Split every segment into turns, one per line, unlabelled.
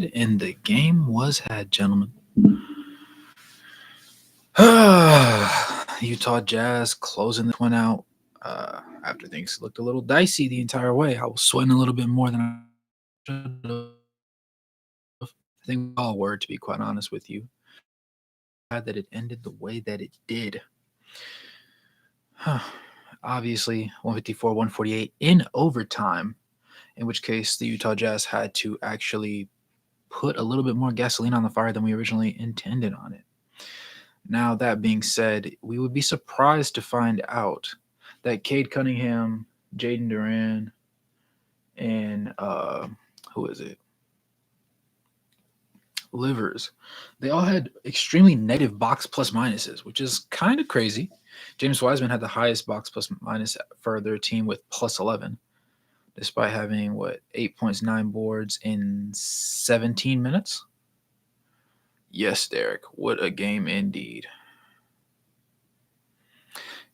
started and the game was had, gentlemen. Utah Jazz closing this one out after things looked a little dicey the entire way. I was sweating a little bit more than I should have. I think we all were, to be quite honest with you. Glad that it ended the way that it did. Obviously, 154, 148 in overtime, in which case the Utah Jazz had to actually put a little bit more gasoline on the fire than we originally intended on it. Now, that being said, we would be surprised to find out that Cade Cunningham, Jaden Duran, and who is it? Livers. They all had extremely negative box plus minuses, which is kind of crazy. James Wiseman had the highest box plus minus for their team with plus 11, despite having 8 points, 9 boards in 17 minutes. Yes, Derek, what a game indeed.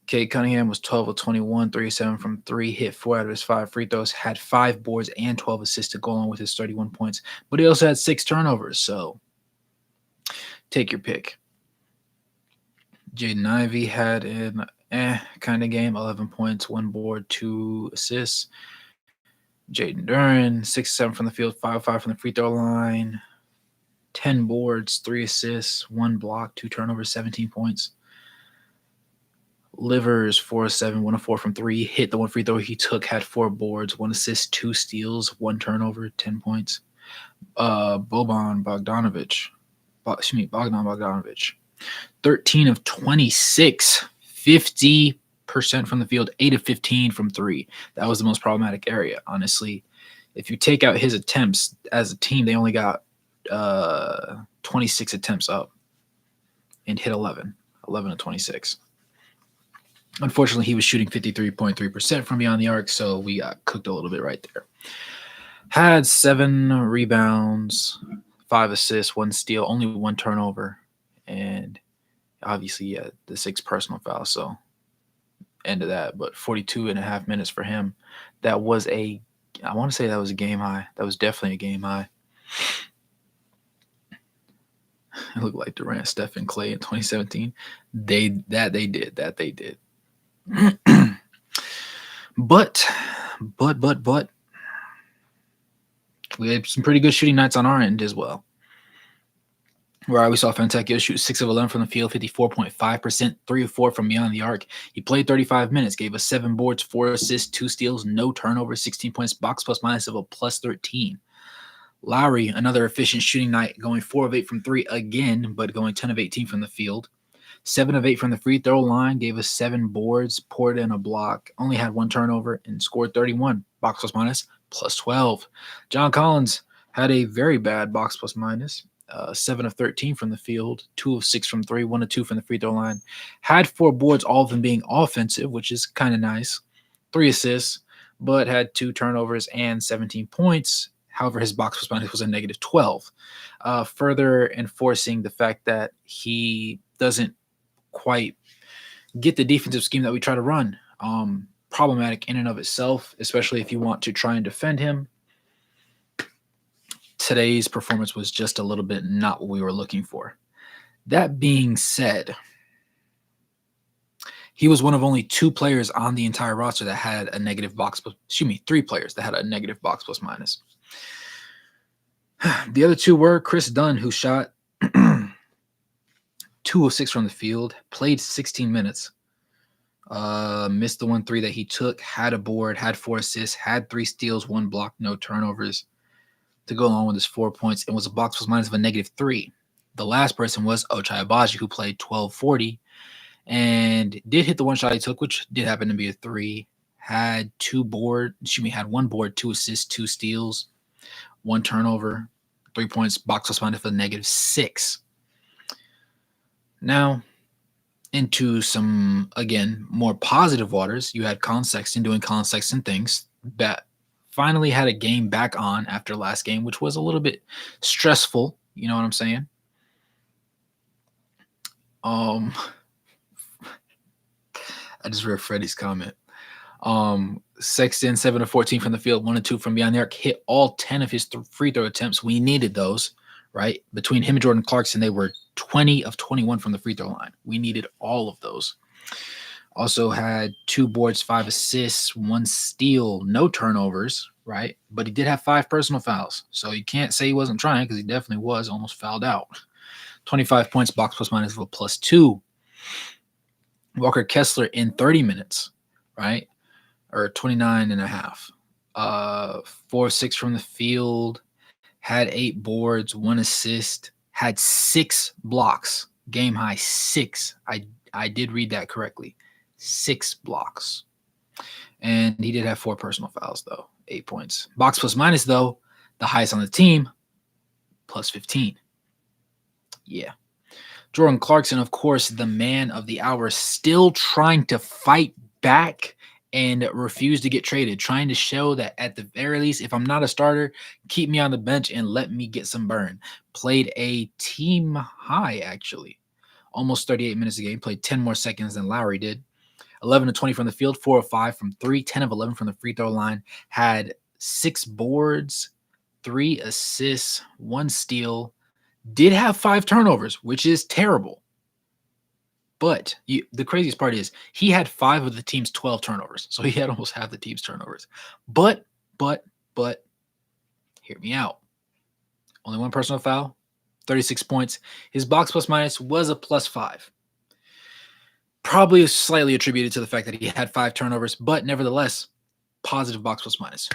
Cade Cunningham was 12 of 21, 37 from 3, hit 4 out of his 5 free throws, had 5 boards and 12 assists to go along with his 31 points, but he also had 6 turnovers, so take your pick. Jaden Ivey had an kind of game, 11 points, 1 board, 2 assists. Jaden Duran, 6-7 from the field, 5-5 from the free throw line, 10 boards, 3 assists, 1 block, 2 turnovers, 17 points. Livers, 4-7, 1-4 from 3, hit the 1 free throw he took, had 4 boards, 1 assist, 2 steals, 1 turnover, 10 points. Bogdan Bogdanovic, 13 of 26, 50% from the field, 8 of 15 from 3. That was the most problematic area, honestly. If you take out his attempts as a team, they only got 26 attempts up and hit 11 of 26. Unfortunately, he was shooting 53.3% from beyond the arc, so we got cooked a little bit right there. Had 7 rebounds, 5 assists, 1 steal, only 1 turnover, and obviously, the 6 personal fouls, so end of that. But 42 and a half minutes for him. I want to say that was a game high. That was definitely a game high. It looked like Durant, Steph, and Clay in 2017. They did. But we had some pretty good shooting nights on our end as well. Where we saw Fontecchio shoot 6 of 11 from the field, 54.5%, 3 of 4 from beyond the arc. He played 35 minutes, gave us 7 boards, 4 assists, 2 steals, no turnovers, 16 points, box plus minus of a plus 13. Lauri, another efficient shooting night, going 4 of 8 from 3 again, but going 10 of 18 from the field. 7 of 8 from the free throw line, gave us 7 boards, poured in a block, only had 1 turnover, and scored 31. Box plus minus, plus 12. John Collins had a very bad box plus minus. 7 of 13 from the field, 2 of 6 from 3, 1 of 2 from the free throw line. Had 4 boards, all of them being offensive, which is kind of nice. 3 assists, but had 2 turnovers and 17 points. However, his box plus minus was a negative 12. Further enforcing the fact that he doesn't quite get the defensive scheme that we try to run. Problematic in and of itself, especially if you want to try and defend him. Today's performance was just a little bit not what we were looking for. That being said, he was one of only 2 players on the entire roster that had a negative box, 3 players that had a negative box plus minus. The other 2 were Chris Dunn, who shot 2 of 6 from the field, played 16 minutes, missed the 1 3 that he took, had a board, had 4 assists, had 3 steals, 1 block, no turnovers to go along with his 4 points, and was a box plus minus of a negative 3. The last person was Ochai Agbaji, who played 12-40 and did hit the 1 shot he took, which did happen to be a 3. Had 1 board, 2 assists, 2 steals, 1 turnover, 3 points, box plus minus of a negative 6. Now, into some, again, more positive waters, you had Collin Sexton doing Collin Sexton things. That finally had a game back on after last game, which was a little bit stressful. You know what I'm saying? I just read Freddie's comment. Sexton, 7 of 14 from the field, 1 of 2 from beyond the arc, hit all 10 of his free throw attempts. We needed those, right? Between him and Jordan Clarkson, they were 20 of 21 from the free throw line. We needed all of those. Also had 2 boards, 5 assists, 1 steal, no turnovers, right? But he did have 5 personal fouls. So you can't say he wasn't trying because he definitely was, almost fouled out. 25 points, box plus minus of a +2. Walker Kessler in 30 minutes, right? Or 29 and a half. 4 of 6 from the field, had 8 boards, 1 assist, had 6 blocks. Game high 6. I did read that correctly. 6 blocks. And he did have 4 personal fouls, though. 8 points. Box plus minus, though, the highest on the team, +15. Yeah. Jordan Clarkson, of course, the man of the hour, still trying to fight back and refuse to get traded, trying to show that at the very least, if I'm not a starter, keep me on the bench and let me get some burn. Played a team high, actually. Almost 38 minutes a game. Played 10 more seconds than Lauri did. 11 of 20 from the field, 4 of 5 from 3, 10 of 11 from the free throw line. Had 6 boards, 3 assists, 1 steal. Did have 5 turnovers, which is terrible. But the craziest part is he had 5 of the team's 12 turnovers. So he had almost half the team's turnovers. But, hear me out. Only 1 personal foul, 36 points. His box plus minus was a +5. Probably slightly attributed to the fact that he had 5 turnovers, but nevertheless, positive box plus minus.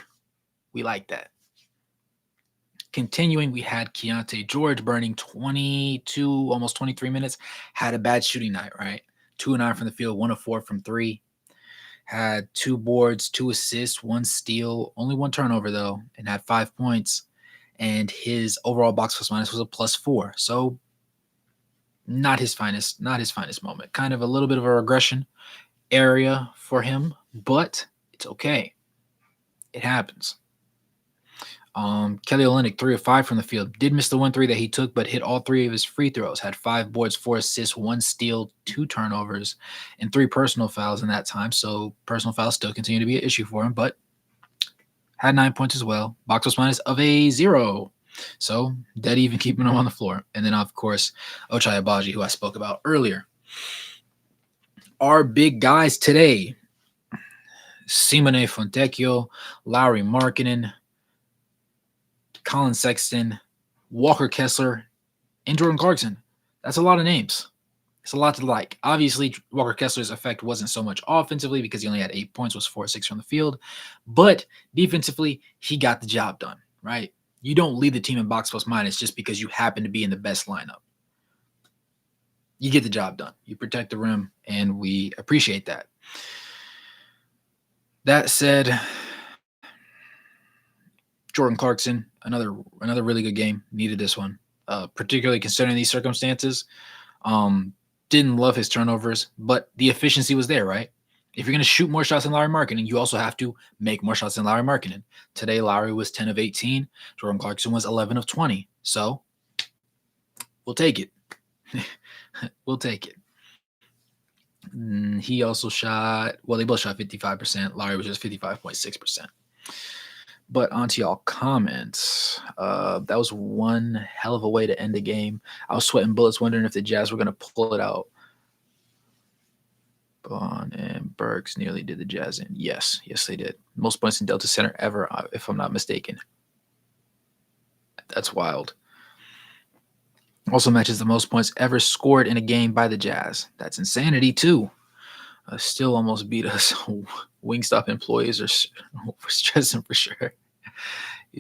We like that. Continuing, we had Keontae George burning 22, almost 23 minutes. Had a bad shooting night, right? 2 of 9 from the field, 1 of 4 from 3. Had 2 boards, 2 assists, 1 steal, only 1 turnover, though, and had 5 points. And his overall box plus minus was a +4. So not his finest moment. Kind of a little bit of a regression area for him, but it's okay. It happens. Kelly Olynyk, 3 of 5 from the field. Did miss the 1 3 that he took, but hit all 3 of his free throws. Had 5 boards, 4 assists, 1 steal, 2 turnovers, and 3 personal fouls in that time. So personal fouls still continue to be an issue for him, but had 9 points as well. Box plus minus of a 0. So dead even, keeping him on the floor. And then, of course, Ochai Agbaji, who I spoke about earlier. Our big guys today: Simone Fontecchio, Lauri Markkanen, Collin Sexton, Walker Kessler, and Jordan Clarkson. That's a lot of names. It's a lot to like. Obviously, Walker Kessler's effect wasn't so much offensively because he only had 8 points, was 4 of 6 from the field. But defensively, he got the job done, right? You don't lead the team in box plus minus just because you happen to be in the best lineup. You get the job done. You protect the rim, and we appreciate that. That said, Jordan Clarkson, another really good game. Needed this one, particularly considering these circumstances. Didn't love his turnovers, but the efficiency was there, right? If you're going to shoot more shots than Lauri Markkanen, you also have to make more shots than Lauri Markkanen. Today, Lauri was 10 of 18. Jordan Clarkson was 11 of 20. So we'll take it. We'll take it. He also shot, well, they both shot 55%. Lauri was just 55.6%. But onto y'all comments. That was one hell of a way to end the game. I was sweating bullets wondering if the Jazz were going to pull it out. Bond and Burks nearly did the Jazz in. Yes, they did. Most points in Delta Center ever, if I'm not mistaken. That's wild. Also matches the most points ever scored in a game by the Jazz. That's insanity, too. Still almost beat us. Wingstop employees are stressing for sure.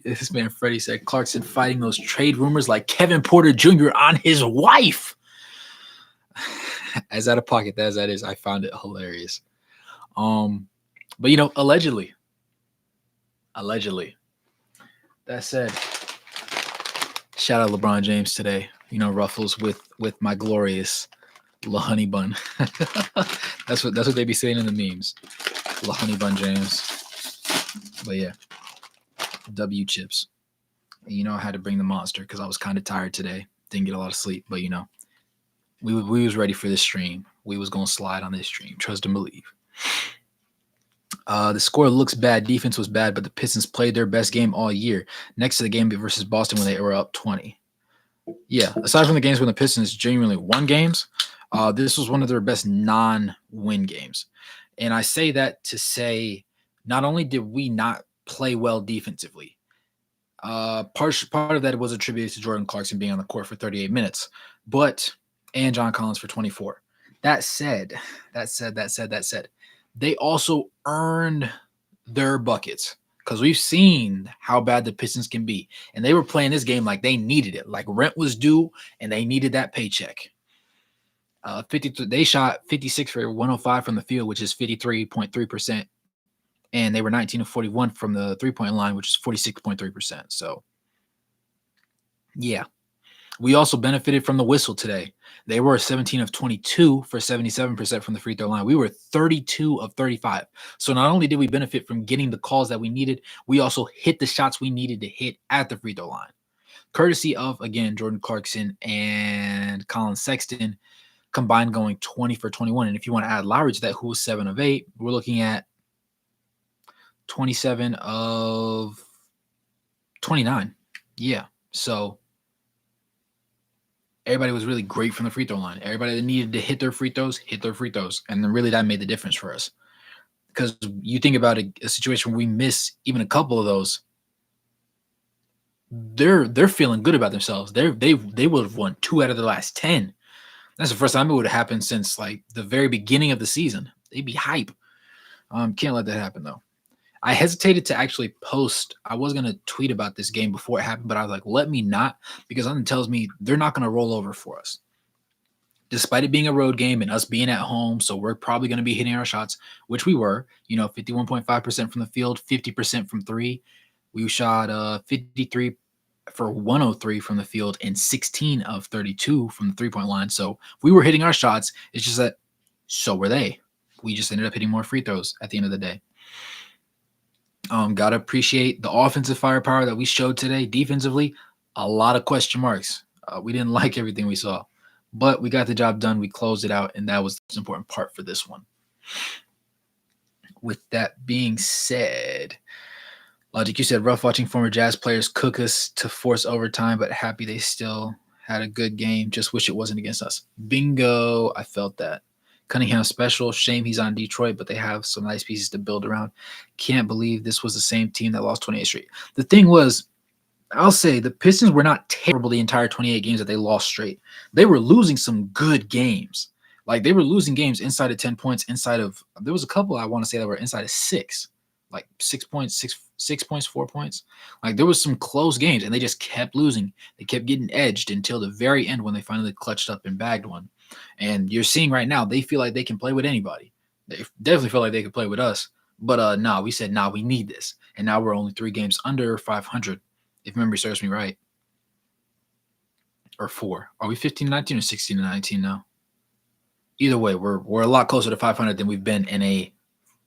This man Freddie said Clarkson fighting those trade rumors like Kevin Porter Jr. on his wife. As out of pocket as that is, I found it hilarious. But allegedly. That said, shout out LeBron James today. Ruffles with my glorious La Honey Bun. That's what they be saying in the memes. La Honey Bun James. But yeah, W chips. And I had to bring the monster because I was kind of tired today. Didn't get a lot of sleep, but we was ready for this stream. We was gonna slide on this stream. Trust and believe. The score looks bad. Defense was bad, but the Pistons played their best game all year. Next to the game versus Boston when they were up 20. Yeah, aside from the games when the Pistons genuinely won games, this was one of their best non-win games. And I say that to say, not only did we not play well defensively, part of that was attributed to Jordan Clarkson being on the court for 38 minutes, and John Collins for 24. That said, they also earned their buckets because we've seen how bad the Pistons can be, and they were playing this game like they needed it, like rent was due, and they needed that paycheck. 52, they shot 56 for 105 from the field, which is 53.3%, and they were 19 of 41 from the three-point line, which is 46.3%. So, yeah. We also benefited from the whistle today. They were 17 of 22 for 77% from the free throw line. We were 32 of 35. So not only did we benefit from getting the calls that we needed, we also hit the shots we needed to hit at the free throw line. Courtesy of, again, Jordan Clarkson and Collin Sexton combined going 20 for 21. And if you want to add Lauri to that, who was 7 of 8, we're looking at 27 of 29. Yeah. So everybody was really great from the free throw line. Everybody that needed to hit their free throws, hit their free throws. And then really that made the difference for us. Because you think about a situation where we miss even a couple of those, they're feeling good about themselves. They would have won 2 out of the last 10. That's the first time it would have happened since like the very beginning of the season. They'd be hype. Can't let that happen though. I hesitated to actually post. I was going to tweet about this game before it happened, but I was like, let me not, because something tells me they're not going to roll over for us. Despite it being a road game and us being at home, so we're probably going to be hitting our shots, which we were, 51.5% from the field, 50% from 3. We shot 53 for 103 from the field and 16 of 32 from the three-point line. So we were hitting our shots. It's just that so were they. We just ended up hitting more free throws at the end of the day. Got to appreciate the offensive firepower that we showed today. Defensively, a lot of question marks. We didn't like everything we saw, but we got the job done. We closed it out, and that was the most important part for this one. With that being said, Logic, you said rough watching former Jazz players cook us to force overtime, but happy they still had a good game. Just wish it wasn't against us. Bingo. I felt that. Cunningham special. Shame he's on Detroit, but they have some nice pieces to build around. Can't believe this was the same team that lost 28 straight. The thing was, I'll say the Pistons were not terrible the entire 28 games that they lost straight. They were losing some good games. Like they were losing games inside of 10 points, there was a couple I want to say that were inside of 6, like 6 points, 6 points, 4 points. Like there was some close games and they just kept losing. They kept getting edged until the very end when they finally clutched up and bagged one. And you're seeing right now, they feel like they can play with anybody. They definitely feel like they could play with us. But we said, we need this. And now we're only 3 games under 500, if memory serves me right. Or 4. Are we 15-19 or 16-19 now? Either way, we're a lot closer to 500 than we've been in a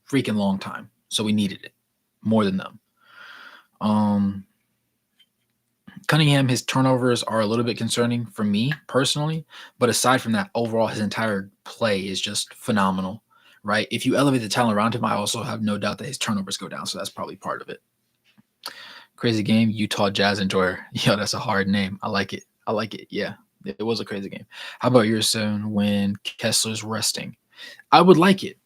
freaking long time. So we needed it more than them. Cunningham, his turnovers are a little bit concerning for me personally, but aside from that, overall, his entire play is just phenomenal, right? If you elevate the talent around him, I also have no doubt that his turnovers go down, so that's probably part of it. Crazy game, Utah Jazz enjoyer. Yo, that's a hard name. I like it. Yeah, it was a crazy game. How about your son when Kessler's resting? I would like it.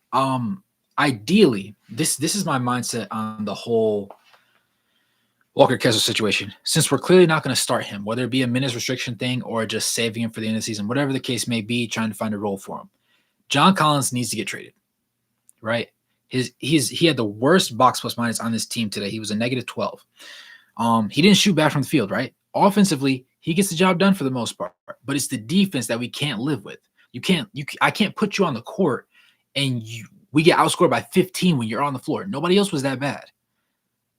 Ideally, this is my mindset on the whole Walker Kessler situation. Since we're clearly not going to start him, whether it be a minutes restriction thing or just saving him for the end of the season, whatever the case may be, trying to find a role for him, John Collins needs to get traded, right? He had the worst box plus minus on this team today. He was a -12. He didn't shoot bad from the field, right? Offensively, he gets the job done for the most part, but it's the defense that we can't live with. I can't put you on the court and we get outscored by 15 when you're on the floor. Nobody else was that bad.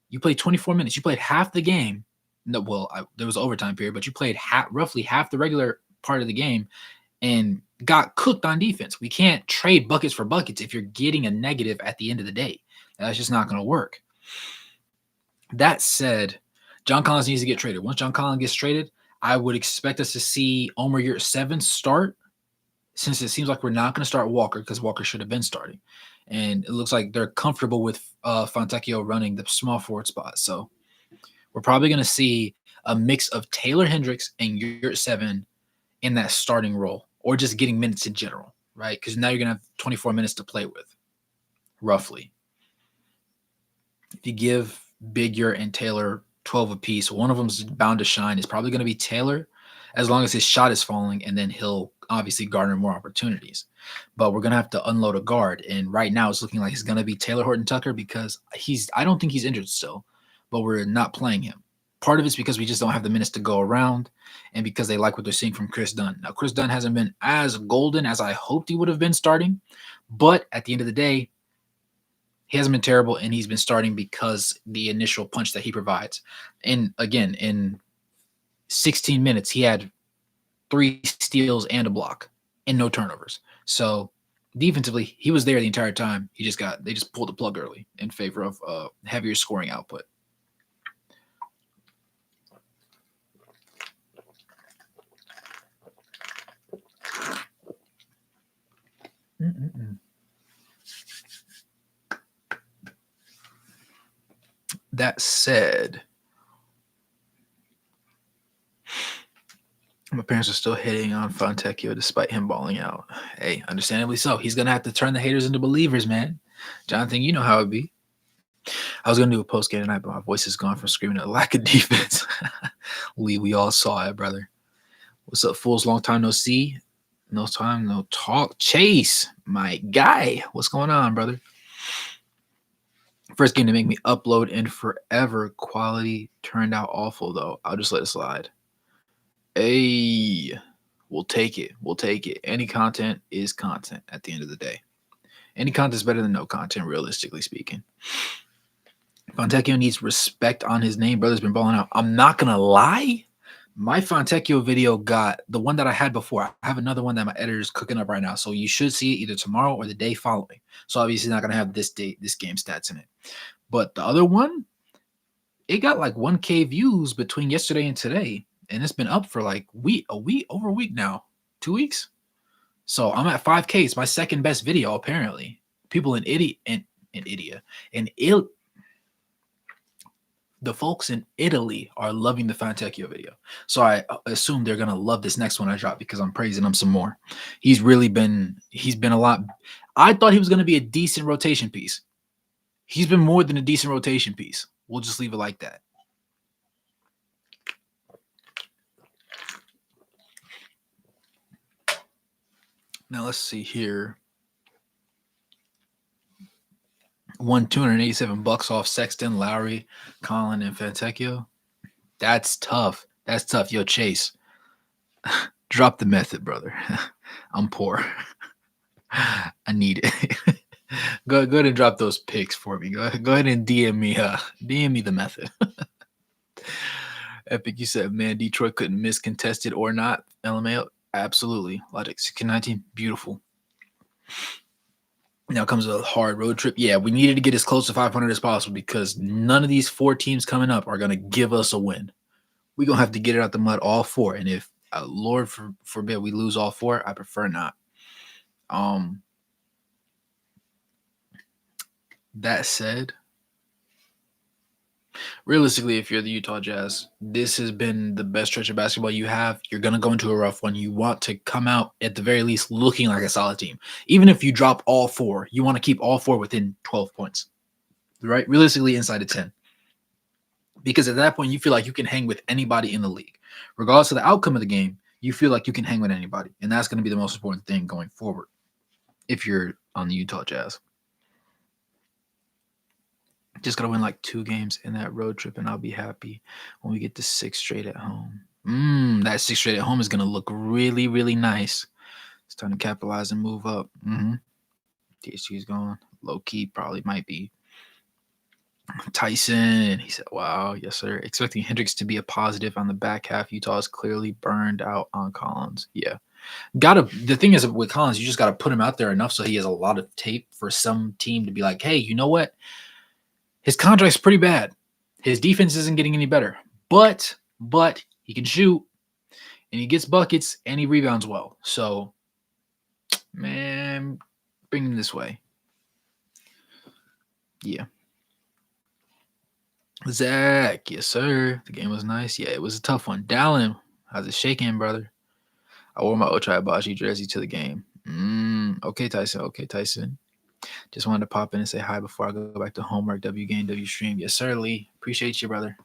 You played 24 minutes. You played half the game. No, there was an overtime period, but you played roughly half the regular part of the game and got cooked on defense. We can't trade buckets for buckets if you're getting a negative at the end of the day. That's just not going to work. That said, John Collins needs to get traded. Once John Collins gets traded, I would expect us to see Omer Yurt 7 start since it seems like we're not going to start Walker because Walker should have been starting, and it looks like they're comfortable with Fontecchio running the small forward spot. So we're probably going to see a mix of Taylor Hendricks and Yurt 7 in that starting role, or just getting minutes in general, right? Because now you're going to have 24 minutes to play with, roughly. If you give Big Yurt and Taylor 12 apiece, one of them's bound to shine. It's probably going to be Taylor, as long as his shot is falling, and then he'll obviously garner more opportunities. But we're going to have to unload a guard, and right now it's looking like it's going to be Taylor Horton-Tucker because I don't think he's injured still, but we're not playing him. Part of it's because we just don't have the minutes to go around, and because they like what they're seeing from Chris Dunn. Now, Chris Dunn hasn't been as golden as I hoped he would have been starting, but at the end of the day, he hasn't been terrible, and he's been starting because the initial punch that he provides. And again, in 16 minutes, he had 3 steals and a block and no turnovers. So defensively, he was there the entire time. They just pulled the plug early in favor of heavier scoring output. That said, my parents are still hating on Fontecchio despite him balling out. Hey, understandably so. He's going to have to turn the haters into believers, man. Jonathan, you know how it be. I was going to do a post game tonight, but my voice is gone from screaming at lack of defense. we all saw it, brother. What's up, fools? Long time no see. No time, no talk. Chase, my guy. What's going on, brother? First game to make me upload in forever. Quality turned out awful, though. I'll just let it slide. Hey, we'll take it. We'll take it. Any content is content at the end of the day. Any content is better than no content, realistically speaking. Fontecchio needs respect on his name. Brother's been balling out. I'm not going to lie. My Fontecchio video got the one that I had before. I have another one that my editor is cooking up right now. So you should see it either tomorrow or the day following. So obviously not going to have this game stats in it. But the other one, it got like 1K views between yesterday and today. And it's been up for like over a week now. 2 weeks. So I'm at 5K. It's my second best video, apparently. People the folks in Italy are loving the Fontecchio video. So I assume they're going to love this next one I drop because I'm praising him some more. He's been a lot. I thought he was going to be a decent rotation piece. He's been more than a decent rotation piece. We'll just leave it like that. Now let's see here. Won $287 off Sexton, Lauri, Collin, and Fontecchio. That's tough. That's tough. Yo, Chase, drop the method, brother. I'm poor. I need it. Go ahead and drop those pics for me. Go ahead and DM me the method. Epic, you said, man, Detroit couldn't miss contested or not. LMAO, absolutely. Logic 1619, beautiful. Now comes a hard road trip. Yeah, we needed to get as close to 500 as possible because none of these 4 teams coming up are going to give us a win. We're going to have to get it out the mud, all 4. And if, Lord forbid, we lose all 4, I prefer not. That said, realistically, if you're the Utah Jazz, this has been the best stretch of basketball you have. You're going to go into a rough one. You want to come out, at the very least, looking like a solid team. Even if you drop all 4, you want to keep all 4 within 12 points, right? Realistically, inside of 10. Because at that point, you feel like you can hang with anybody in the league. Regardless of the outcome of the game, you feel like you can hang with anybody. And that's going to be the most important thing going forward if you're on the Utah Jazz. Just got to win like 2 games in that road trip, and I'll be happy when we get to 6 straight at home. That 6 straight at home is going to look really, really nice. It's time to capitalize and move up. THG's gone. Low-key probably might be Tyson. He said, wow, yes, sir. Expecting Hendricks to be a positive on the back half. Utah is clearly burned out on Collins. Yeah. The thing is with Collins, you just got to put him out there enough so he has a lot of tape for some team to be like, hey, you know what? His contract's pretty bad. His defense isn't getting any better. But he can shoot, and he gets buckets, and he rebounds well. So Man, bring him this way. Yeah. Zach, yes, sir. The game was nice. Yeah, it was a tough one. Dallin, how's it shaking, brother? I wore my Ochai Abaji jersey to the game. Okay, Tyson. Okay, Tyson. Just wanted to pop in and say hi before I go back to homework. W game, W stream. Yes, sir, Lee. Appreciate you, brother.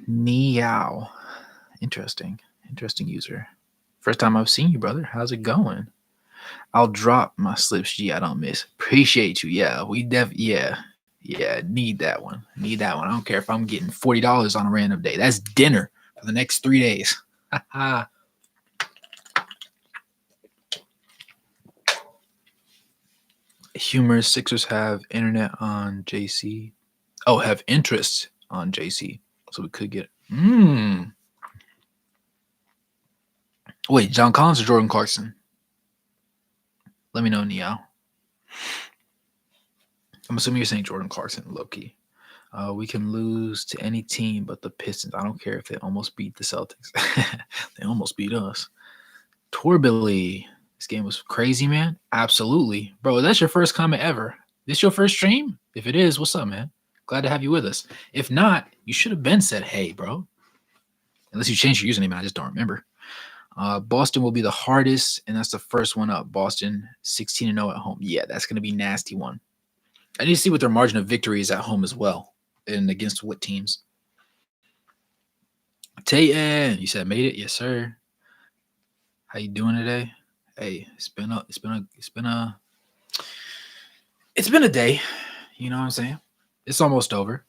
Meow. Interesting. Interesting user. First time I've seen you, brother. How's it going? I'll drop my slips. G, I don't miss. Appreciate you. Yeah, yeah. Need that one. Need that one. I don't care if I'm getting $40 on a random day. That's dinner for the next 3 days. Humorous Sixers have internet on JC. Oh, have interest on JC. So we could get. Wait, John Collins or Jordan Clarkson? Let me know, Neo. I'm assuming you're saying Jordan Clarkson, low key. We can lose to any team but the Pistons. I don't care if they almost beat the Celtics. They almost beat us. Torbilly. This game was crazy, man. Absolutely. Bro, that's your first comment ever. This your first stream? If it is, what's up, man? Glad to have you with us. If not, you should have been said, hey, bro. Unless you changed your username and I just don't remember. Boston will be the hardest, and that's the first one up. Boston 16-0 at home. Yeah, that's going to be a nasty one. I need to see what their margin of victory is at home as well, and against what teams. Tayen, you said made it, yes sir. How you doing today? Hey, it's been a day. You know what I'm saying? It's almost over.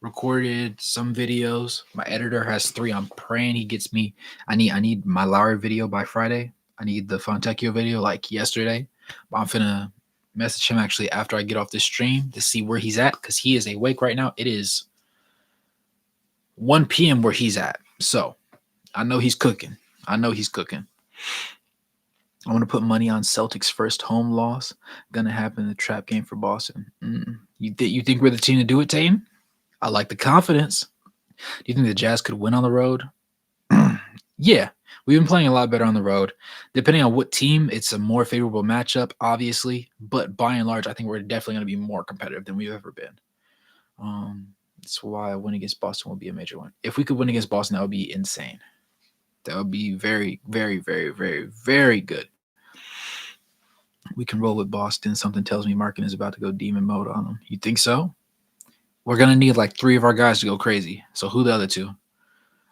Recorded some videos. My editor has 3. I'm praying he gets me. I need my Lauri video by Friday. I need the Fontecchio video like yesterday. But I'm finna message him actually after I get off this stream to see where he's at, because he is awake right now. It is 1 p.m. where he's at. So I know he's cooking. I want to put money on Celtics' first home loss. Gonna happen in the trap game for Boston. You think we're the team to do it, Tatum? I like the confidence. Do you think the Jazz could win on the road? Yeah, we've been playing a lot better on the road. Depending on what team, it's a more favorable matchup, obviously. But by and large, I think we're definitely going to be more competitive than we've ever been. That's why a win against Boston will be a major one. If we could win against Boston, that would be insane. That would be very, very, very, very, very good. We can roll with Boston. Something tells me Markkanen is about to go demon mode on them. You think so? We're gonna need like 3 of our guys to go crazy. So who the other 2?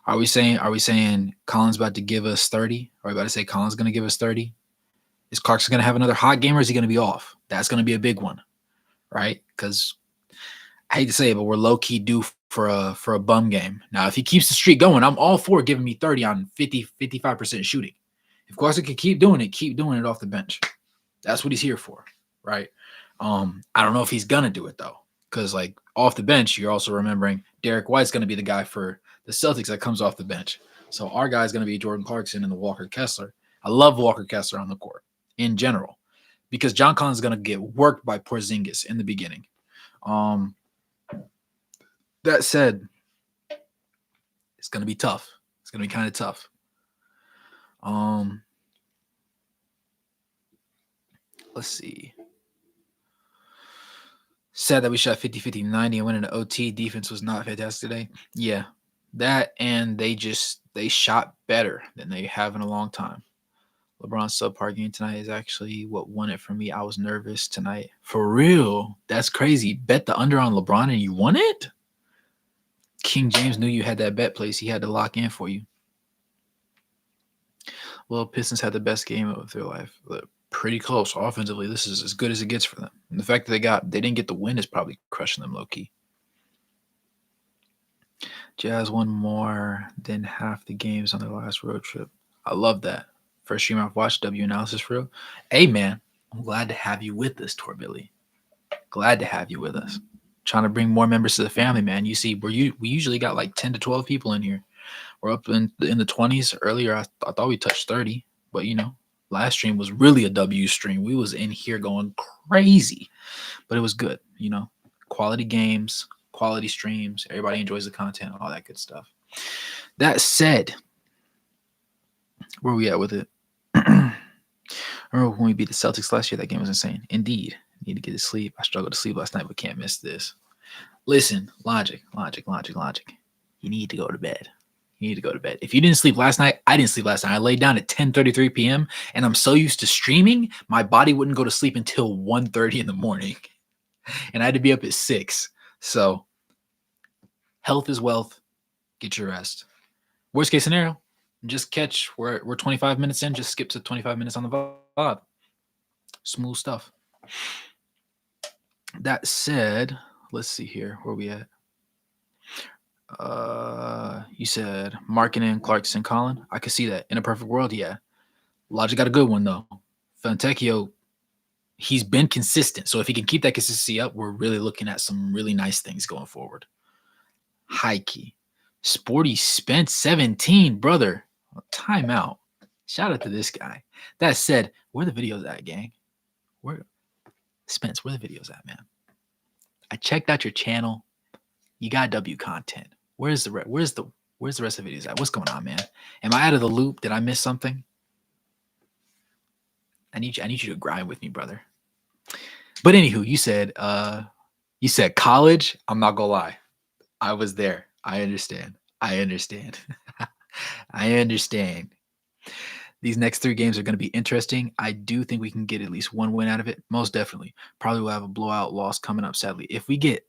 Are we saying Collins about to give us 30? Are we about to say Collins gonna give us 30? Is Clarkson gonna have another hot game, or is he gonna be off? That's gonna be a big one, right? Because I hate to say it, but we're low key due for a bum game. Now, if he keeps the streak going, I'm all for giving me 30 on 55% shooting. If Clarkson can keep doing it off the bench. That's what he's here for, right? I don't know if he's gonna do it though, because like off the bench, you're also remembering Derek White's gonna be the guy for the Celtics that comes off the bench. So our guy's gonna be Jordan Clarkson and the Walker Kessler. I love Walker Kessler on the court in general, because John Collins is gonna get worked by Porzingis in the beginning. That said, it's gonna be tough. It's gonna be kind of tough. Let's see. Said that we shot 50, 90 and went into OT. Defense was not fantastic today. Yeah, that, and they shot better than they have in a long time. LeBron's subpar game tonight is actually what won it for me. I was nervous tonight. For real. That's crazy. Bet the under on LeBron and you won it? King James knew you had that bet place. He had to lock in for you. Well, Pistons had the best game of their life. Pretty close offensively. This is as good as it gets for them. And the fact that they didn't get the win is probably crushing them low key. Jazz won more than half the games on their last road trip. I love that. First stream I've watched, W analysis for real. Hey man, I'm glad to have you with us, Torbilly. Glad to have you with us. Trying to bring more members to the family, man. You see, we usually got like 10 to 12 people in here. We're up in the 20s. Earlier, I thought we touched 30, but last stream was really a W stream. We was in here going crazy, but it was good. Quality games, quality streams. Everybody enjoys the content, all that good stuff. That said, where are we at with it? Remember when we beat the Celtics last year? That game was insane. Indeed. Need to get to sleep. I struggled to sleep last night, but can't miss this. Listen, logic. You need to go to bed. You need to go to bed. If you didn't sleep last night, I didn't sleep last night. I laid down at 10:33 p.m. and I'm so used to streaming, my body wouldn't go to sleep until 1:30 in the morning. And I had to be up at 6. So health is wealth. Get your rest. Worst case scenario, just catch. We're 25 minutes in. Just skip to 25 minutes on the VOD. Smooth stuff. That said, let's see here. Where are we at? You said Markkanen, Clarkson, Collin. I could see that. In a perfect world, yeah. Logic got a good one, though. Fontecchio, he's been consistent. So if he can keep that consistency up, we're really looking at some really nice things going forward. High key. Sporty Spence 17, brother. Timeout. Shout out to this guy. That said, where the videos at, gang? Spence, where the videos at, man? I checked out your channel. You got W content. Where's the rest of the videos at? What's going on, man? Am I out of the loop? Did I miss something? I need you to grind with me, brother. But anywho, you said college. I'm not gonna lie. I was there. I understand. I understand. These next 3 games are going to be interesting. I do think we can get at least one win out of it. Most definitely. Probably will have a blowout loss coming up, sadly. If we get,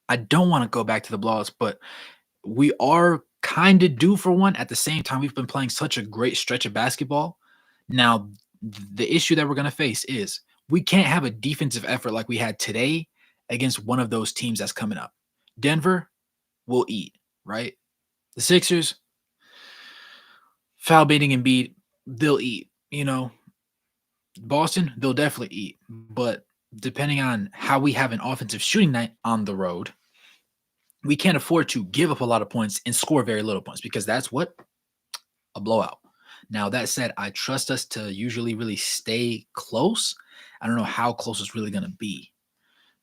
I don't want to go back to the blowouts, but we are kind of due for one. At the same time, we've been playing such a great stretch of basketball. Now, the issue that we're going to face is we can't have a defensive effort like we had today against one of those teams that's coming up. Denver will eat, right? The Sixers, foul baiting Embiid, they'll eat. Boston, they'll definitely eat. But depending on how we have an offensive shooting night on the road, we can't afford to give up a lot of points and score very little points because that's what? A blowout. Now, that said, I trust us to usually really stay close. I don't know how close it's really going to be,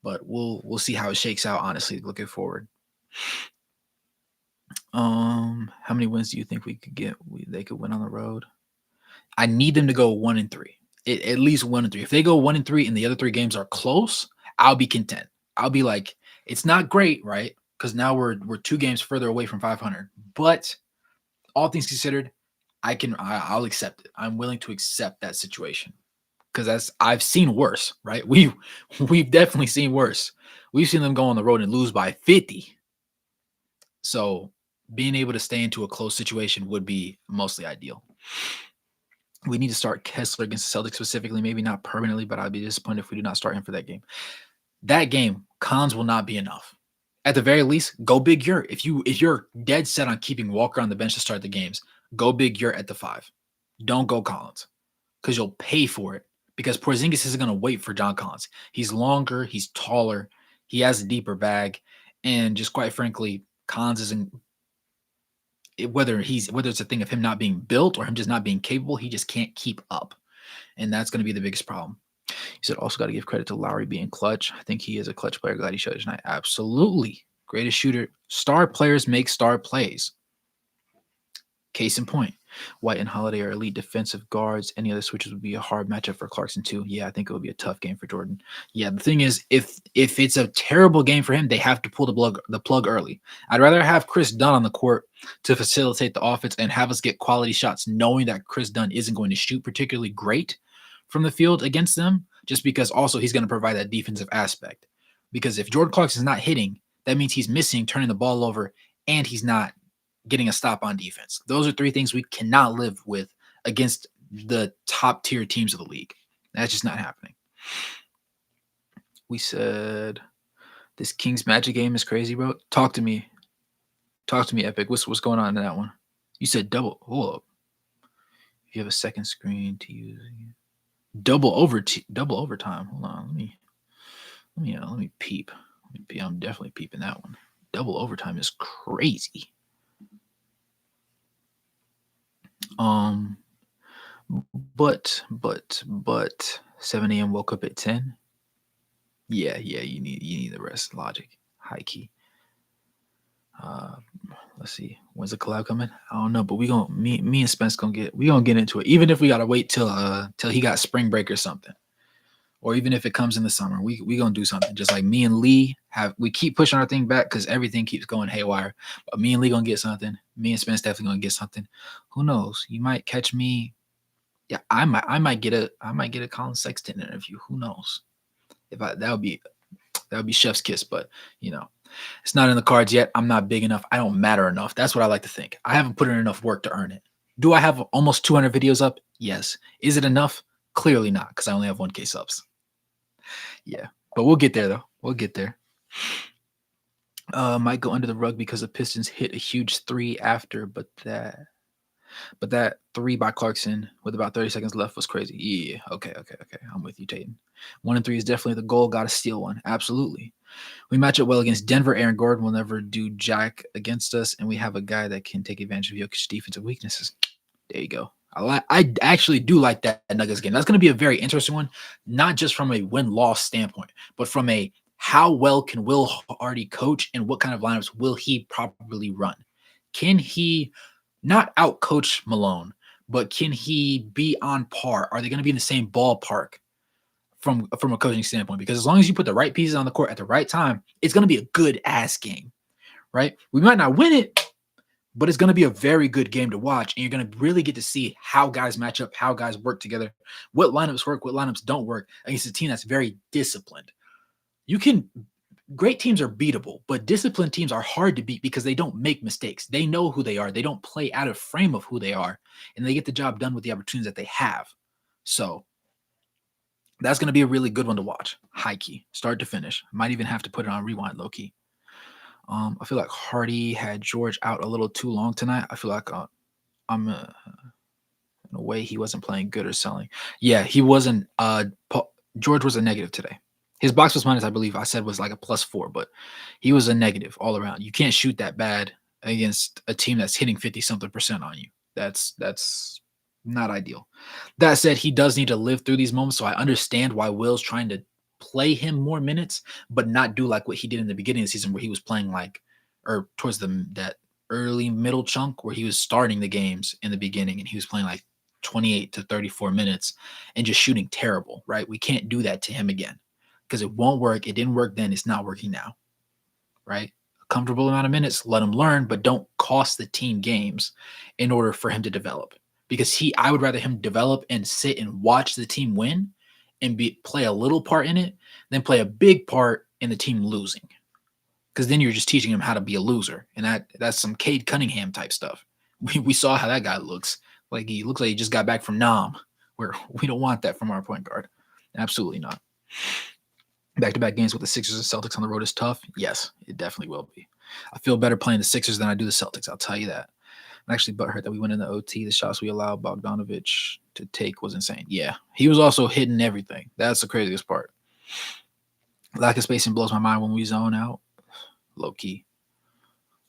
but we'll see how it shakes out, honestly, looking forward. How many wins do you think we could get? They could win on the road. I need them to go 1-3. At least 1-3. If they go 1-3 and the other 3 games are close, I'll be content. I'll be like, it's not great, right? Because now we're 2 games further away from 500. But all things considered, I'll accept it. I'm willing to accept that situation because I've seen worse, right? We've definitely seen worse. We've seen them go on the road and lose by 50. So being able to stay into a close situation would be mostly ideal. We need to start Kessler against the Celtics specifically, maybe not permanently, but I'd be disappointed if we do not start him for that game. That game, cons will not be enough. At the very least, go big Yurt. If you're dead set on keeping Walker on the bench to start the games, go big Yurt at the 5. Don't go Collins because you'll pay for it because Porzingis isn't going to wait for John Collins. He's longer, he's taller, he has a deeper bag, and just quite frankly, Collins isn't. Whether it's a thing of him not being built or him just not being capable, he just can't keep up. And that's going to be the biggest problem. He said, also got to give credit to Lauri being clutch. I think he is a clutch player. Glad he showed it tonight. Absolutely. Greatest shooter. Star players make star plays. Case in point. White and Holiday are elite defensive guards. Any other switches would be a hard matchup for Clarkson too. Yeah, I think it would be a tough game for Jordan. Yeah, the thing is, if it's a terrible game for him, they have to pull the plug early. I'd rather have Chris Dunn on the court to facilitate the offense and have us get quality shots, knowing that Chris Dunn isn't going to shoot particularly great from the field against them, just because also he's going to provide that defensive aspect. Because if Jordan Clarkson is not hitting, that means he's missing, turning the ball over, and he's not getting a stop on defense. Those are 3 things we cannot live with against the top tier teams of the league. That's just not happening. We said this Kings Magic game is crazy, bro. Talk to me, Epic. What's going on in that one? You said double. Hold up. If you have a second screen to use, double overtime. Hold on. Let me peep. I'm definitely peeping that one. Double overtime is crazy. But 7 a.m. woke up at 10. Yeah, you need the rest. Logic, high key. Let's see. When's the collab coming? I don't know, but me and Spence gonna get into it. Even if we gotta wait till he got spring break or something. Or even if it comes in the summer, we gonna do something. Just like me and Lee we keep pushing our thing back because everything keeps going haywire. But me and Lee gonna get something. Me and Spence definitely gonna get something. Who knows? You might catch me. Yeah, I might get a Collin Sexton interview. Who knows? That would be chef's kiss, but it's not in the cards yet. I'm not big enough. I don't matter enough. That's what I like to think. I haven't put in enough work to earn it. Do I have almost 200 videos up? Yes. Is it enough? Clearly not, because I only have 1K subs. Yeah, but we'll get there though. We'll get there. Might go under the rug because the Pistons hit a huge 3 after, but that 3 by Clarkson with about 30 seconds left was crazy. Yeah, okay. I'm with you, Tatum. 1 and 3 is definitely the goal. Got to steal one. Absolutely. We match up well against Denver. Aaron Gordon will never do jack against us, and we have a guy that can take advantage of Jokic's defensive weaknesses. There you go. I actually do like that Nuggets game. That's going to be a very interesting one, not just from a win-loss standpoint, but from a how well can Will Hardy coach and what kind of lineups will he probably run? Can he not out-coach Malone, but can he be on par? Are they going to be in the same ballpark from a coaching standpoint? Because as long as you put the right pieces on the court at the right time, it's going to be a good-ass game, right? We might not win it, but it's going to be a very good game to watch, and you're going to really get to see how guys match up, how guys work together, what lineups work, what lineups don't work against a team that's very disciplined. Great teams are beatable, but disciplined teams are hard to beat because they don't make mistakes. They know who they are. They don't play out of frame of who they are, and they get the job done with the opportunities that they have. So that's going to be a really good one to watch. High key, start to finish. Might even have to put it on rewind low key. I feel like Hardy had George out a little too long tonight. I feel like in a way he wasn't playing good or selling. Yeah, he wasn't. George was a negative today. His box plus minus, I believe I said, was like a +4, but he was a negative all around. You can't shoot that bad against a team that's hitting 50-something% on you. That's not ideal. That said, he does need to live through these moments, so I understand why Will's trying to play him more minutes, but not do like what he did in the beginning of the season where he was playing or towards that early middle chunk where he was starting the games in the beginning and he was playing like 28 to 34 minutes and just shooting terrible, right? We can't do that to him again because it won't work. It didn't work then. It's not working now, right? A comfortable amount of minutes, let him learn, but don't cost the team games in order for him to develop, because I would rather him develop and sit and watch the team win and play a little part in it than play a big part in the team losing. Because then you're just teaching him how to be a loser. And that's some Cade Cunningham type stuff. We saw how that guy looks. Like he looks like he just got back from Nam, where we don't want that from our point guard. Absolutely not. Back-to-back games with the Sixers and Celtics on the road is tough. Yes, it definitely will be. I feel better playing the Sixers than I do the Celtics. I'll tell you that. I'm actually butthurt that we went in the OT. The shots we allowed Bogdanovich to take was insane. Yeah, he was also hitting everything. That's the craziest part. Lack of spacing blows my mind when we zone out. Low key.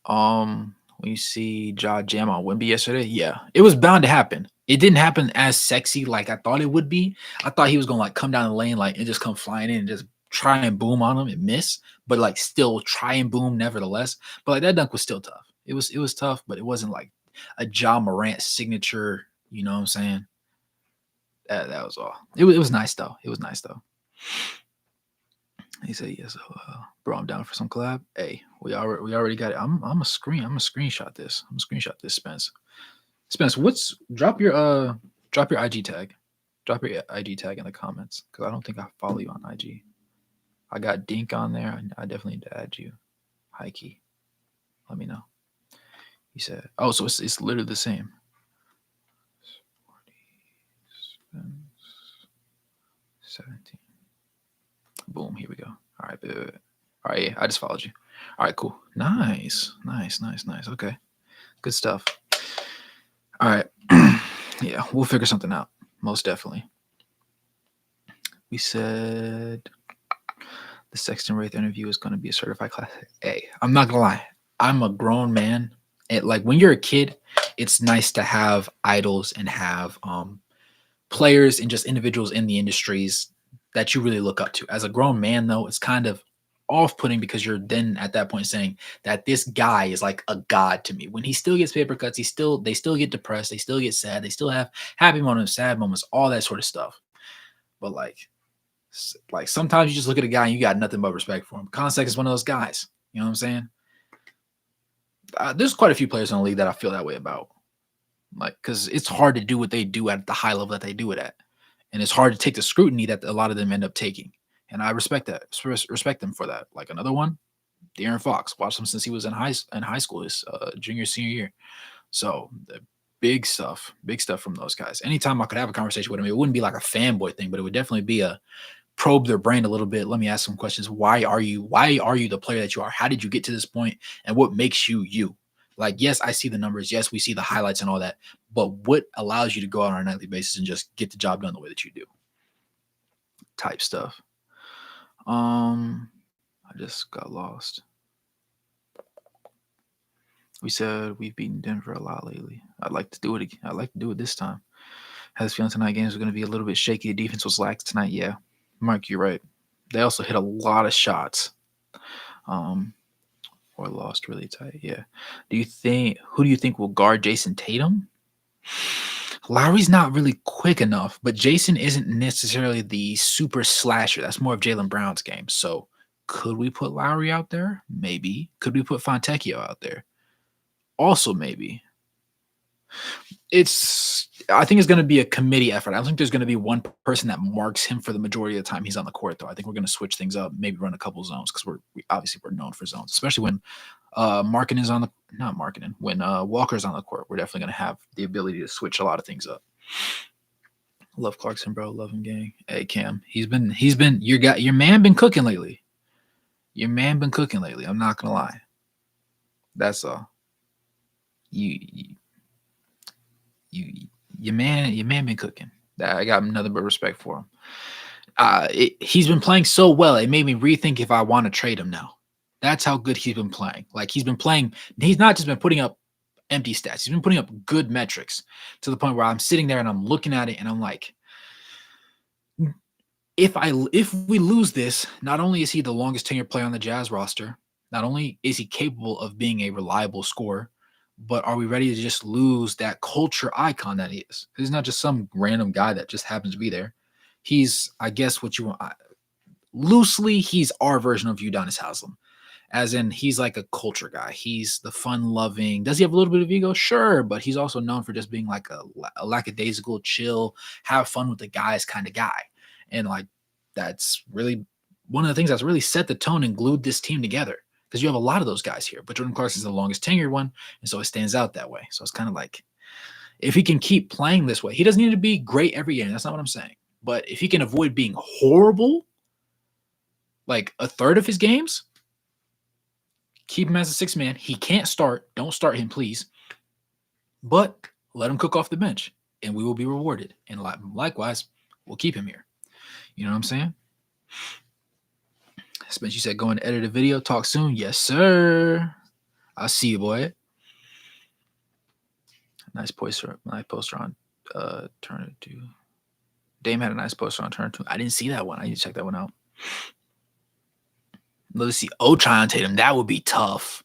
When you see Ja jam on Wemby yesterday, yeah, it was bound to happen. It didn't happen as sexy like I thought it would be. I thought he was gonna like come down the lane and just come flying in and just try and boom on him and miss, but like still try and boom nevertheless. But like that dunk was still tough. It was tough, but it wasn't like a Ja Morant signature. You know what I'm saying? That was all. It was nice though. It was nice though. He said, "Yes, bro, I'm down for some collab." Hey, we already got it. I'm a screenshot this. Spence. Spence, drop your IG tag. Drop your IG tag in the comments because I don't think I follow you on IG. I got Dink on there. I definitely need to add you. High key. Let me know. He said, "Oh, so it's literally the same." 17. Boom. Here we go. All right. All right. Yeah, I just followed you. All right. Cool. Nice. Okay. Good stuff. All right. Yeah, we'll figure something out. Most definitely. We said the Sexton Wraith interview is going to be a certified class A. I'm not going to lie. I'm a grown man. And like when you're a kid, it's nice to have idols and have players and just individuals in the industries that you really look up to. As a grown man, though, it's kind of off-putting because you're then at that point saying that this guy is like a god to me. When he still gets paper cuts, they still get depressed, they still get sad, they still have happy moments, sad moments, all that sort of stuff. But like sometimes you just look at a guy and you got nothing but respect for him. Collin Sexton is one of those guys. You know what I'm saying? There's quite a few players in the league that I feel that way about. Like, because it's hard to do what they do at the high level that they do it at. And it's hard to take the scrutiny that a lot of them end up taking. And I respect that. Respect them for that. Like another one, De'Aaron Fox. Watched him since he was in high school, his junior, senior year. So the big stuff from those guys. Anytime I could have a conversation with him, it wouldn't be like a fanboy thing, but it would definitely be a probe their brain a little bit. Let me ask some questions. Why are you the player that you are? How did you get to this point? And what makes you you? Like, yes, I see the numbers. Yes, we see the highlights and all that. But what allows you to go out on a nightly basis and just get the job done the way that you do? Type stuff. I just got lost. We said we've beaten Denver a lot lately. I'd like to do it again. I'd like to do it this time. Had this feeling tonight games are going to be a little bit shaky. The defense was lax tonight. Yeah, Mark, you're right. They also hit a lot of shots. Or lost really tight. Yeah. Who do you think will guard Jason Tatum? Lauri's not really quick enough, but Jason isn't necessarily the super slasher. That's more of Jaylen Brown's game. So could we put Lauri out there? Maybe. Could we put Fontecchio out there? Also, maybe. I think it's going to be a committee effort. I don't think there's going to be one person that marks him for the majority of the time he's on the court, though. I think we're going to switch things up, maybe run a couple zones because we're known for zones, especially when Markkanen is on the not Markkanen when Walker's on the court. We're definitely going to have the ability to switch a lot of things up. Love Clarkson, bro. Love him, gang. Hey, Cam, he's been your man been cooking lately. Your man been cooking lately. I'm not gonna lie. That's all. Your man been cooking. I got nothing but respect for him. He's been playing so well. It made me rethink if I want to trade him now. That's how good he's been playing. Like he's been playing. He's not just been putting up empty stats. He's been putting up good metrics to the point where I'm sitting there and I'm looking at it and I'm like, if we lose this, not only is he the longest tenured player on the Jazz roster, not only is he capable of being a reliable scorer, but are we ready to just lose that culture icon that he is? He's not just some random guy that just happens to be there. He's, I guess, what you want. Loosely, he's our version of Udonis Haslem. As in, he's like a culture guy. He's the fun-loving. Does he have a little bit of ego? Sure, but he's also known for just being like a lackadaisical, chill, have fun with the guys kind of guy. And like that's really one of the things that's really set the tone and glued this team together. Because you have a lot of those guys here, but Jordan Clarkson is the longest tenured one, and so it stands out that way. So it's kind of like if he can keep playing this way, he doesn't need to be great every game. That's not what I'm saying. But if he can avoid being horrible, like a third of his games, keep him as a sixth man. He can't start. Don't start him, please. But let him cook off the bench, and we will be rewarded. And likewise, we'll keep him here. You know what I'm saying? Spence, you said go and edit a video. Talk soon. Yes, sir. I'll see you, boy. Nice poster on Turn It To. Dame had a nice poster on Turn It To. I didn't see that one. I need to check that one out. Let's see. Tryout Tatum. That would be tough.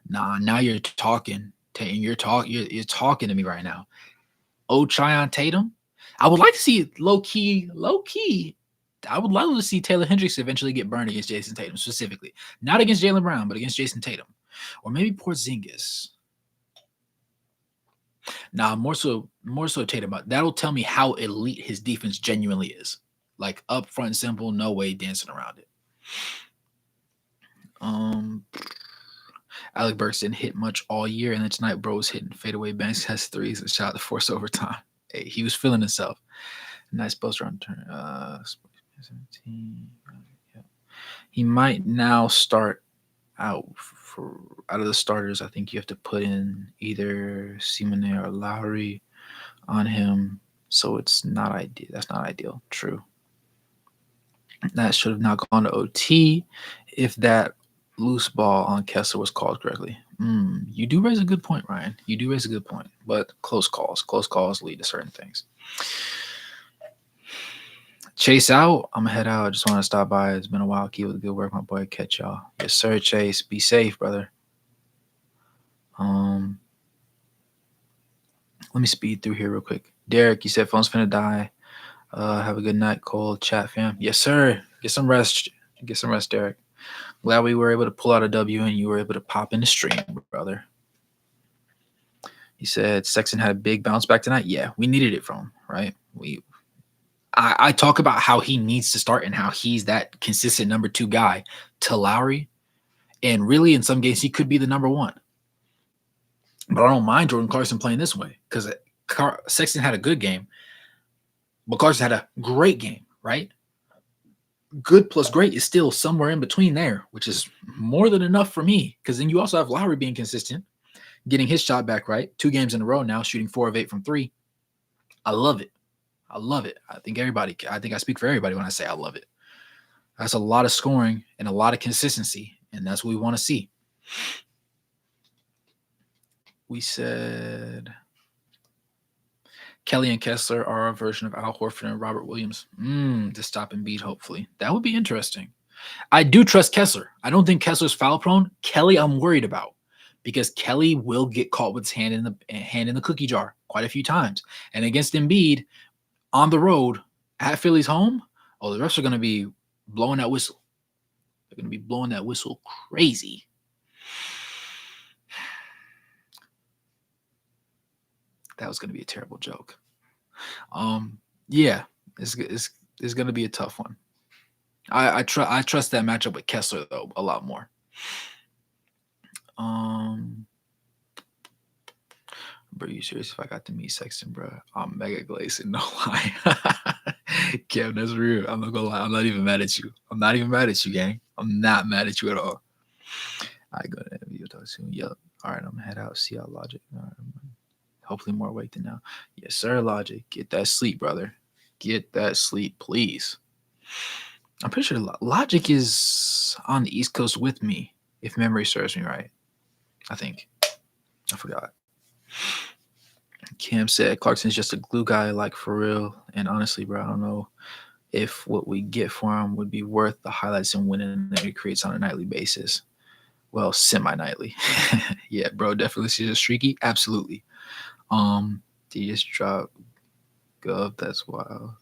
Nah, now you're talking. You're talking to me right now. Tryout Tatum. I would like to see low key. I would love to see Taylor Hendricks eventually get burned against Jason Tatum, specifically. Not against Jaylen Brown, but against Jason Tatum. Or maybe Porzingis. Nah, more so Tatum. That'll tell me how elite his defense genuinely is. Like up front and simple, no way dancing around it. Alec Burks didn't hit much all year, and then tonight, bro was hitting fadeaway banks, has threes, and shot to force overtime. Hey, he was feeling himself. Nice poster on turn. 17. Yeah. He might now start out of the starters. I think you have to put in either Simone or Lauri on him, so it's not ideal. That's not ideal. True. That should have not gone to OT if that loose ball on Kessler was called correctly. You do raise a good point, Ryan. You do raise a good point, but close calls lead to certain things. Chase out. I'm gonna head out. Just want to stop by. It's been a while. Keep up the good work, my boy. Catch y'all. Yes, sir, Chase. Be safe, brother. Let me speed through here real quick. Derek, you said phone's finna die. Have a good night, Cole. Chat fam. Yes, sir. Get some rest. Get some rest, Derek. Glad we were able to pull out a W and you were able to pop in the stream, brother. He said Sexton had a big bounce back tonight. Yeah, we needed it from him, right? I talk about how he needs to start and how he's that consistent number 2 guy to Lauri. And really, in some games, he could be the number 1. But I don't mind Jordan Clarkson playing this way because Sexton had a good game, but Clarkson had a great game, right? Good plus great is still somewhere in between there, which is more than enough for me because then you also have Lauri being consistent, getting his shot back right, 2 games in a row now, shooting 4 of 8 from 3. I love it. I love it. I think I speak for everybody when I say I love it. That's a lot of scoring and a lot of consistency, and that's what we want to see. We said Kelly and Kessler are a version of Al Horford and Robert Williams. To stop and beat, hopefully. That would be interesting. I do trust Kessler. I don't think Kessler's foul prone. Kelly, I'm worried about because Kelly will get caught with his hand in the cookie jar quite a few times. And against Embiid on the road at Philly's home, the refs are going to be blowing that whistle. They're going to be blowing that whistle crazy. That was going to be a terrible joke. Yeah, it's going to be a tough one. I trust that matchup with Kessler though a lot more. Bro, you serious? If I got to meet Sexton, bro, I'm mega glazing. No lie. Kev, that's real. I'm not gonna lie. I'm not even mad at you. I'm not even mad at you, gang. I'm not mad at you at all. I go to video talk soon. Yup. All right, I'm gonna head out. See y'all, Logic. Hopefully more awake than now. Yes, sir, Logic. Get that sleep, brother. Get that sleep, please. I'm pretty sure Logic is on the East Coast with me, if memory serves me right. I think. I forgot. Cam said Clarkson's just a glue guy, like for real. And honestly, bro, I don't know if what we get for him would be worth the highlights and winning that he creates on a nightly basis. Well, semi-nightly. Yeah, bro, definitely she's streaky. Absolutely. He just dropped Gov. That's wild.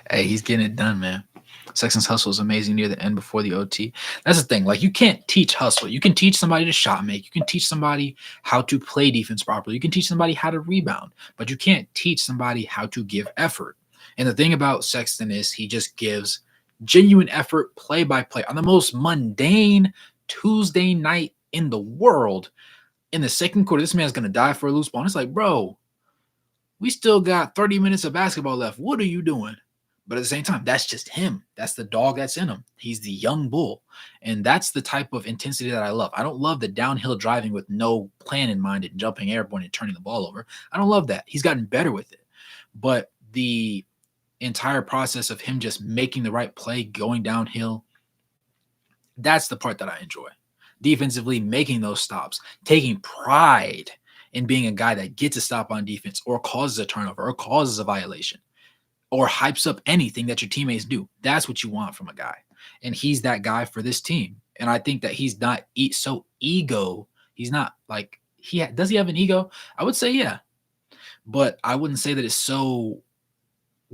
Hey, he's getting it done, man. Sexton's hustle is amazing near the end before the OT. That's the thing. Like, you can't teach hustle. You can teach somebody to shot make. You can teach somebody how to play defense properly. You can teach somebody how to rebound. But you can't teach somebody how to give effort. And the thing about Sexton is he just gives genuine effort play by play on the most mundane Tuesday night in the world. In the second quarter, this man's going to die for a loose ball. And it's like, bro, we still got 30 minutes of basketball left. What are you doing? But at the same time, that's just him. That's the dog that's in him. He's the young bull. And that's the type of intensity that I love. I don't love the downhill driving with no plan in mind and jumping airborne and turning the ball over. I don't love that. He's gotten better with it. But the entire process of him just making the right play, going downhill, that's the part that I enjoy. Defensively, making those stops, taking pride in being a guy that gets a stop on defense or causes a turnover or causes a violation or hypes up anything that your teammates do. That's what you want from a guy. And he's that guy for this team. And I think that he's not so ego. He's not like, does he have an ego? I would say, yeah. But I wouldn't say that it's so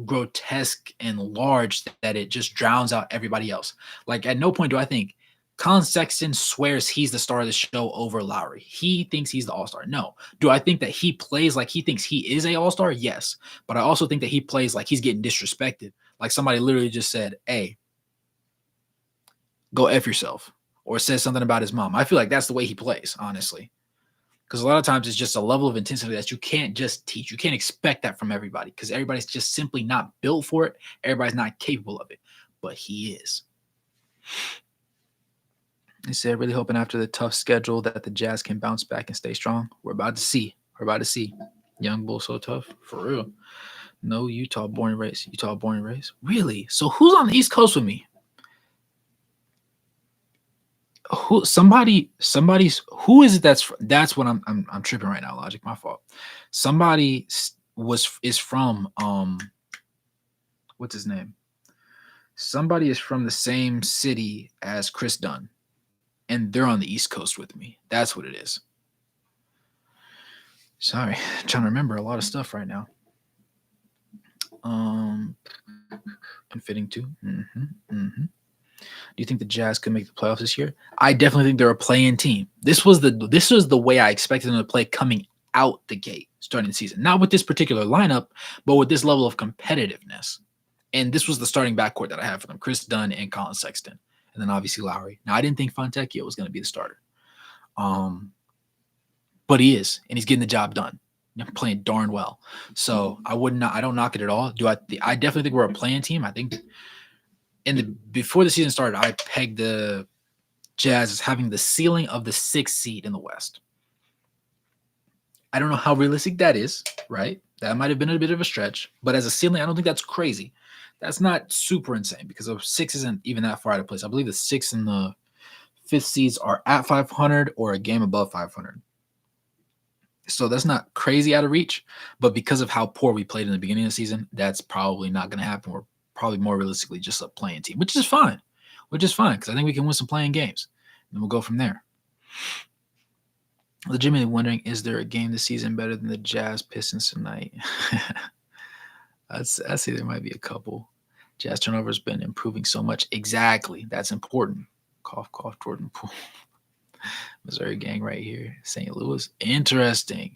grotesque and large that it just drowns out everybody else. Like, at no point do I think Collin Sexton swears he's the star of the show over Lauri. He thinks he's the all-star. No. Do I think that he plays like he thinks he is a all-star? Yes. But I also think that he plays like he's getting disrespected. Like somebody literally just said, hey, go F yourself. Or says something about his mom. I feel like that's the way he plays, honestly. Because a lot of times it's just a level of intensity that you can't just teach. You can't expect that from everybody because everybody's just simply not built for it. Everybody's not capable of it. But he is. He said, really hoping after the tough schedule that the Jazz can bounce back and stay strong. We're about to see. Young Bull so tough. For real. No Utah born and raised. Really? So who's on the East Coast with me? Who is it that's what I'm tripping right now, Logic. My fault. Somebody is from what's his name? Somebody is from the same city as Chris Dunn, and they're on the East Coast with me. That's what it is. Sorry, I'm trying to remember a lot of stuff right now. Unfitting too. Do you think the Jazz could make the playoffs this year? I definitely think they're a play-in team. This was the way I expected them to play coming out the gate, starting the season. Not with this particular lineup, but with this level of competitiveness. And this was the starting backcourt that I had for them: Chris Dunn and Collin Sexton, and then obviously Lauri. Now I didn't think Fontecchio was going to be the starter, but he is, and he's getting the job done. Playing darn well. So I don't knock it at all. I definitely think we're a playing team. I think before the season started, I pegged the Jazz as having the ceiling of the 6th seed in the West. I don't know how realistic that is, right? That might have been a bit of a stretch, but as a ceiling, I don't think that's crazy. That's not super insane because the 6 isn't even that far out of place. I believe the 6th and the 5th seeds are at 500 or a game above 500. So that's not crazy out of reach, but because of how poor we played in the beginning of the season, that's probably not going to happen. We're probably more realistically just a playing team, which is fine because I think we can win some playing games, and we'll go from there. Legitimately wondering, is there a game this season better than the Jazz Pistons tonight? I'd say there might be a couple. Jazz turnover's been improving so much. Exactly. That's important. Cough, cough, Jordan Poole. Missouri gang right here. St. Louis. Interesting.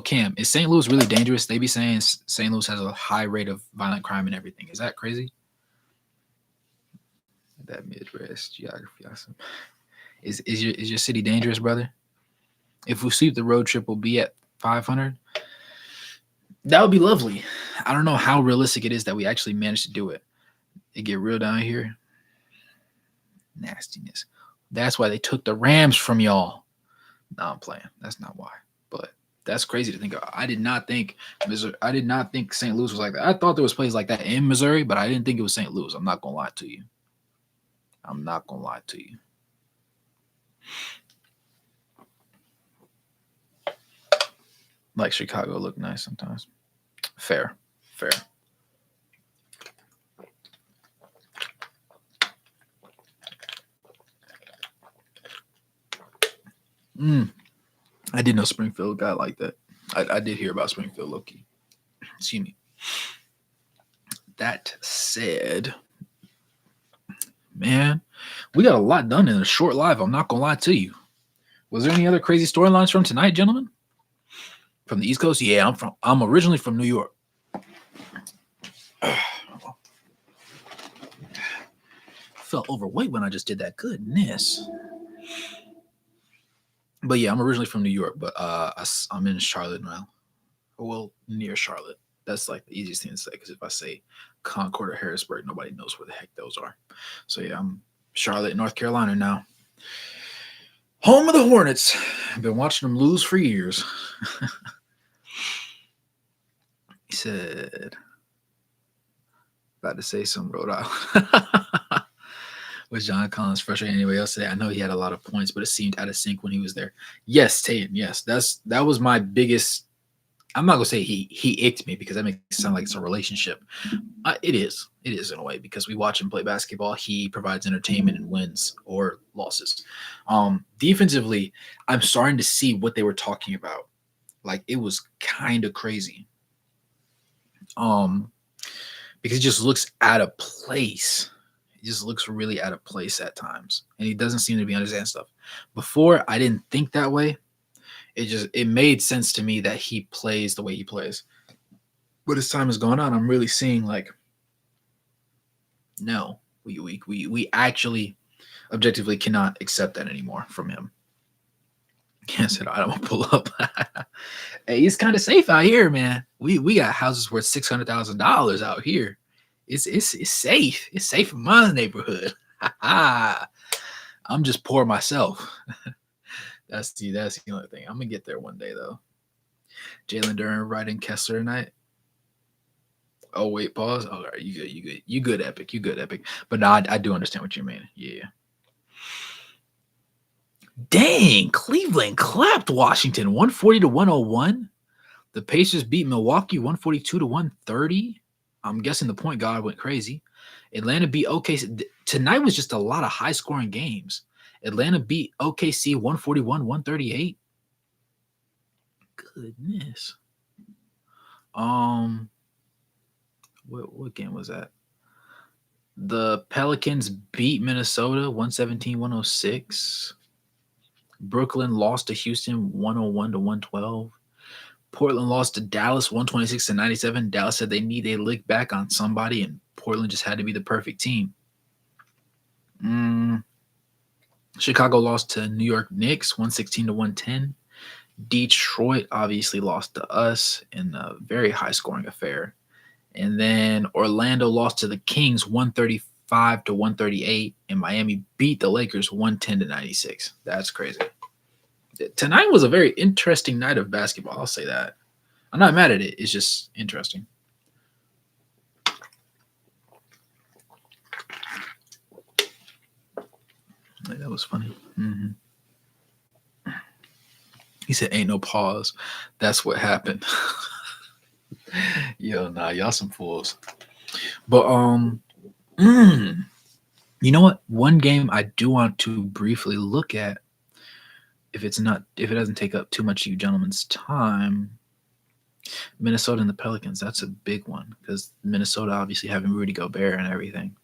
Cam, is St. Louis really dangerous? They be saying St. Louis has a high rate of violent crime and everything. Is that crazy? That Midwest geography. Awesome. Is your city dangerous, brother? If we sweep the road trip, we'll be at 500. That would be lovely. I don't know how realistic it is that we actually managed to do it. It get real down here. Nastiness. That's why they took the Rams from y'all. No, I'm playing. That's not why. But that's crazy to think of. I did not think St. Louis was like that. I thought there was places like that in Missouri, but I didn't think it was St. Louis. I'm not gonna lie to you. Like Chicago look nice sometimes. Fair. I didn't know Springfield got like that. I did hear about Springfield low-key. Excuse me. That said, man, we got a lot done in a short live. I'm not gonna lie to you. Was there any other crazy storylines from tonight, gentlemen? From the East Coast? Yeah, I'm originally from New York. Felt overweight when I just did that. Goodness. But yeah, I'm originally from New York, but I'm in Charlotte now. Well, near Charlotte. That's like the easiest thing to say, because if I say Concord or Harrisburg, nobody knows where the heck those are. So yeah, I'm Charlotte, North Carolina now. Home of the Hornets. I've been watching them lose for years. He said, about to say some Rhode Island. Was John Collins frustrating anybody else today? I know he had a lot of points, but it seemed out of sync when he was there. Yes, Tatum. Yes, that was my biggest. I'm not gonna say he icked me, because that makes it sound like it's a relationship. It is in a way, because we watch him play basketball. He provides entertainment and wins or losses. Defensively, I'm starting to see what they were talking about. Like, it was kind of crazy. Because he just looks out of place. He just looks really out of place at times, and he doesn't seem to be understanding stuff. Before, I didn't think that way. It made sense to me that he plays the way he plays. But as time has gone on, I'm really seeing like, no, we actually objectively cannot accept that anymore from him. I said, I don't want to pull up. Hey, it's kind of safe out here, man. We got houses worth $600,000 out here. It's safe. It's safe in my neighborhood. I'm just poor myself. That's the only thing. I'm gonna get there one day, though. Jalen Duren riding Kessler tonight. Oh wait, pause. All right, you good, Epic. You good, Epic. But no, I do understand what you mean. Yeah. Dang, Cleveland clapped Washington 140-101. The Pacers beat Milwaukee 142-130. I'm guessing the point guard went crazy. Atlanta beat OKC. Tonight was just a lot of high-scoring games. Atlanta beat OKC 141-138. Goodness. What game was that? The Pelicans beat Minnesota 117-106. Brooklyn lost to Houston 101-112. Portland lost to Dallas 126-97. Dallas said they need a lick back on somebody, and Portland just had to be the perfect team. Chicago lost to New York Knicks 116-110. Detroit obviously lost to us in a very high-scoring affair. And then Orlando lost to the Kings 135-138, and Miami beat the Lakers 110-96. That's crazy. Tonight was a very interesting night of basketball. I'll say that. I'm not mad at it. It's just interesting. That was funny. He said, "Ain't no pause." That's what happened. Yo, nah, y'all some fools. But you know what? One game I do want to briefly look at, if it doesn't take up too much of you gentlemen's time, Minnesota and the Pelicans. That's a big one because Minnesota obviously having Rudy Gobert and everything.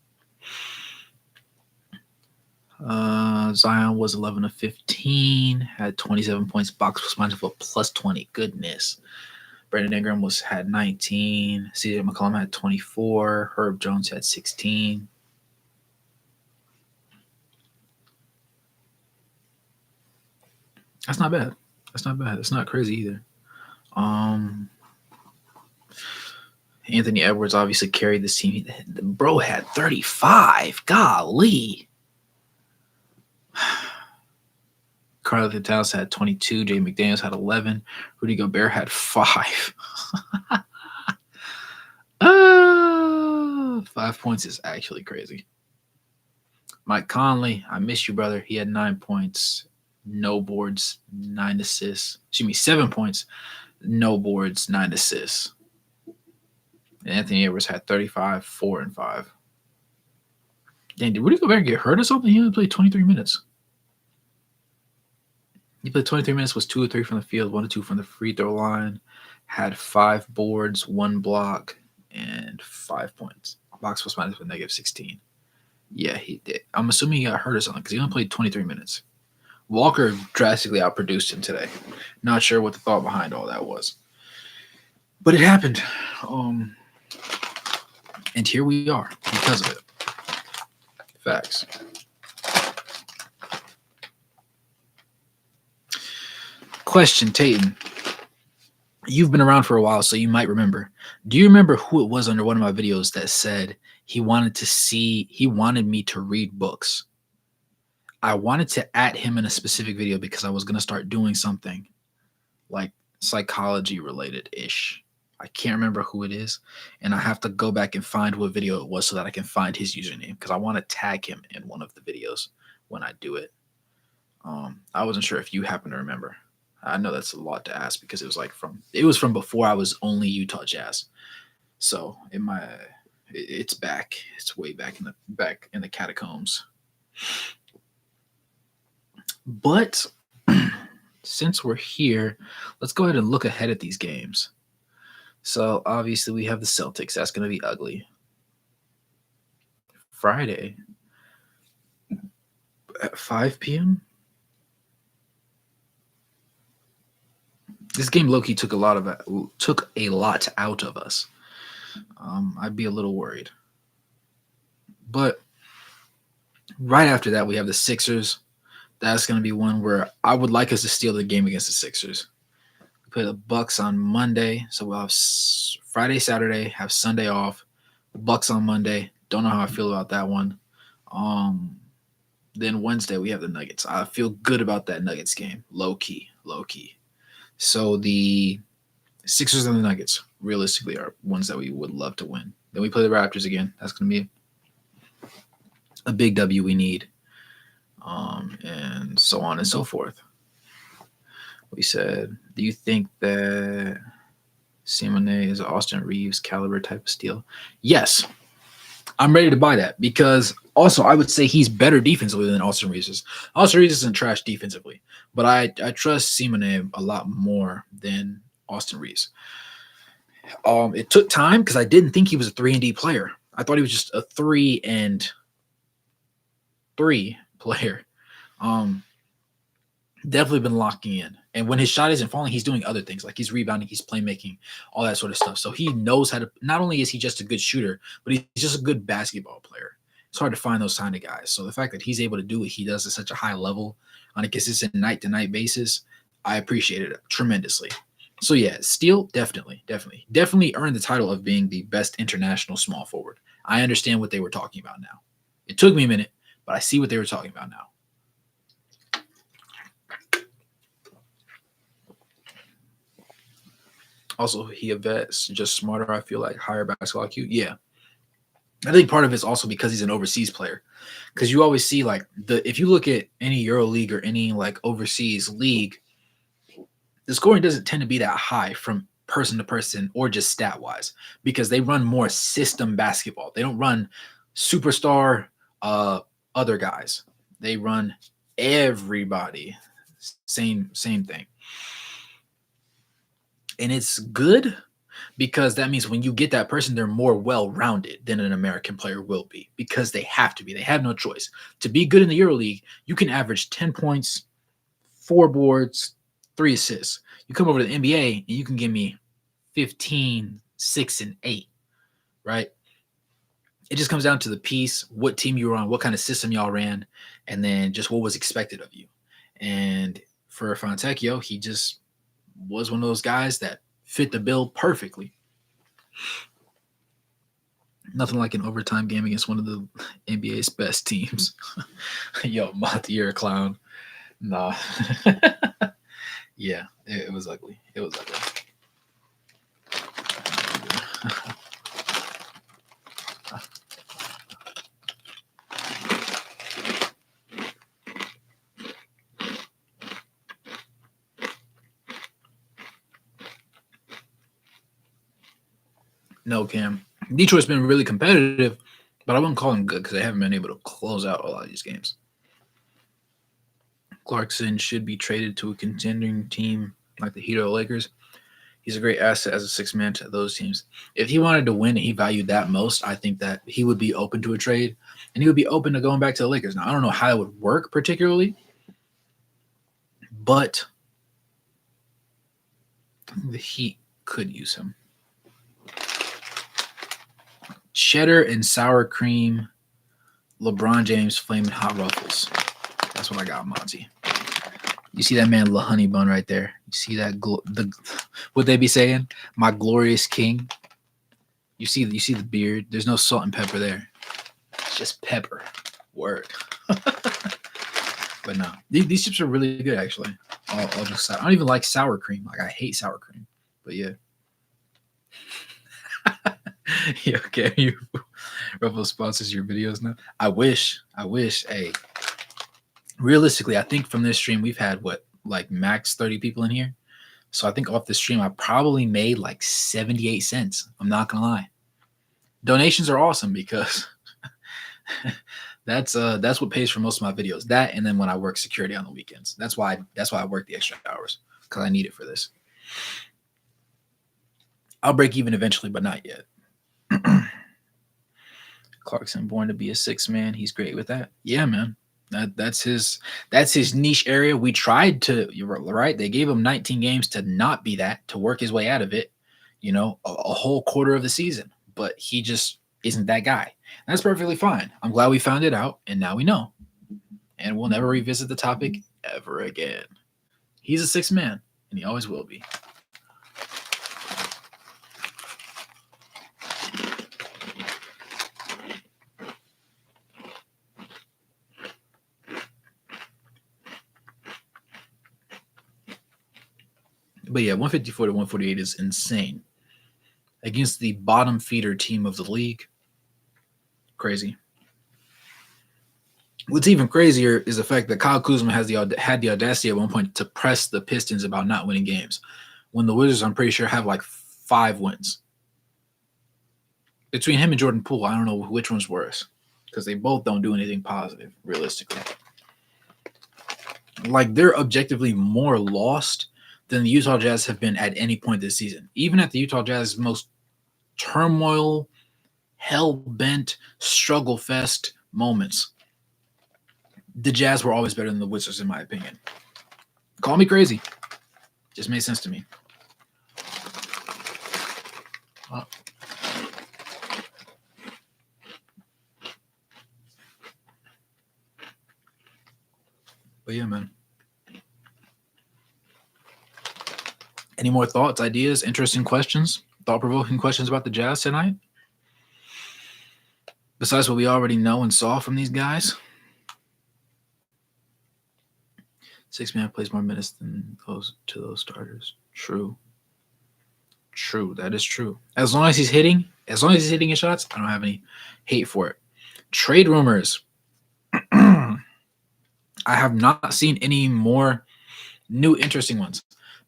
Zion was 11 of 15, had 27 points, box responsive for plus 20. Goodness. Brandon Ingram had 19. CJ McCollum had 24. Herb Jones had 16. That's not bad. It's not crazy either. Anthony Edwards obviously carried this team. The bro had 35. Golly. Carl Towns had 22. Jay McDaniels had 11. Rudy Gobert had 5. 5 points is actually crazy. Mike Conley, I miss you, brother. He had 9 points, no boards, 9 assists. 7 points, no boards, 9 assists. And Anthony Edwards had 35, 4 and 5. Dang, did Rudy Gobert get hurt or something? He only played 23 minutes. He played 23 minutes, was 2 or 3 from the field, 1 or 2 from the free throw line, had 5 boards, 1 block, and 5 points. Box was minus with negative 16. Yeah, he did. I'm assuming he got hurt or something because he only played 23 minutes. Walker drastically outproduced him today. Not sure what the thought behind all that was. But it happened. And here we are because of it. Facts. Question, Tayton. You've been around for a while, so you might remember. Do you remember who it was under one of my videos that said he wanted me to read books? I wanted to add him in a specific video because I was going to start doing something like psychology related-ish. I can't remember who it is, and I have to go back and find what video it was so that I can find his username because I want to tag him in one of the videos when I do it. I wasn't sure if you happen to remember. I know that's a lot to ask because it was from before I was only Utah Jazz. So it's back. It's way back in the catacombs. But since we're here, let's go ahead and look ahead at these games. So obviously we have the Celtics. That's going to be ugly. Friday at 5 p.m. This game low-key took a lot out of us. I'd be a little worried. But right after that, we have the Sixers. That's going to be one where I would like us to steal the game against the Sixers. We play the Bucks on Monday, so we'll have Friday, Saturday, have Sunday off. Bucks on Monday. Don't know how I feel about that one. Then Wednesday, we have the Nuggets. I feel good about that Nuggets game. Low-key. So the Sixers and the Nuggets realistically are ones that we would love to win. Then we play the Raptors again. That's going to be a big W we need. And so on and so forth. We said, do you think that Simone is an Austin Reeves caliber type of steal. Yes, I'm ready to buy that because also I would say he's better defensively than Austin Reeves is. Austin Reeves isn't trash defensively, but I trust Simone a lot more than Austin Reeves. It took time because I didn't think he was a 3-and-D player. I thought he was just a 3-and-3 player. Definitely been locking in. And when his shot isn't falling, he's doing other things. Like he's rebounding, he's playmaking, all that sort of stuff. So he knows how to, not only is he just a good shooter, but he's just a good basketball player. It's hard to find those kind of guys. So the fact that he's able to do what he does at such a high level on a consistent night-to-night basis, I appreciate it tremendously. So yeah, Steele, definitely earned the title of being the best international small forward. I understand what they were talking about now. It took me a minute, but I see what they were talking about now. Also, he a vet's just smarter, I feel like, higher basketball IQ. Yeah. I think part of it's also because he's an overseas player. Because you always see, like, if you look at any Euro League or any, like, overseas league, the scoring doesn't tend to be that high from person to person or just stat-wise because they run more system basketball. They don't run superstar other guys. They run everybody. Same thing. And it's good because that means when you get that person, they're more well-rounded than an American player will be because they have to be. They have no choice. To be good in the EuroLeague, you can average 10 points, 4 boards, 3 assists. You come over to the NBA and you can give me 15, 6, and 8, right? It just comes down to the piece, what team you were on, what kind of system y'all ran, and then just what was expected of you. And for Fontecchio, he just was one of those guys that fit the bill perfectly. Nothing like an overtime game against one of the NBA's best teams. Yo, Monty, you're a clown. Nah. Yeah, it was ugly. It was ugly. No, Cam. Detroit's been really competitive, but I wouldn't call them good because they haven't been able to close out a lot of these games. Clarkson should be traded to a contending team like the Heat or the Lakers. He's a great asset as a six-man to those teams. If he wanted to win and he valued that most, I think that he would be open to a trade, and he would be open to going back to the Lakers. Now, I don't know how it would work particularly, but the Heat could use him. Cheddar and sour cream, LeBron James flaming hot ruffles. That's what I got, Monty. You see that man, La Honey Bun, right there. You see that? What they be saying? My glorious king. You see the beard. There's no salt and pepper there. It's just pepper. Word. But no, these chips are really good actually. I don't even like sour cream. Like I hate sour cream. But yeah. Yeah, okay. You Ruffles sponsors your videos now. I wish. Hey, realistically, I think from this stream we've had like max 30 people in here. So I think off the stream I probably made like 78 cents. I'm not gonna lie. Donations are awesome because that's what pays for most of my videos. That and then when I work security on the weekends. That's why I work the extra hours because I need it for this. I'll break even eventually, but not yet. Clarkson born to be a six man. He's great with that. Yeah, man. That's his niche area. We tried to, right? They gave him 19 games to not be that, to work his way out of it, a whole quarter of the season. But he just isn't that guy. That's perfectly fine. I'm glad we found it out, and now we know. And we'll never revisit the topic ever again. He's a six man, and he always will be. But yeah, 154 to 148 is insane. Against the bottom feeder team of the league. Crazy. What's even crazier is the fact that Kyle Kuzma had the audacity at one point to press the Pistons about not winning games. When the Wizards, I'm pretty sure, have like 5 wins. Between him and Jordan Poole, I don't know which one's worse because they both don't do anything positive, realistically. Like, they're objectively more lost than the Utah Jazz have been at any point this season. Even at the Utah Jazz's most turmoil, hell-bent, struggle-fest moments, the Jazz were always better than the Wizards, in my opinion. Call me crazy. Just made sense to me. But yeah, man. Any more thoughts, ideas, interesting questions, thought-provoking questions about the Jazz tonight? Besides what we already know and saw from these guys? 6-man plays more minutes than those starters. True. That is true. As long as he's hitting his shots, I don't have any hate for it. Trade rumors. I have not seen any more new interesting ones.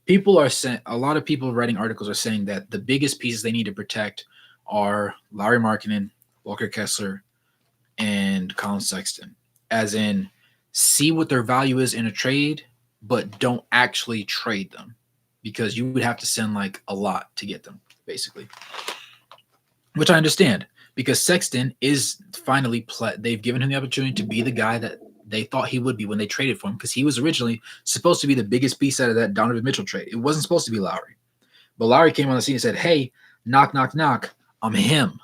People are saying, a lot of people writing articles are saying that the biggest pieces they need to protect are Lauri Markkanen, Walker Kessler, and Collin Sexton. As in, see what their value is in a trade, but don't actually trade them because you would have to send like a lot to get them, basically. Which I understand because Sexton is finally they've given him the opportunity to be the guy that they thought he would be when they traded for him because he was originally supposed to be the biggest piece out of that Donovan Mitchell trade. It wasn't supposed to be Lauri. But Lauri came on the scene and said, hey, knock, knock, knock, I'm him.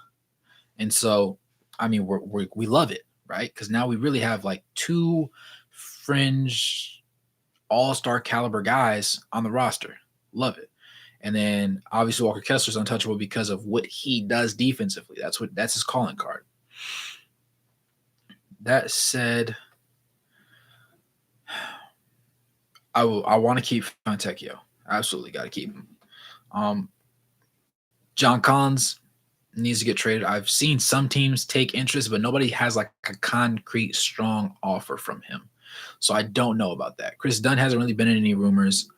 And so, I mean, we love it, right? Because now we really have like 2 fringe all-star caliber guys on the roster. Love it. And then obviously Walker Kessler's untouchable because of what he does defensively. That's his calling card. That said, I want to keep Fontecchio. Absolutely got to keep him. John Collins needs to get traded. I've seen some teams take interest, but nobody has like a concrete, strong offer from him. So I don't know about that. Chris Dunn hasn't really been in any rumors.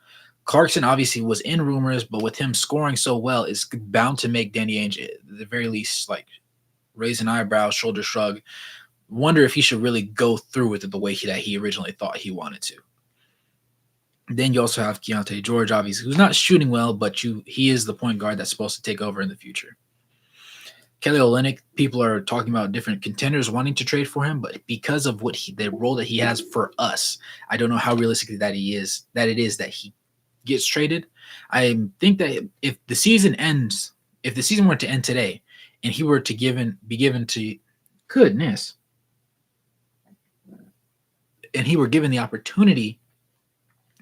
Clarkson obviously was in rumors, but with him scoring so well, it's bound to make Danny Ainge, at the very least, like raise an eyebrow, shoulder shrug, wonder if he should really go through with it the way that he originally thought he wanted to. Then you also have Keontae George, obviously, who's not shooting well, but he is the point guard that's supposed to take over in the future. Kelly Olynyk, people are talking about different contenders wanting to trade for him, but because of the role that he has for us, I don't know how realistic that it is that he gets traded. I think that if the season were to end today, and he were to be given to goodness, and he were given the opportunity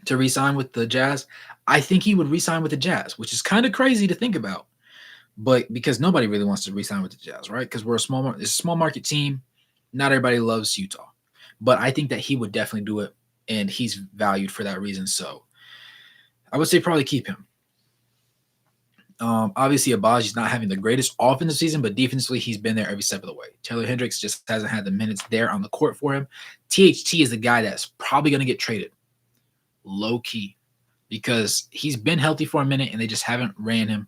to re-sign with the Jazz, I think he would re-sign with the Jazz, which is kind of crazy to think about. But because nobody really wants to re-sign with the Jazz, right? Because it's a small market team. Not everybody loves Utah. But I think that he would definitely do it, and he's valued for that reason. So I would say probably keep him. Obviously, Abaji's not having the greatest offensive season, but defensively, he's been there every step of the way. Taylor Hendricks just hasn't had the minutes there on the court for him. THT is the guy that's probably going to get traded. Low key, because he's been healthy for a minute and they just haven't ran him.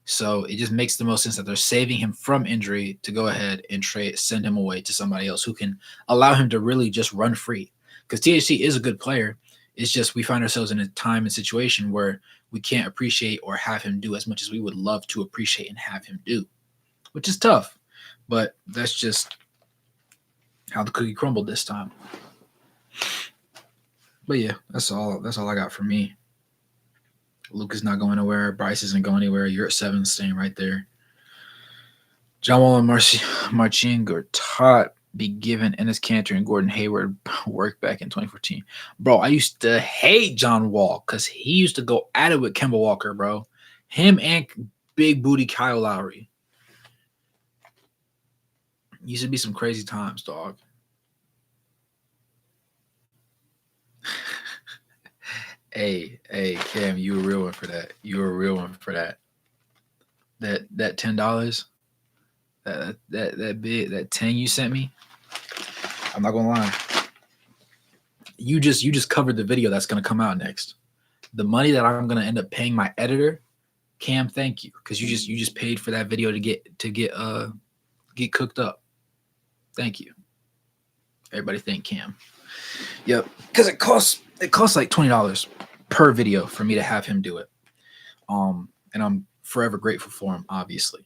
So it just makes the most sense that they're saving him from injury to go ahead and send him away to somebody else who can allow him to really just run free. Because THC is a good player. It's just we find ourselves in a time and situation where we can't appreciate or have him do as much as we would love to appreciate and have him do, which is tough. But that's just how the cookie crumbled this time. But yeah, that's all I got for me. Luke is not going anywhere. Bryce isn't going anywhere. You're at 7, staying right there. John Wall and Marcin Gortat be given Enes Kanter and Gordon Hayward work back in 2014. Bro, I used to hate John Wall because he used to go at it with Kemba Walker, bro. Him and big booty Kyle Lowry. Used to be some crazy times, dog. Hey, Cam, you a real one for that. You a real one for that. That $10, that 10 you sent me. I'm not gonna lie. You just covered the video that's gonna come out next. The money that I'm gonna end up paying my editor Cam, thank you, because you just paid for that video to get cooked up. Thank you. Everybody thank Cam. Yep, because it costs like $20 per video for me to have him do it. And I'm forever grateful for him, obviously.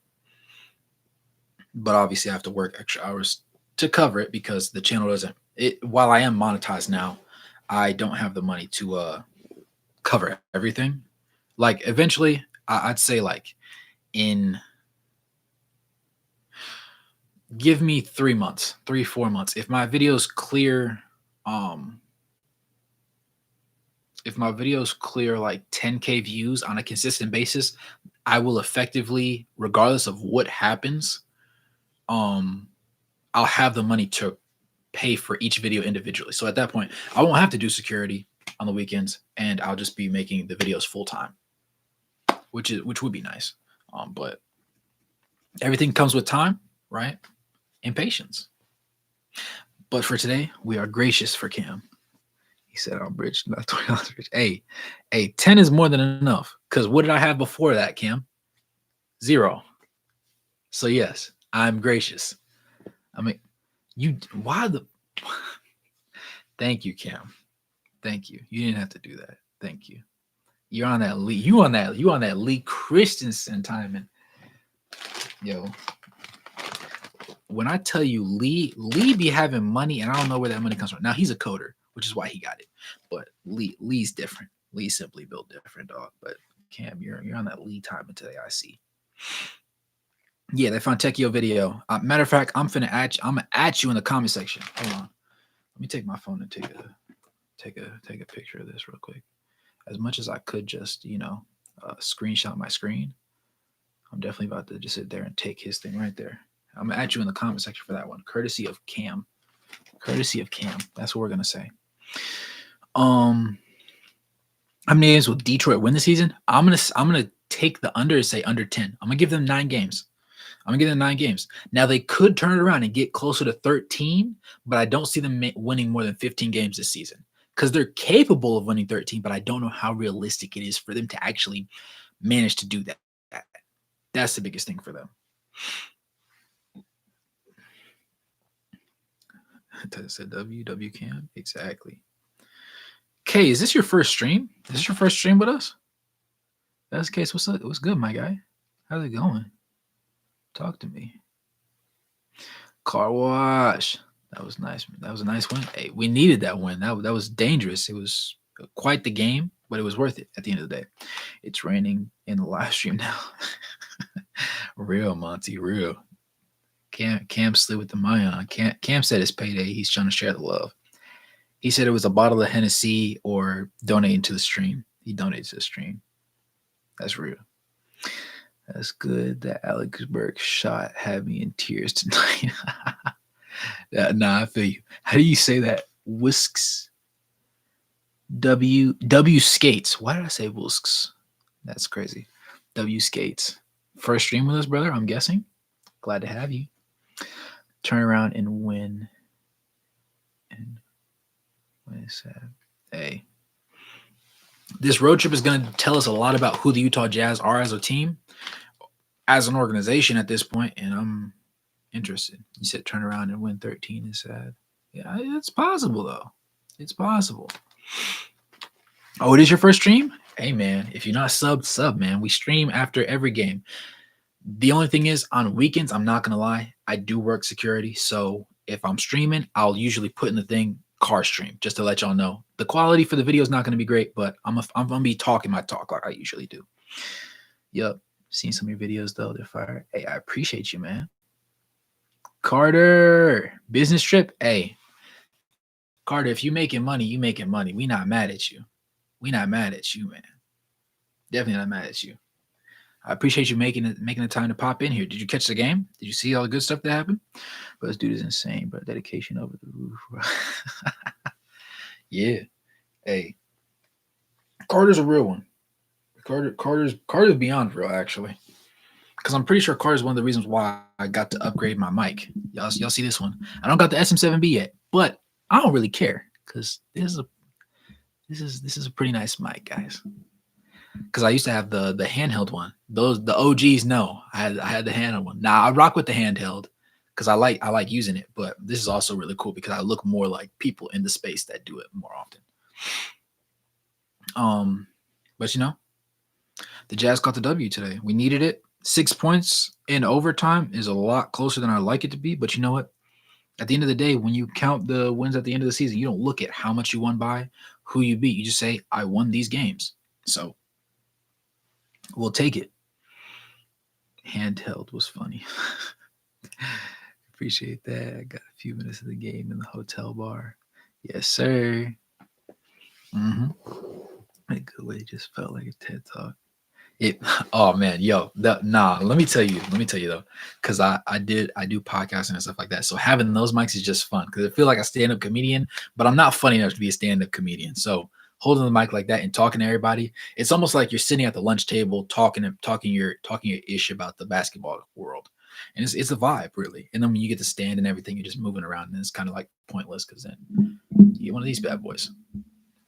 But obviously I have to work extra hours to cover it because the channel doesn't. While I am monetized now, I don't have the money to cover everything. Like eventually, I'd say like give me 3 months, 4 months. If my videos clear, like 10K views on a consistent basis, I will effectively, regardless of what happens, I'll have the money to pay for each video individually. So at that point, I won't have to do security on the weekends, and I'll just be making the videos full time, which would be nice. But everything comes with time, right? And patience. But for today, we are gracious for Cam. He said, "I'm rich, not $20 rich." Hey, 10 is more than enough. Because what did I have before that, Cam? 0. So yes, I'm gracious. I mean, Thank you, Cam. Thank you. You didn't have to do that. Thank you. You're on that Lee. You on that Lee Christensen time. And yo, when I tell you Lee be having money, and I don't know where that money comes from. Now he's a coder, which is why he got it. But Lee's different. Lee's simply built different, dog. But Cam, you're on that Lee time today. I see. Yeah, they found Techio video. Matter of fact, I'm gonna at you in the comment section. Hold on. Let me take my phone and take a picture of this real quick. As much as I could just, screenshot my screen, I'm definitely about to just sit there and take his thing right there. I'm gonna at you in the comment section for that one. Courtesy of Cam. That's what we're gonna say. How many games will Detroit win the season? I'm gonna take the under and say under 10. I'm gonna give them 9 games. Now they could turn it around and get closer to 13, but I don't see them winning more than 15 games this season because they're capable of winning 13, but I don't know how realistic it is for them to actually manage to do that. That's the biggest thing for them. I said W Cam. Exactly. Kay, is this your first stream? Is this your first stream with us? If that's the case, what's up? What's good, my guy? How's it going? Talk to me. Car wash. That was nice. That was a nice win. Hey, we needed that win. That was dangerous. It was quite the game, but it was worth it at the end of the day. It's raining in the live stream now. Real, Monty, real. Cam slid with the Mayan. Cam said it's payday. He's trying to share the love. He said it was a bottle of Hennessy or donating to the stream. He donated to the stream. That's real. That's good. That Alexberg shot had me in tears tonight. Nah, I feel you. How do you say that? Whisks. W skates. Why did I say whisks? That's crazy. W skates. First stream with us, brother, I'm guessing. Glad to have you. Turn around and win. And what is that? Hey. This road trip is going to tell us a lot about who the Utah Jazz are as a team, as an organization at this point, and I'm interested. You said turn around and win 13 is sad. Yeah, it's possible, though. It's possible. Oh, it is your first stream? Hey, man, if you're not subbed, sub, man. We stream after every game. The only thing is, on weekends, I'm not going to lie, I do work security, so if I'm streaming, I'll usually put in the thing car stream, just to let y'all know. The quality for the video is not going to be great, but I'm going to be talking my talk like I usually do. Yep. Seen some of your videos, though. They're fire. Hey, I appreciate you, man. Carter, business trip. Hey, Carter, if you making money, you making money. We not mad at you. We not mad at you, man. Definitely not mad at you. I appreciate you making the time to pop in here. Did you catch the game? Did you see all the good stuff that happened? But this dude is insane, but dedication over the roof. Yeah. Hey. Carter's a real one. Carter's beyond real, actually. Because I'm pretty sure Carter's one of the reasons why I got to upgrade my mic. Y'all see this one. I don't got the SM7B yet, but I don't really care because this is a pretty nice mic, guys. because I used to have the handheld one. The OGs know I had the handheld one. Now I rock with the handheld because I like using it. But this is also really cool because I look more like people in the space that do it more often. But the Jazz got the W today. We needed it. 6 points in overtime is a lot closer than I like it to be. But you know what? At the end of the day, when you count the wins at the end of the season, you don't look at how much you won by, who you beat. You just say, I won these games. So we'll take it. Handheld was funny. Appreciate that. I got a few minutes of the game in the hotel bar. Yes, sir. A good way just felt like a TED Talk. Oh man, let me tell you though, because I do podcasting and stuff like that. So having those mics is just fun because I feel like a stand-up comedian, but I'm not funny enough to be a stand-up comedian. So holding the mic like that and talking to everybody, it's almost like you're sitting at the lunch table talking your ish about the basketball world. And it's a vibe really. And then when you get to stand and everything, you're just moving around and it's kind of like pointless because then you get one of these bad boys.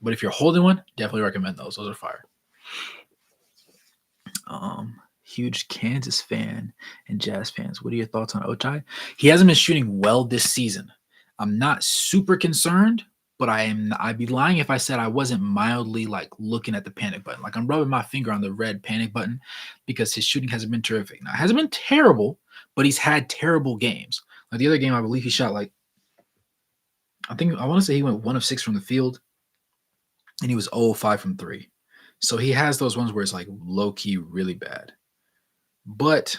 But if you're holding one, definitely recommend those. Those are fire. Huge Kansas fan and Jazz fans. What are your thoughts on Ochai? He hasn't been shooting well this season. I'm not super concerned, but I'd be lying if I said I wasn't mildly like looking at the panic button. Like I'm rubbing my finger on the red panic button because his shooting hasn't been terrific. Now, it hasn't been terrible, but he's had terrible games. Like the other game, I believe he shot like, I want to say he went 1 of 6 from the field and he was 0 of 5 from 3. So he has those ones where it's like low key really bad. But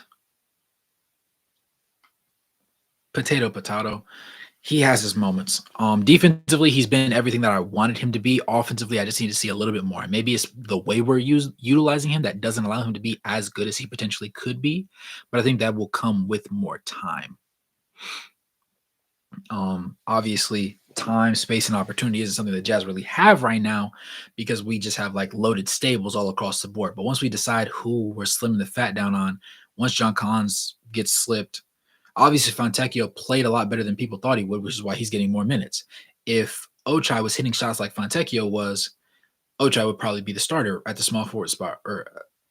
potato, he has his moments. Defensively, he's been everything that I wanted him to be. Offensively, I just need to see a little bit more. Maybe it's the way we're utilizing him that doesn't allow him to be as good as he potentially could be. But I think that will come with more time. Obviously, time, space, and opportunity isn't something that Jazz really have right now because we just have like loaded stables all across the board. But once we decide who we're slimming the fat down on, once John Collins gets slipped, obviously Fontecchio played a lot better than people thought he would, which is why he's getting more minutes. If Ochai was hitting shots like Fontecchio was, Ochai would probably be the starter at the small forward spot or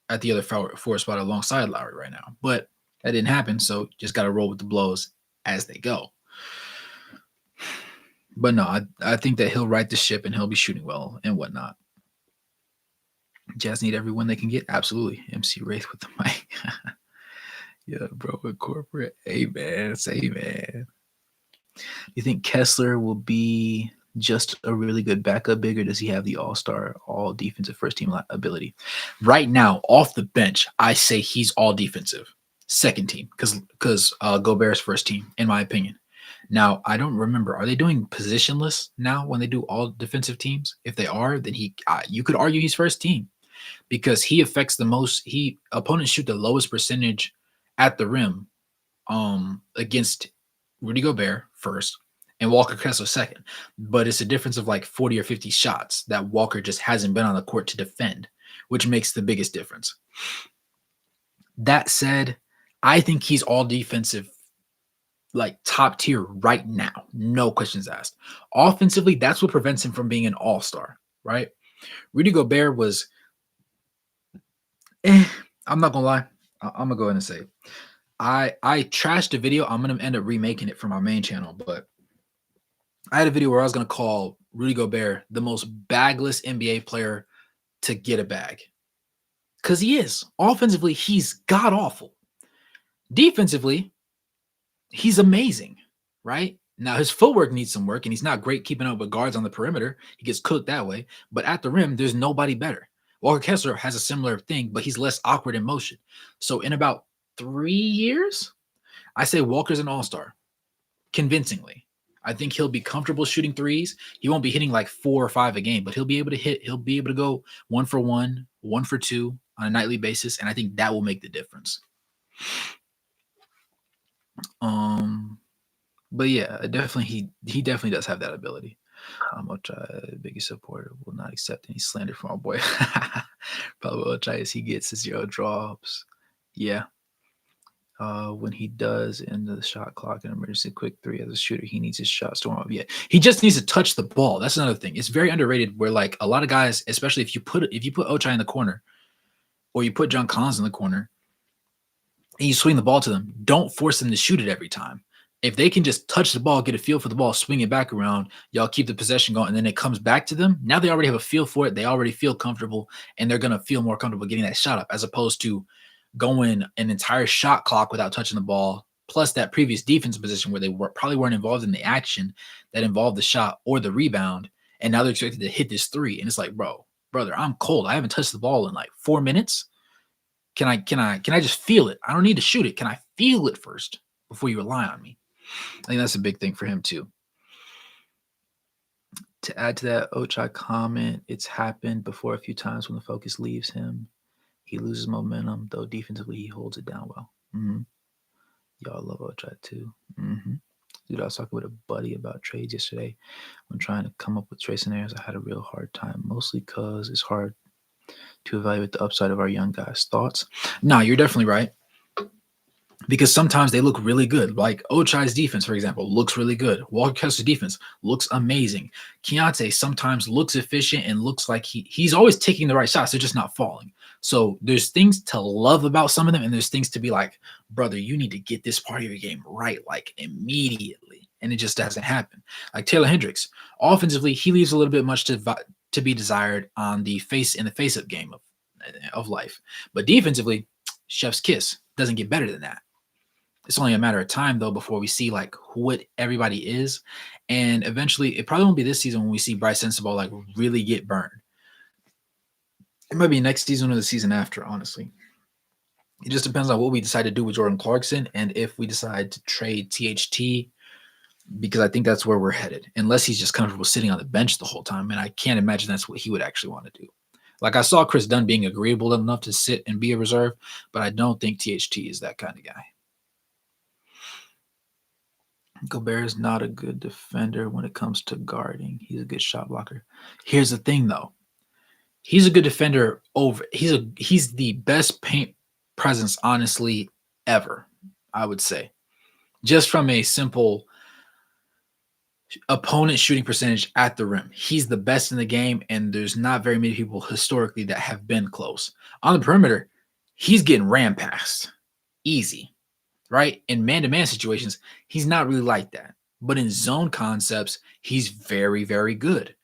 at the other forward spot alongside Lauri right now. But that didn't happen, so just got to roll with the blows as they go. But no, I think that he'll right the ship and he'll be shooting well and whatnot. Jazz need every win they can get. Absolutely. MC Wraith with the mic. Yeah, bro, with corporate. Amen. Amen. You think Kessler will be just a really good backup big, or does he have the all-star, all defensive first team ability? Right now, off the bench, I say he's all defensive second team because Gobert's first team, in my opinion. Now, I don't remember. Are they doing positionless now when they do all defensive teams? If they are, then you could argue he's first team because he affects the most. Opponents shoot the lowest percentage at the rim against Rudy Gobert first and Walker Kessler second. But it's a difference of like 40 or 50 shots that Walker just hasn't been on the court to defend, which makes the biggest difference. That said, I think he's all defensive, like top tier right now. No questions asked. Offensively, that's what prevents him from being an all-star, right? Rudy Gobert was, I'm not going to lie. I'm going to go ahead and say, I trashed a video. I'm going to end up remaking it for my main channel, but I had a video where I was going to call Rudy Gobert the most bagless NBA player to get a bag. Because he is. Offensively, he's god-awful. Defensively, he's amazing, right? Now, his footwork needs some work, and he's not great keeping up with guards on the perimeter. He gets cooked that way. But at the rim, there's nobody better. Walker Kessler has a similar thing, but he's less awkward in motion. So in about 3 years, I say Walker's an all-star, convincingly. I think he'll be comfortable shooting threes. He won't be hitting like 4 or 5 a game, but he'll be able to hit. He'll be able to go 1 for 1, 1 for 2 on a nightly basis, and I think that will make the difference. But yeah, definitely he definitely does have that ability. Ochai, biggest supporter, will not accept any slander from our boy. Probably Ochai as he gets his 0 drops. Yeah. When he does end the shot clock and emergency quick 3 as a shooter, he needs his shots to warm up. Yeah, he just needs to touch the ball. That's another thing. It's very underrated. Where like a lot of guys, especially if you put Ochai in the corner, or you put John Collins in the corner and you swing the ball to them, don't force them to shoot it every time. If they can just touch the ball, get a feel for the ball, swing it back around, y'all keep the possession going, and then it comes back to them. Now they already have a feel for it. They already feel comfortable, and they're going to feel more comfortable getting that shot up as opposed to going an entire shot clock without touching the ball, plus that previous defensive position where they probably weren't involved in the action that involved the shot or the rebound, and now they're expected to hit this three. And it's like, brother, I'm cold. I haven't touched the ball in like 4 minutes. Can I just feel it? I don't need to shoot it. Can I feel it first before you rely on me? I think that's a big thing for him too. To add to that Ochai comment, it's happened before a few times when the focus leaves him. He loses momentum, though defensively he holds it down well. Mm-hmm. Y'all love Ochai too. Mm-hmm. Dude, I was talking with a buddy about trades yesterday. When trying to come up with trade scenarios, I had a real hard time, mostly because it's hard to evaluate the upside of our young guys. Thoughts? No, you're definitely right. Because sometimes they look really good. Like Ochai's defense, for example, looks really good. Walker Kessler's defense looks amazing. Keontae sometimes looks efficient and looks like he's always taking the right shots. They're just not falling. So there's things to love about some of them, and there's things to be like, brother, you need to get this part of your game right, like immediately. And it just doesn't happen. Like Taylor Hendricks, offensively, he leaves a little bit much to be desired on the face-up game of life. But defensively, chef's kiss. Doesn't get better than that. It's only a matter of time, though, before we see like what everybody is. And eventually, it probably won't be this season when we see Bryce Sensabaugh like really get burned. It might be next season or the season after, honestly. It just depends on what we decide to do with Jordan Clarkson and if we decide to trade THT, because I think that's where we're headed. Unless he's just comfortable sitting on the bench the whole time, and I can't imagine that's what he would actually want to do. Like I saw Chris Dunn being agreeable enough to sit and be a reserve, but I don't think THT is that kind of guy. Gobert is not a good defender when it comes to guarding. He's a good shot blocker. Here's the thing, though. He's a good defender he's the best paint presence, honestly, ever, I would say. Just from a simple opponent shooting percentage at the rim. He's the best in the game, and there's not very many people historically that have been close. On the perimeter, he's getting ran past. Easy. Right? In man-to-man situations, he's not really like that. But in zone concepts, he's very, very good.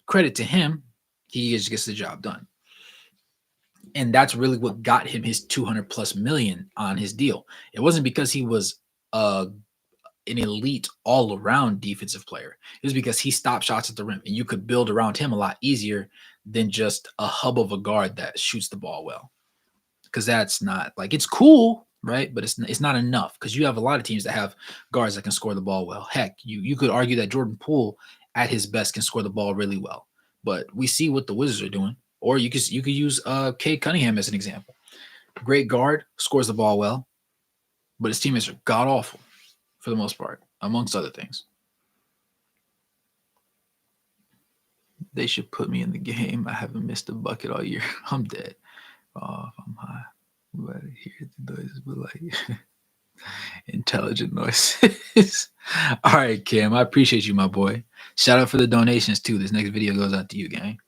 Credit to him, he just gets the job done. And that's really what got him his $200+ million on his deal. It wasn't because he was an elite all-around defensive player. It was because he stopped shots at the rim, and you could build around him a lot easier than just a hub of a guard that shoots the ball well. Because that's not like it's cool, right? But it's not enough because you have a lot of teams that have guards that can score the ball well. Heck, you could argue that Jordan Poole at his best can score the ball really well. But we see what the Wizards are doing. Or you could use Cade Cunningham as an example. Great guard, scores the ball well, but his teammates are god awful for the most part, amongst other things. They should put me in the game. I haven't missed a bucket all year. I'm dead. Oh, if I'm high. But hear the noises, but like intelligent noises. All right, Cam. I appreciate you, my boy. Shout out for the donations too. This next video goes out to you, gang.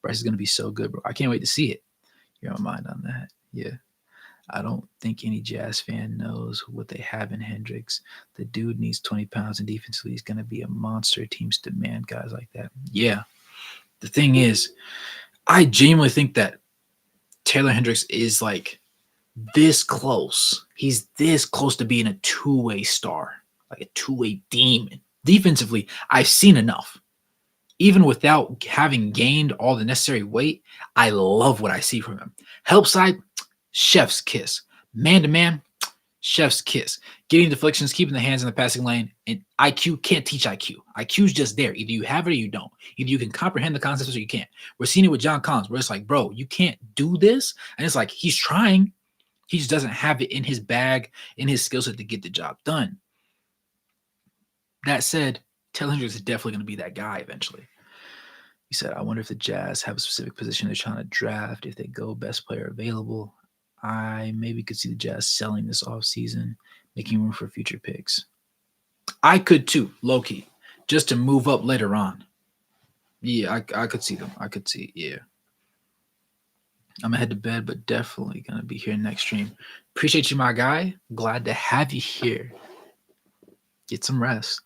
Bryce is gonna be so good, bro. I can't wait to see it. You're on my mind on that. Yeah. I don't think any Jazz fan knows what they have in Hendricks. The dude needs 20 pounds, and defensively he's gonna be a monster. Teams demand guys like that. Yeah. The thing is, I genuinely think that Taylor Hendricks is like this close. He's this close to being a two-way star, like a two-way demon. Defensively, I've seen enough. Even without having gained all the necessary weight, I love what I see from him. Help side, chef's kiss. Man-to-man, chef's kiss. Getting deflections, keeping the hands in the passing lane, and IQ can't teach IQ. IQ's just there. Either you have it or you don't. Either you can comprehend the concepts or you can't. We're seeing it with John Collins, where it's like, bro, you can't do this. And it's like, he's trying. He just doesn't have it in his bag, in his skill set to get the job done. That said, Taylor Hendricks is definitely going to be that guy eventually. He said, I wonder if the Jazz have a specific position they're trying to draft. If they go best player available, I maybe could see the Jazz selling this offseason, making room for future picks. I could too, low-key, just to move up later on. Yeah, I could see them. I could see, yeah. I'm gonna head to bed, but definitely gonna be here next stream. Appreciate you, my guy. Glad to have you here. Get some rest.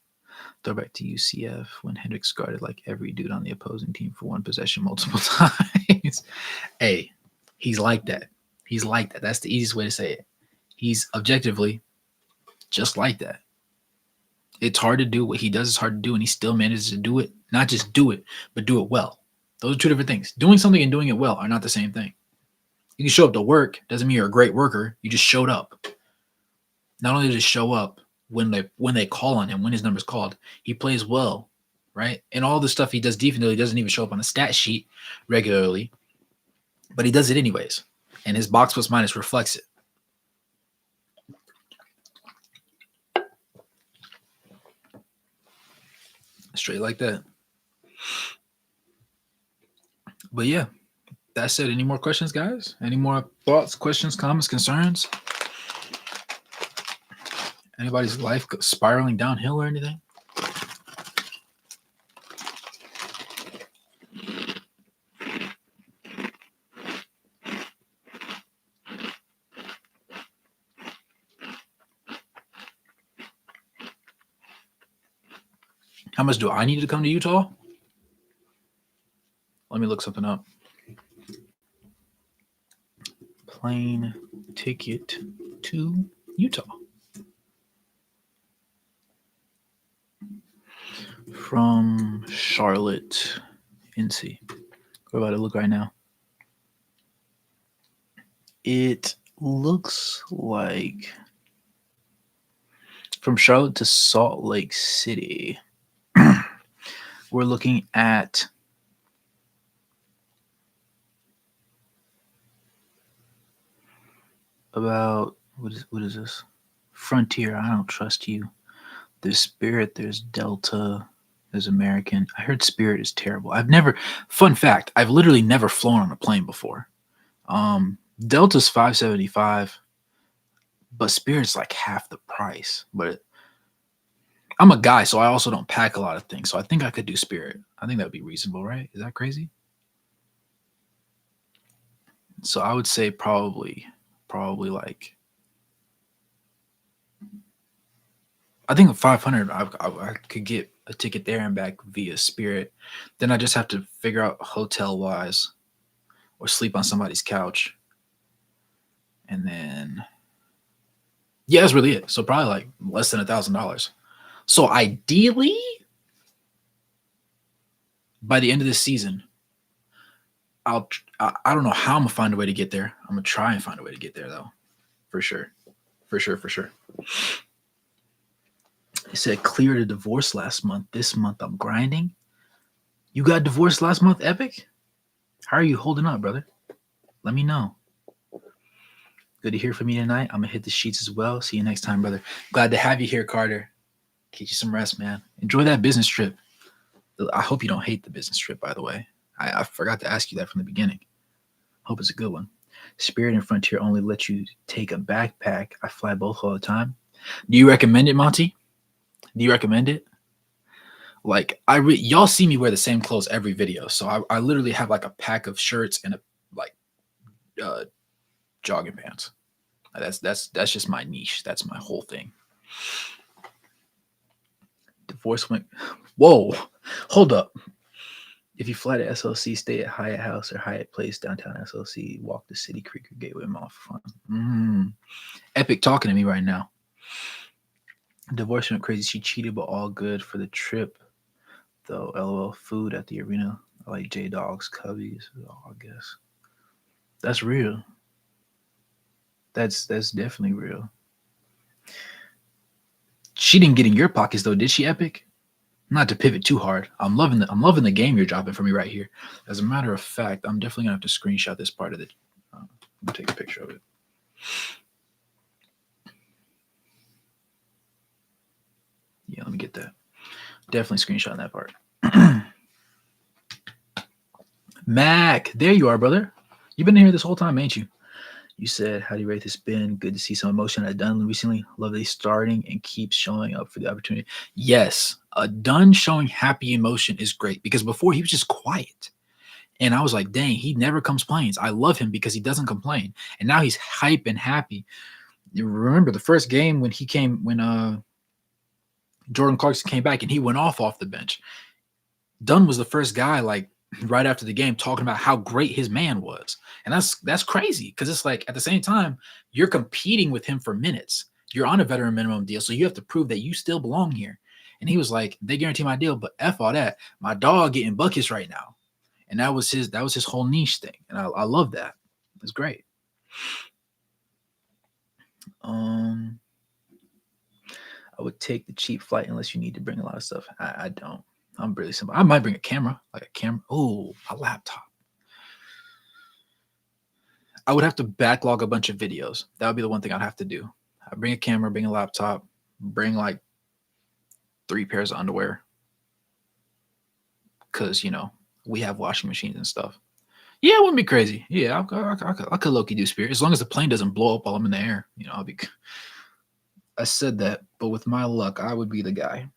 Throwback to UCF when Hendricks guarded like every dude on the opposing team for one possession multiple times. Hey, he's like that. He's like that. That's the easiest way to say it. He's objectively just like that. It's hard to do what he does. Is hard to do, and he still manages to do it. Not just do it, but do it well. Those are two different things. Doing something and doing it well are not the same thing. You can show up to work. Doesn't mean you're a great worker. You just showed up. Not only does he show up when they call on him, when his number's called, he plays well, right? And all the stuff he does defensively doesn't even show up on the stat sheet regularly, but he does it anyways. And his box plus minus reflects it. Straight like that. But yeah, that's it. Any more questions, guys? Any more thoughts, questions, comments, concerns? Anybody's life spiraling downhill or anything? How much do I need to come to Utah? Let me look something up. Plane ticket to Utah. From Charlotte, NC. We're about to look right now. It looks like from Charlotte to Salt Lake City, we're looking at about what is this? Frontier. I don't trust you. There's Spirit. There's Delta. There's American. I heard Spirit is terrible. Fun fact, I've literally never flown on a plane before. Delta's $575, but Spirit's like half the price. But I'm a guy, so I also don't pack a lot of things. So I think I could do Spirit. I think that would be reasonable, right? Is that crazy? So I would say probably like, I think 500, I could get a ticket there and back via Spirit. Then I just have to figure out hotel-wise or sleep on somebody's couch. And then, yeah, that's really it. So probably like less than $1,000. So ideally, by the end of this season, I don't know how I'm going to find a way to get there. I'm going to try and find a way to get there, though. For sure. He said, cleared a divorce last month. This month, I'm grinding. You got divorced last month, Epic? How are you holding up, brother? Let me know. Good to hear from you tonight. I'm going to hit the sheets as well. See you next time, brother. Glad to have you here, Carter. Get you some rest, man. Enjoy that business trip. I hope you don't hate the business trip, by the way. I forgot to ask you that from the beginning. Hope it's a good one. Spirit and Frontier only let you take a backpack. I fly both all the time. Do you recommend it, Monty? Do you recommend it? Like, y'all see me wear the same clothes every video. So I literally have like a pack of shirts and jogging pants. That's just my niche. That's my whole thing. Divorce went. Whoa, hold up. If you fly to SLC, stay at Hyatt House or Hyatt Place downtown SLC. Walk the City Creek or Gateway Mall for fun. Epic talking to me right now. Divorce went crazy. She cheated, but all good for the trip. Though, LOL. Food at the arena. I like J-Dog's Cubbies. Oh, I guess that's real. That's definitely real. She didn't get in your pockets though, did she, Epic? Not to pivot too hard. I'm loving the game you're dropping for me right here. As a matter of fact, I'm definitely gonna have to screenshot this part of it. I'm gonna take a picture of it. Yeah, let me get that. Definitely screenshot that part. Mac, there you are, brother. You've been here this whole time, ain't you? You said, how do you rate this spin? Good to see some emotion at Dunn recently. Love that he's starting and keeps showing up for the opportunity. Yes, Dunn showing happy emotion is great because before he was just quiet. And I was like, dang, he never complains. I love him because he doesn't complain. And now he's hype and happy. You remember the first game when Jordan Clarkson came back and he went off the bench. Dunn was the first guy, like right after the game, talking about how great his man was. And that's crazy because it's like at the same time, you're competing with him for minutes. You're on a veteran minimum deal, so you have to prove that you still belong here. And he was like, they guarantee my deal, but F all that. My dog getting buckets right now. And that was his whole niche thing. And I love that. It's great. I would take the cheap flight unless you need to bring a lot of stuff. I don't. I'm really simple. I might bring a camera, like a camera. Oh, a laptop. I would have to backlog a bunch of videos. That would be the one thing I'd have to do. I bring a camera, bring a laptop, bring like 3 pairs of underwear. Because, we have washing machines and stuff. Yeah, it wouldn't be crazy. Yeah, I could low-key do Spirit. As long as the plane doesn't blow up while I'm in the air. I'll be... I said that, but with my luck, I would be the guy.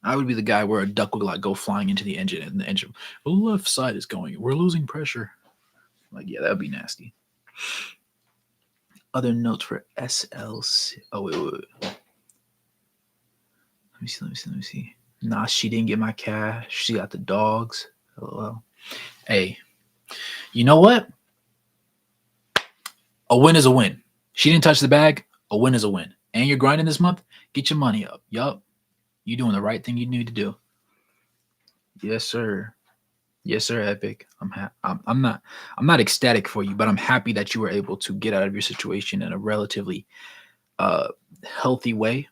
I would be the guy where a duck would like go flying into the engine and the engine, the left side is going. We're losing pressure. Like, yeah, that'd be nasty. Other notes for SLC. Oh, wait. Let me see. Nah, she didn't get my cash. She got the dogs. LOL. Hey, you know what? A win is a win. She didn't touch the bag. A win is a win. And you're grinding this month. Get your money up. Yup. You're doing the right thing you need to do. Yes, sir. Yes, sir, Epic. I'm not ecstatic for you, but I'm happy that you were able to get out of your situation in a relatively healthy way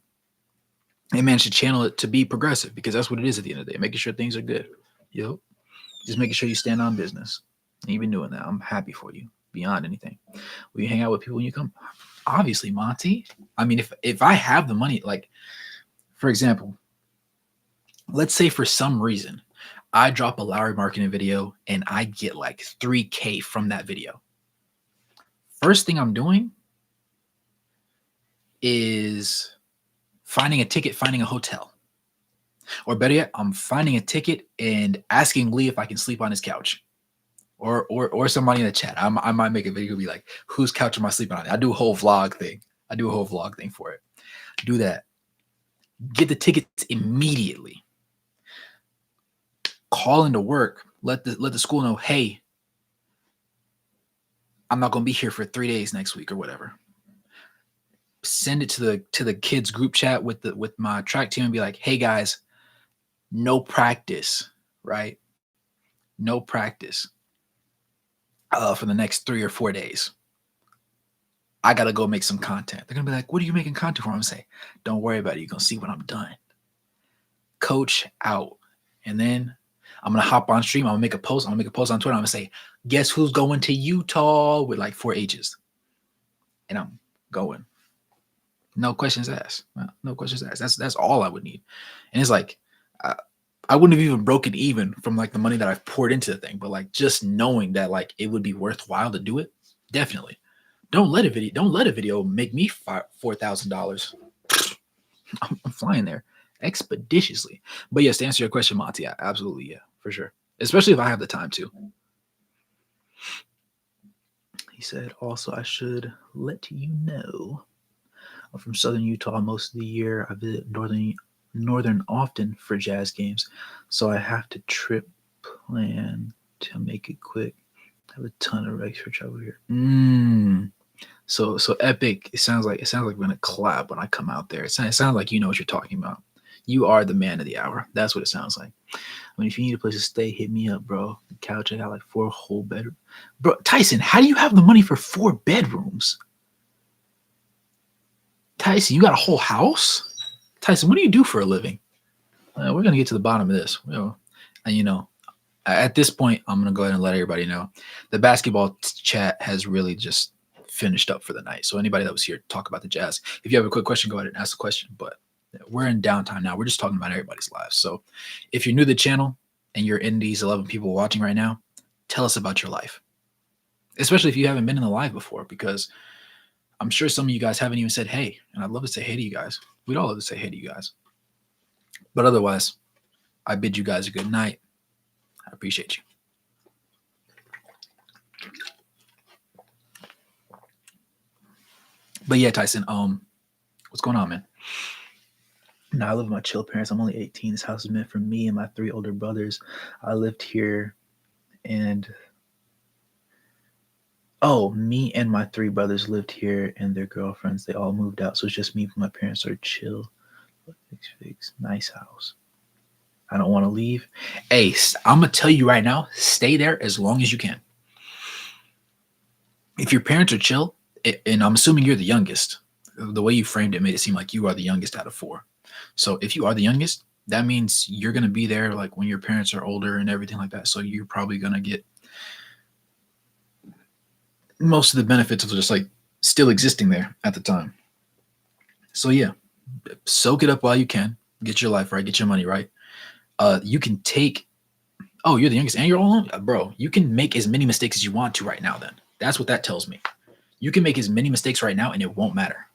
and manage to channel it to be progressive, because that's what it is at the end of the day, making sure things are good. Yep. Just making sure you stand on business. And you've been doing that. I'm happy for you beyond anything. Will you hang out with people when you come? Obviously, Monty. I mean, if I have the money, like, for example, let's say for some reason I drop a Lauri Markkanen video and I get like 3K from that video. First thing I'm doing is finding a ticket, finding a hotel. Or better yet, I'm finding a ticket and asking Lee if I can sleep on his couch. Or somebody in the chat. I might make a video be like, whose couch am I sleeping on? I do a whole vlog thing. For it. Do that. Get the tickets immediately. Call into work. Let the school know, hey, I'm not gonna be here for 3 days next week or whatever. Send it to the kids group chat with my track team and be like, hey guys, no practice, right? No practice for the next 3 or 4 days. I gotta go make some content. They're gonna be like, what are you making content for? I'm gonna say, don't worry about it. You're gonna see when I'm done. Coach out. And then I'm gonna hop on stream. I'm gonna make a post. on Twitter. I'm gonna say, guess who's going to Utah with like 4 H's. And I'm going. No questions asked. No questions asked. That's all I would need. And it's like, I wouldn't have even broken even from like the money that I've poured into the thing, but like just knowing that like it would be worthwhile to do it, definitely. Don't let a video make me $4,000. I'm flying there expeditiously. But yes, to answer your question, Monty, absolutely, yeah, for sure. Especially if I have the time to. He said, also, I should let you know, I'm from Southern Utah most of the year. I visit Northern often for Jazz games, so I have to trip plan to make it quick. I have a ton of recs for travel here. So Epic, it sounds like we're gonna collab when I come out there. It sounds like you know what you're talking about. You are the man of the hour. That's what it sounds like. I mean, if you need a place to stay, hit me up, bro. The couch, I got like 4 whole bedrooms. Bro, Tyson, how do you have the money for 4 bedrooms? Tyson, you got a whole house? Tyson, what do you do for a living? We're going to get to the bottom of this. And, at this point, I'm going to go ahead and let everybody know. The basketball chat has really just finished up for the night. So anybody that was here to talk about the Jazz, if you have a quick question, go ahead and ask the question. But we're in downtime now. We're just talking about everybody's lives. So if you're new to the channel and you're in these 11 people watching right now, tell us about your life. Especially if you haven't been in the live before, because I'm sure some of you guys haven't even said hey, and I'd love to say hey to you guys. We'd all love to say hey to you guys. But otherwise, I bid you guys a good night. I appreciate you. But yeah, Tyson, what's going on, man? Now I live with my chill parents. I'm only 18. This house is meant for me and my 3 older brothers. I lived here, and me and my 3 brothers lived here, and their girlfriends. They all moved out, so it's just me. But my parents are chill. Nice house. I don't want to leave. Hey, I'm gonna tell you right now. Stay there as long as you can. If your parents are chill, and I'm assuming you're the youngest. The way you framed it made it seem like you are the youngest out of 4. So if you are the youngest, that means you're going to be there like when your parents are older and everything like that. So you're probably going to get most of the benefits of just like still existing there at the time. So yeah, soak it up while you can. Get your life right. Get your money right. You can take. Oh, you're the youngest and you're all alone, bro. You can make as many mistakes as you want to right now. Then that's what that tells me. You can make as many mistakes right now and it won't matter.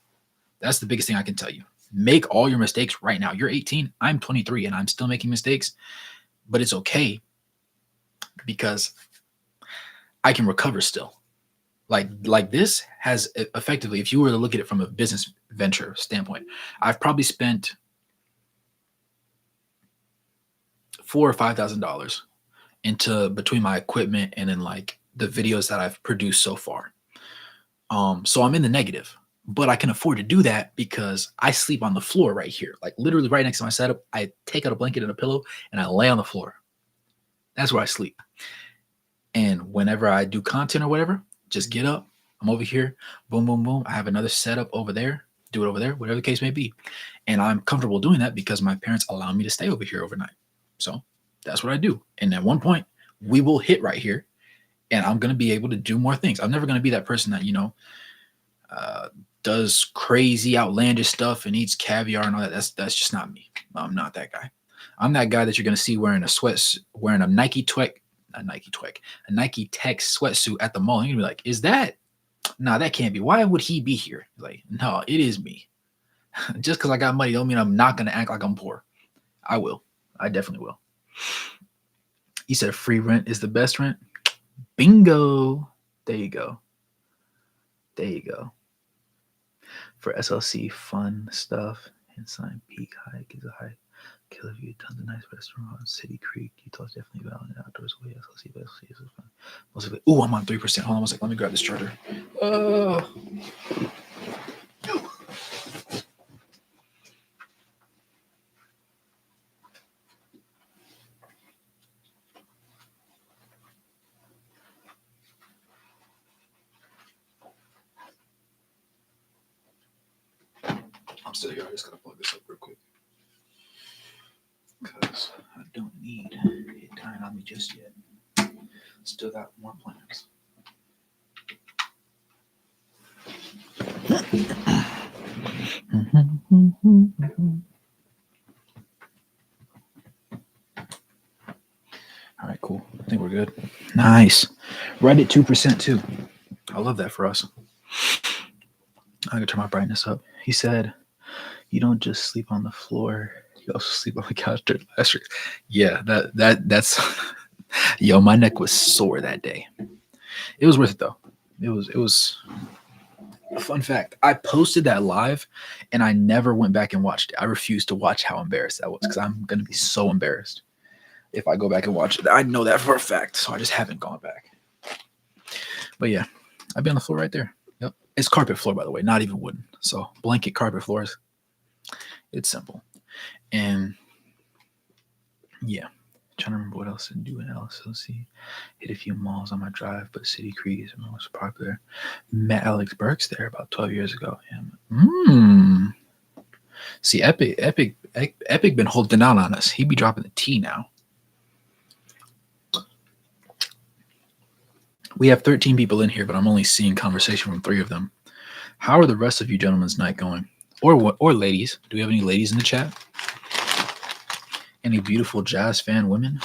That's the biggest thing I can tell you. Make all your mistakes right now. You're 18. I'm 23 and I'm still making mistakes, but it's okay because I can recover still. Like this has effectively, if you were to look at it from a business venture standpoint, I've probably spent $4,000 or $5,000 into between my equipment and then like the videos that I've produced so far. So I'm in the negative. But I can afford to do that because I sleep on the floor right here, like literally right next to my setup. I take out a blanket and a pillow and I lay on the floor. That's where I sleep. And whenever I do content or whatever, just get up. I'm over here. Boom, boom, boom. I have another setup over there. Do it over there, whatever the case may be. And I'm comfortable doing that because my parents allow me to stay over here overnight. So that's what I do. And at one point, we will hit right here and I'm going to be able to do more things. I'm never going to be that person that, does crazy outlandish stuff and eats caviar and all that. That's just not me. I'm not that guy. I'm that guy that you're gonna see wearing a Nike Tech sweatsuit at the mall. And you're gonna be like, is that? Nah, that can't be. Why would he be here? Like, no, it is me. Just because I got money don't mean I'm not gonna act like I'm poor. I will. I definitely will. You said free rent is the best rent. Bingo. There you go. There you go. For SLC fun stuff, Ensign Peak hike is a hike. Killer View, tons of nice restaurants. City Creek, Utah's definitely valid in outdoors way. SLC, but SLC is fun. Mostly, ooh, I'm on 3%. Hold on one second. Let me grab this charger. I'm still here. I just gotta plug this up real quick because I don't need it dying on me just yet. Still got more plans. All right, cool. I think we're good. Nice. Right at 2% too. I love that for us. I can turn my brightness up. He said, "You don't just sleep on the floor. You also sleep on the couch during last week." Yeah, that's. Yo, my neck was sore that day. It was worth it though. It was a fun fact. I posted that live, and I never went back and watched it. I refused to watch how embarrassed that was because I'm gonna be so embarrassed if I go back and watch it. I know that for a fact, so I just haven't gone back. But yeah, I'd be on the floor right there. Yep, it's carpet floor by the way, not even wooden. So blanket carpet floors. It's simple, and yeah. Trying to remember what else to do in LSLC. Hit a few malls on my drive, but City Creek is the most popular. Met Alex Burks there about 12 years ago. See, Epic been holding out on us. He be dropping the T now. We have 13 people in here, but I'm only seeing conversation from 3 of them. How are the rest of you gentlemen's night going? Or ladies? Do we have any ladies in the chat? Any beautiful jazz fan women?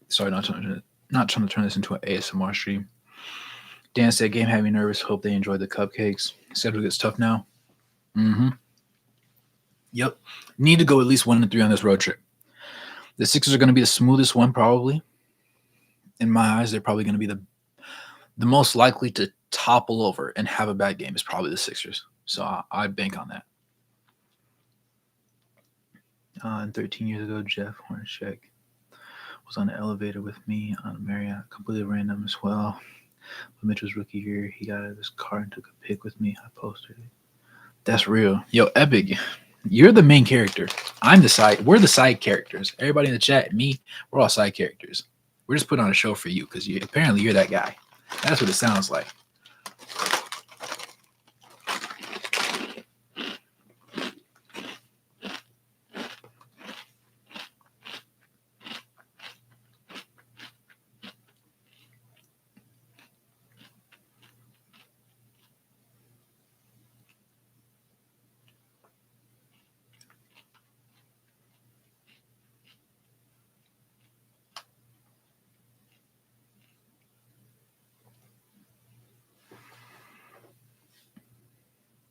Sorry, not trying to turn this into an ASMR stream. Dan said game had me nervous. Hope they enjoyed the cupcakes. Schedule gets tough now. Mm-hmm. Yep. Need to go at least 1-3 on this road trip. The Sixers are going to be the smoothest one, probably. In my eyes, they're probably going to be the most likely to topple over and have a bad game is probably the Sixers. So I bank on that. And 13 years ago, Jeff Hornacek was on the elevator with me on Marriott, completely random as well. But Mitchell's rookie year, he got out of his car and took a pic with me. I posted it. That's real. Yo, Epic, you're the main character. I'm the side. We're the side characters. Everybody in the chat, me, we're all side characters. We're just putting on a show for you because apparently you're that guy. That's what it sounds like.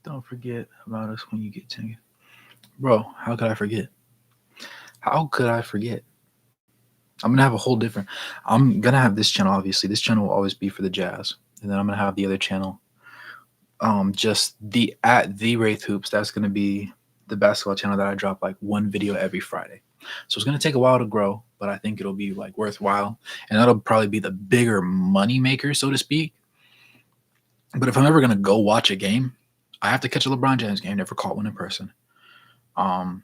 Don't forget about us when you get 10. Bro, how could I forget? How could I forget? I'm gonna have a whole different. I'm gonna have this channel. Obviously, this channel will always be for the Jazz, and then I'm gonna have the other channel, just the at the Wraith Hoops. That's gonna be the basketball channel that I drop like one video every Friday. So it's gonna take a while to grow, but I think it'll be like worthwhile, and that'll probably be the bigger money maker, so to speak. But if I'm ever gonna go watch a game, I have to catch a LeBron James game. Never caught one in person. Got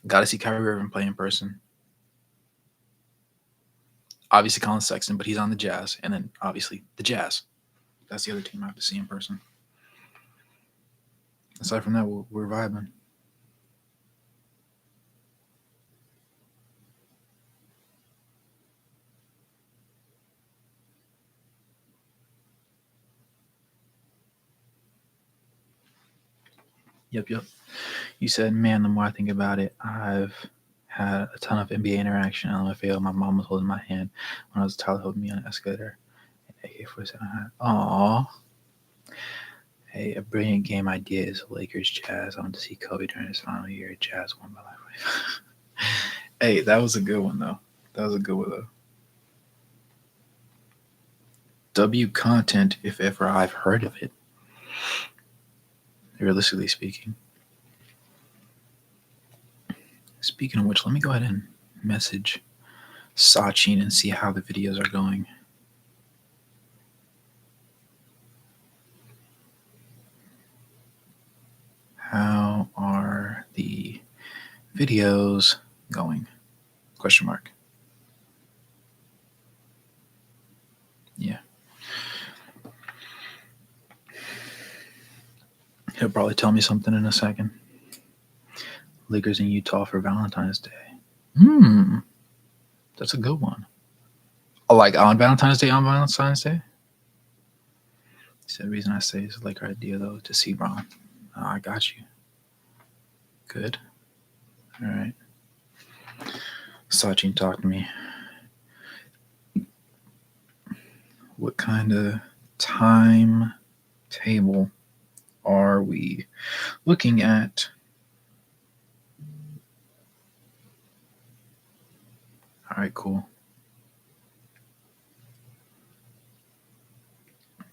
to see Kyrie Irving play in person. Obviously, Collin Sexton, but he's on the Jazz. And then, obviously, the Jazz. That's the other team I have to see in person. Aside from that, we're vibing. Yep. You said, man, the more I think about it, I've had a ton of NBA interaction. LMFAO, my mom was holding my hand when I was a child, holding me on an escalator. AK-47. Aww. Hey, a brilliant game idea is Lakers Jazz. I want to see Kobe during his final year. Jazz won by life. Hey, that was a good one, though. W content, if ever I've heard of it. Realistically speaking. Speaking of which, let me go ahead and message Sachin and see how the videos are going. How are the videos going? Question mark. Yeah. He'll probably tell me something in a second. Lakers in Utah for Valentine's Day. That's a good one. Like on Valentine's Day? He said, the reason I say it's a Laker idea, though, to see Ron. Oh, I got you. Good. All right. Sachin, talk to me. What kind of timetable are we looking at? All right, cool.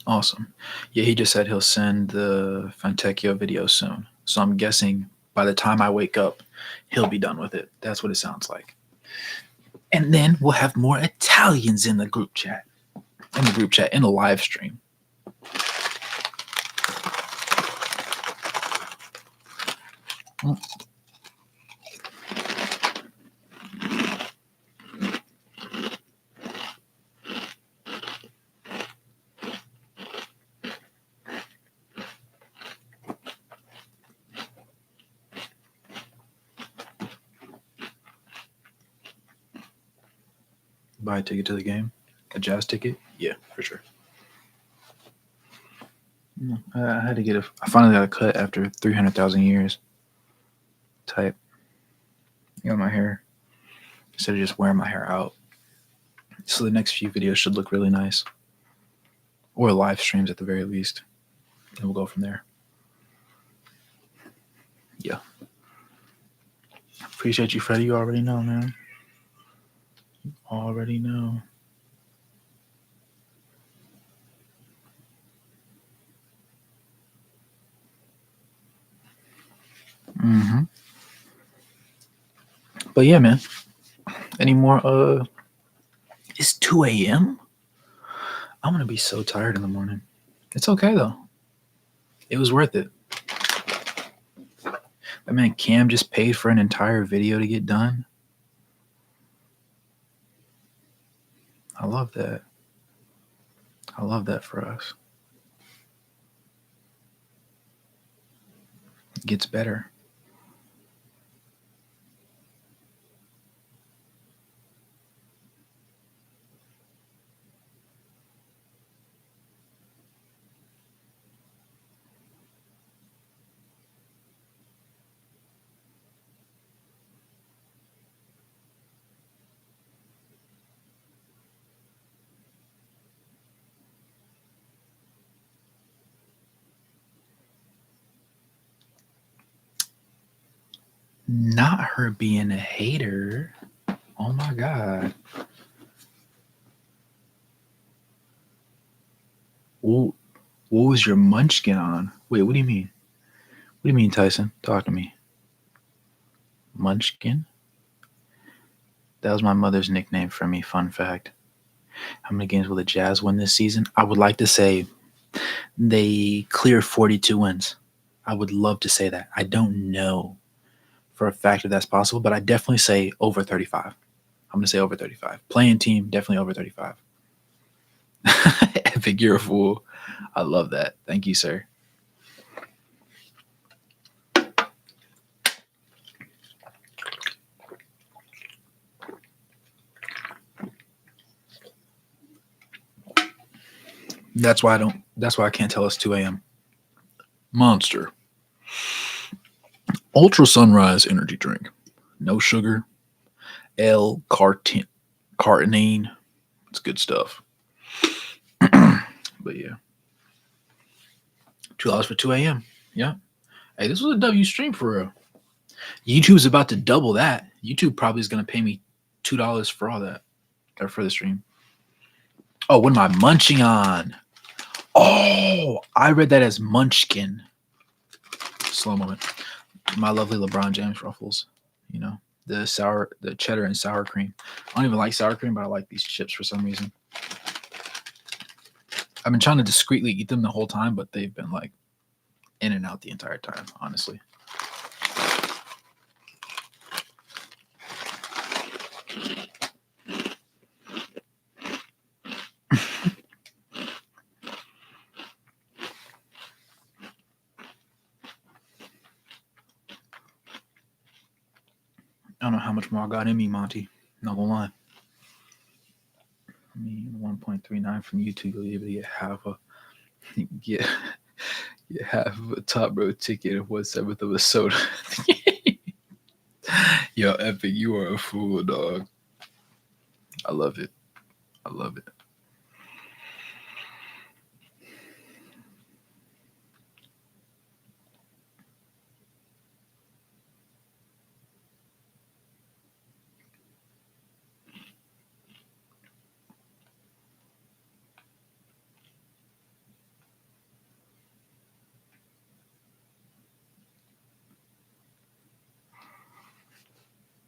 Awesome. Yeah, he just said he'll send the Fontecchio video soon. So I'm guessing by the time I wake up, he'll be done with it. That's what it sounds like. And then we'll have more Italians in the group chat. In the live stream. Buy a ticket to the game? A Jazz ticket? Yeah, for sure. I had to get I finally got a cut after 300,000 years. Type. You got my hair. Instead of just wearing my hair out. So the next few videos should look really nice. Or live streams at the very least. And we'll go from there. Yeah. Appreciate you, Freddie. You already know, man. You already know. Mm-hmm. But yeah, man. Any more? It's 2 a.m. I'm gonna be so tired in the morning. It's okay though. It was worth it. But man, Cam just paid for an entire video to get done. I love that. I love that for us. It gets better. Not her being a hater. Oh my God. What was your munchkin on? Wait, what do you mean? What do you mean, Tyson? Talk to me. Munchkin? That was my mother's nickname for me. Fun fact. How many games will the Jazz win this season? I would like to say they clear 42 wins. I would love to say that. I don't know for a fact if that's possible, but I definitely say over 35. I'm going to say over 35. Playing team, definitely over 35. Epic, you're a fool. I love that. Thank you, sir. That's why I can't tell it's 2 a.m. Monster. Ultra Sunrise energy drink. No sugar. L-carnitine. It's good stuff. But yeah. $2 for 2 a.m. Yeah. Hey, this was a W stream for real. YouTube's about to double that. YouTube probably is going to pay me $2 for all that. Or for the stream. Oh, what am I munching on? Oh, I read that as munchkin. Slow moment. My lovely LeBron James ruffles. You know, the cheddar and sour cream. I don't even like sour cream, but I like these chips for some reason. I've been trying to discreetly eat them the whole time, but they've been like in and out the entire time, honestly. I don't know how much more I got in me, Monty. Not gonna lie. I mean, 1.39 from YouTube, you'll be able to get half of a top row ticket and 1/7 of a soda. Yo, Epic, you are a fool, dog. I love it. I love it.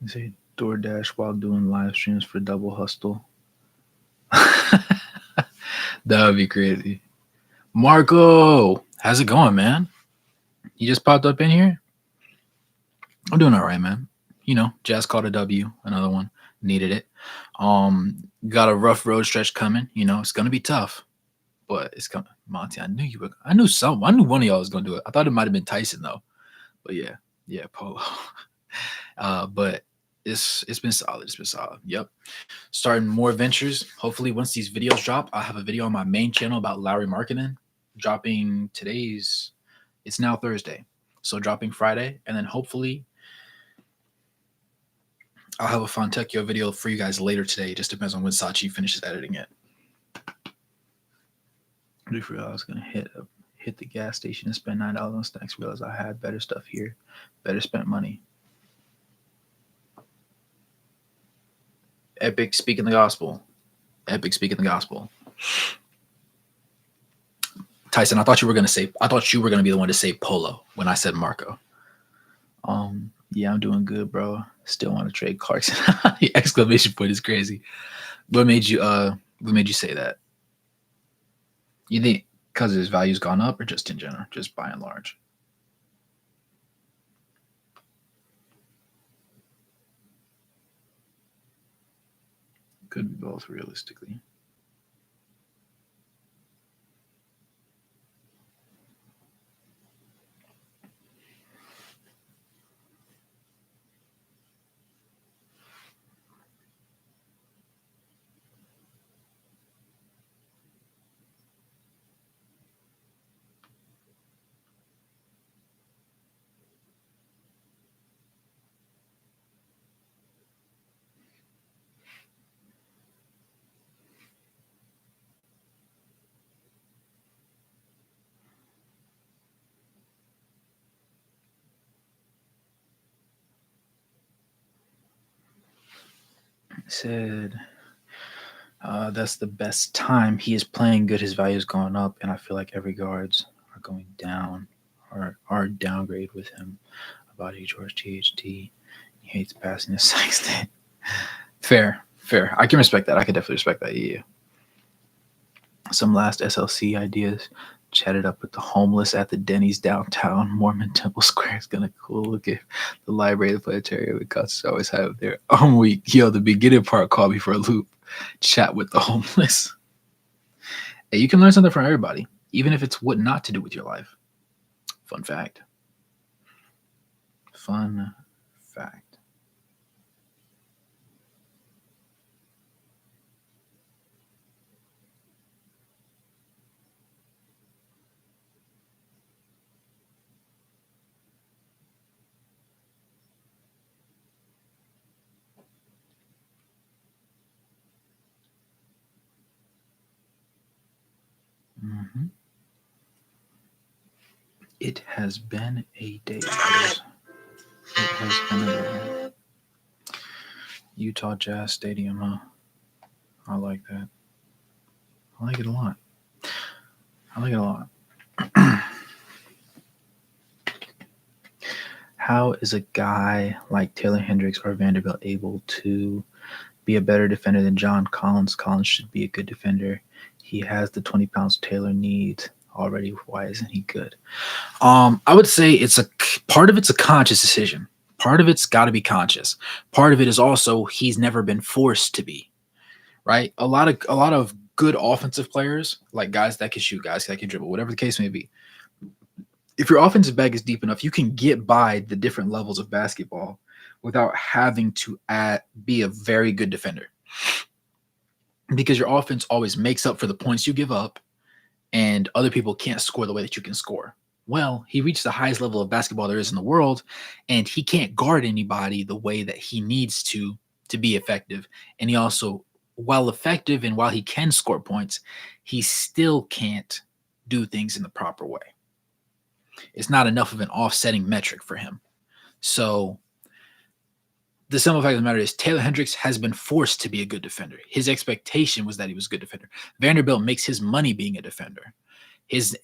You say DoorDash while doing live streams for Double Hustle. That would be crazy. Marco, how's it going, man? You just popped up in here? I'm doing all right, man. You know, Jazz caught a W, another one. Needed it. Got a rough road stretch coming. You know, it's gonna be tough, but it's coming. Monty, I knew one of y'all was gonna do it. I thought it might have been Tyson though. But yeah, Polo. But it's been solid. It's been solid. Yep. Starting more ventures. Hopefully, once these videos drop, I'll have a video on my main channel about Lauri Markkanen. Dropping it's now Thursday. So dropping Friday. And then hopefully I'll have a Fontecchio video for you guys later today. It just depends on when Sachi finishes editing it. I just realized I was gonna hit the gas station and spend $9 on snacks. Realized I had better stuff here, better spent money. Epic speaking the gospel. Epic speaking the gospel. Tyson, I thought you were gonna be the one to say Polo when I said Marco. Yeah, I'm doing good, bro. Still want to trade Clarkson. The exclamation point is crazy. What made you say that? You think because his value's gone up or just in general, just by and large? Could be both realistically. Said that's the best time. He is playing good. His value is going up, and I feel like every guards are going down or are downgrade with him. About George THT. He hates passing his Sexton. Fair. I can respect that. I can definitely respect that. Yeah. Some last SLC ideas. Chatted up with the homeless at the Denny's downtown. Mormon Temple Square is gonna cool. Look at the library, the planetarium, the cuts always have there. Week. Yo, the beginning part called me for a loop. Chat with the homeless. Hey, you can learn something from everybody, even if it's what not to do with your life. Fun fact. Mm-hmm. It has been a day. Brothers. It has been a day. Utah Jazz Stadium, huh? I like that. I like it a lot. How is a guy like Taylor Hendricks or Vanderbilt able to be a better defender than John Collins? Collins should be a good defender. He has the 20 pounds Taylor needs already. Why isn't he good? I would say it's a conscious decision. Part of it's got to be conscious. Part of it is also he's never been forced to be. Right? A lot of good offensive players, like guys that can shoot, guys that can dribble, whatever the case may be. If your offensive bag is deep enough, you can get by the different levels of basketball without having to be a very good defender. Because your offense always makes up for the points you give up, and other people can't score the way that you can score. Well, he reached the highest level of basketball there is in the world, and he can't guard anybody the way that he needs to be effective. And he also, while effective and while he can score points, he still can't do things in the proper way. It's not enough of an offsetting metric for him. So the simple fact of the matter is Taylor Hendricks has been forced to be a good defender. His expectation was that he was a good defender. Vanderbilt makes his money being a defender.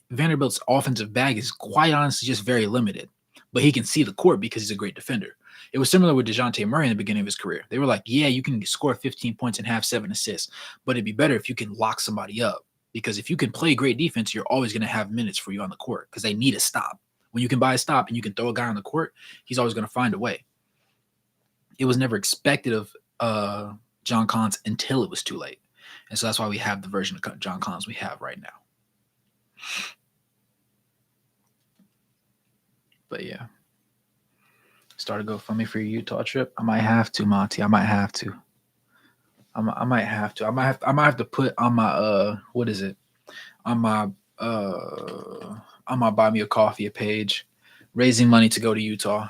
Vanderbilt's offensive bag is quite honestly just very limited, but he can see the court because he's a great defender. It was similar with DeJounte Murray in the beginning of his career. They were like, yeah, you can score 15 points and have 7 assists, but it'd be better if you can lock somebody up, because if you can play great defense, you're always going to have minutes for you on the court because they need a stop. When you can buy a stop and you can throw a guy on the court, he's always going to find a way. It was never expected of John Collins until it was too late. And so that's why we have the version of John Collins we have right now. But yeah. Start a GoFundMe for your Utah trip. I might have to, Monty. I might have to. I might have to put on my what is it? On my Buy Me a Coffee page, raising money to go to Utah.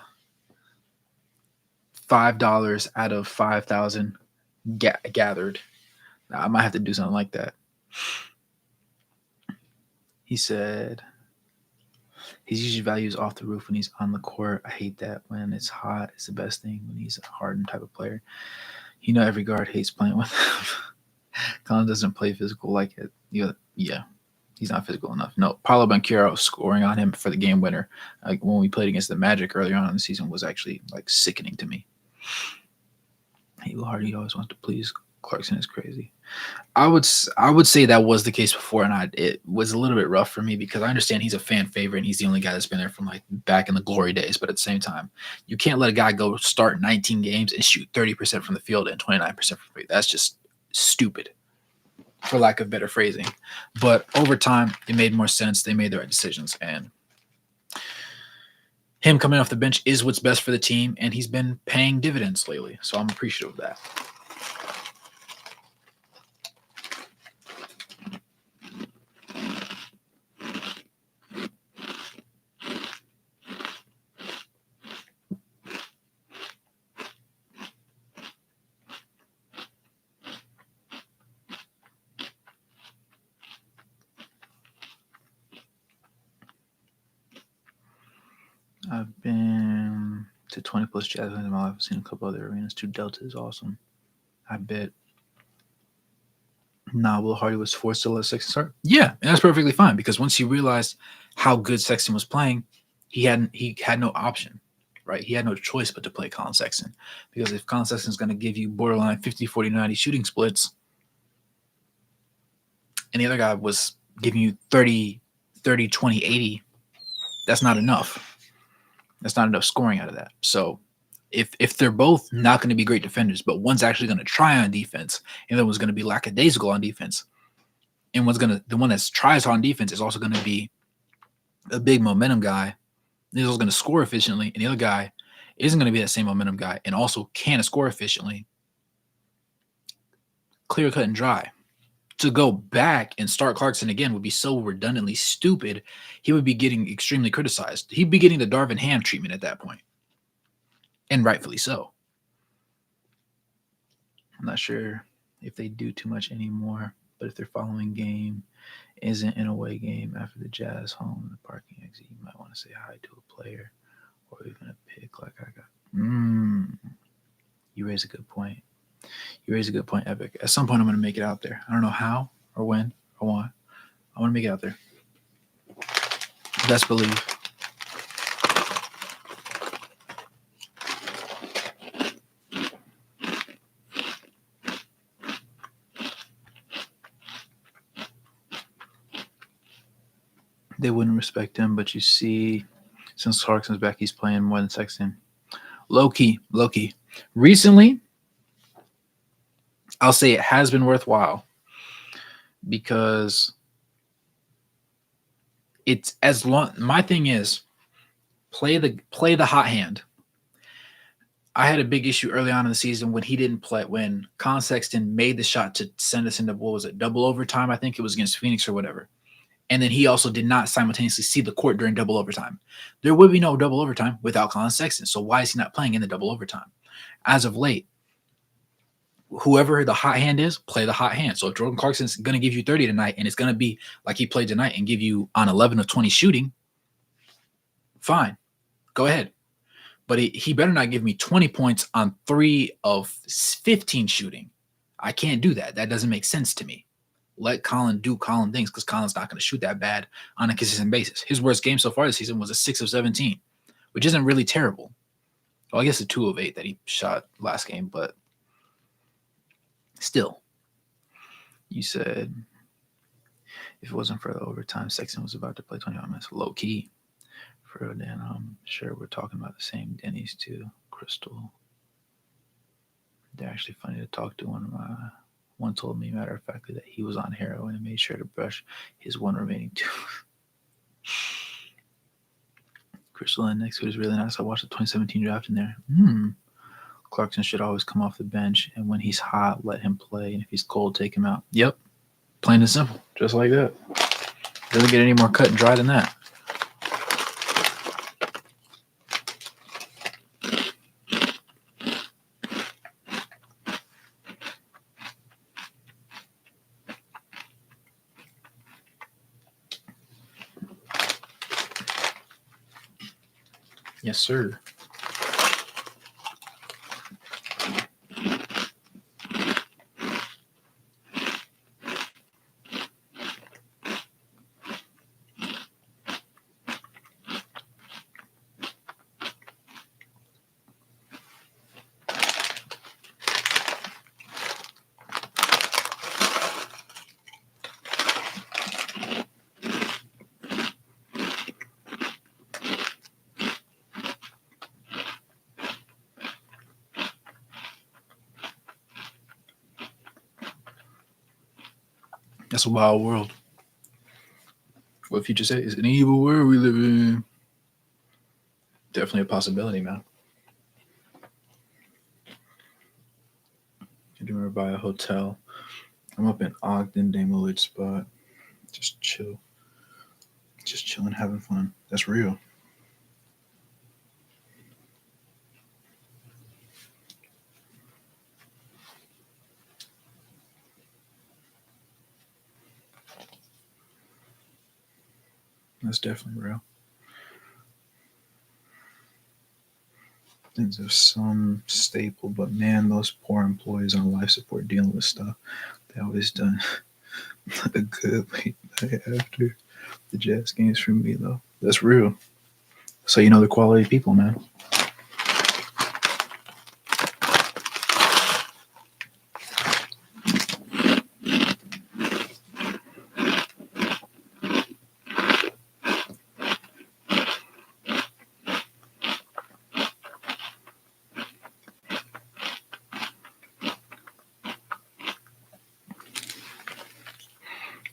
$5 out of 5,000 gathered. I might have to do something like that. He said his usage value is off the roof when he's on the court. I hate that. When it's hot, it's the best thing when he's a hardened type of player. Every guard hates playing with him. Collin doesn't play physical like it. Yeah, he's not physical enough. No, Paolo Banchero scoring on him for the game winner, like when we played against the Magic earlier on in the season, was actually like sickening to me. He Hardy always wants to please. Clarkson is crazy. I would say that was the case before, and it was a little bit rough for me because I understand he's a fan favorite and he's the only guy that's been there from like back in the glory days. But at the same time, you can't let a guy go start 19 games and shoot 30% from the field and 29% from three. That's just stupid, for lack of better phrasing. But over time, it made more sense. They made the right decisions, and him coming off the bench is what's best for the team, and he's been paying dividends lately. So I'm appreciative of that. I've been to 20 plus jazz in my life. I've seen a couple other arenas. 2 Delta is awesome. I bet. Nah, Will Hardy was forced to let Sexton start. Yeah, and that's perfectly fine because once he realized how good Sexton was playing, he had no option, right? He had no choice but to play Collin Sexton because if Collin Sexton is going to give you borderline 50, 40, 90 shooting splits, and the other guy was giving you 30, 20, 80, that's not enough. That's not enough scoring out of that. So if they're both not going to be great defenders, but one's actually going to try on defense, and the other one's going to be lackadaisical on defense, and the one that tries on defense is also going to be a big momentum guy. He's also going to score efficiently, and the other guy isn't going to be that same momentum guy and also can score efficiently. Clear cut and dry. To go back and start Clarkson again would be so redundantly stupid. He would be getting extremely criticized. He'd be getting the Darvin Ham treatment at that point. And rightfully so. I'm not sure if they do too much anymore, but if their following game isn't an away game after the Jazz home in the parking exit, you might want to say hi to a player or even a pick like I got. You raise a good point. Epic. At some point, I'm going to make it out there. I don't know how or when or why. I want to make it out there. Best believe. They wouldn't respect him, but you see, since Clarkson's back, he's playing more than Sexton. Low key. Recently, I'll say it has been worthwhile because it's as long. My thing is play the hot hand. I had a big issue early on in the season when he didn't play. When Collin Sexton made the shot to send us into double overtime? I think it was against Phoenix or whatever. And then he also did not simultaneously see the court during double overtime. There would be no double overtime without Collin Sexton. So why is he not playing in the double overtime? As of late, whoever the hot hand is, play the hot hand. So if Jordan Clarkson's going to give you 30 tonight and it's going to be like he played tonight and give you on 11 of 20 shooting, fine. Go ahead. But he better not give me 20 points on 3 of 15 shooting. I can't do that. That doesn't make sense to me. Let Collin do Collin things because Collin's not going to shoot that bad on a consistent basis. His worst game so far this season was a 6 of 17, which isn't really terrible. Well, I guess a 2 of 8 that he shot last game, but still. You said if it wasn't for the overtime, Sexton was about to play 21 minutes. Low key. For then I'm sure we're talking about the same Denny's too. Crystal. They're actually funny to talk to. One told me, matter of fact, that he was on heroin and made sure to brush his one remaining tooth. Crystal and next week is really nice. I watched the 2017 draft in there. Clarkson should always come off the bench, and when he's hot, let him play, and if he's cold, take him out. Yep. Plain and simple. Just like that. Doesn't get any more cut and dry than that. Yes, sir. That's a wild world. What if you just say it's an evil world we live in? Definitely a possibility, man. You're doing by a hotel. I'm up in Ogden, Damewood spot. Just chill. Just chilling, having fun. That's real. That's definitely real. I think there's some staple, but man, those poor employees on life support dealing with stuff, they always done a good late night after the Jazz games for me, though. That's real. So you know the quality people, man.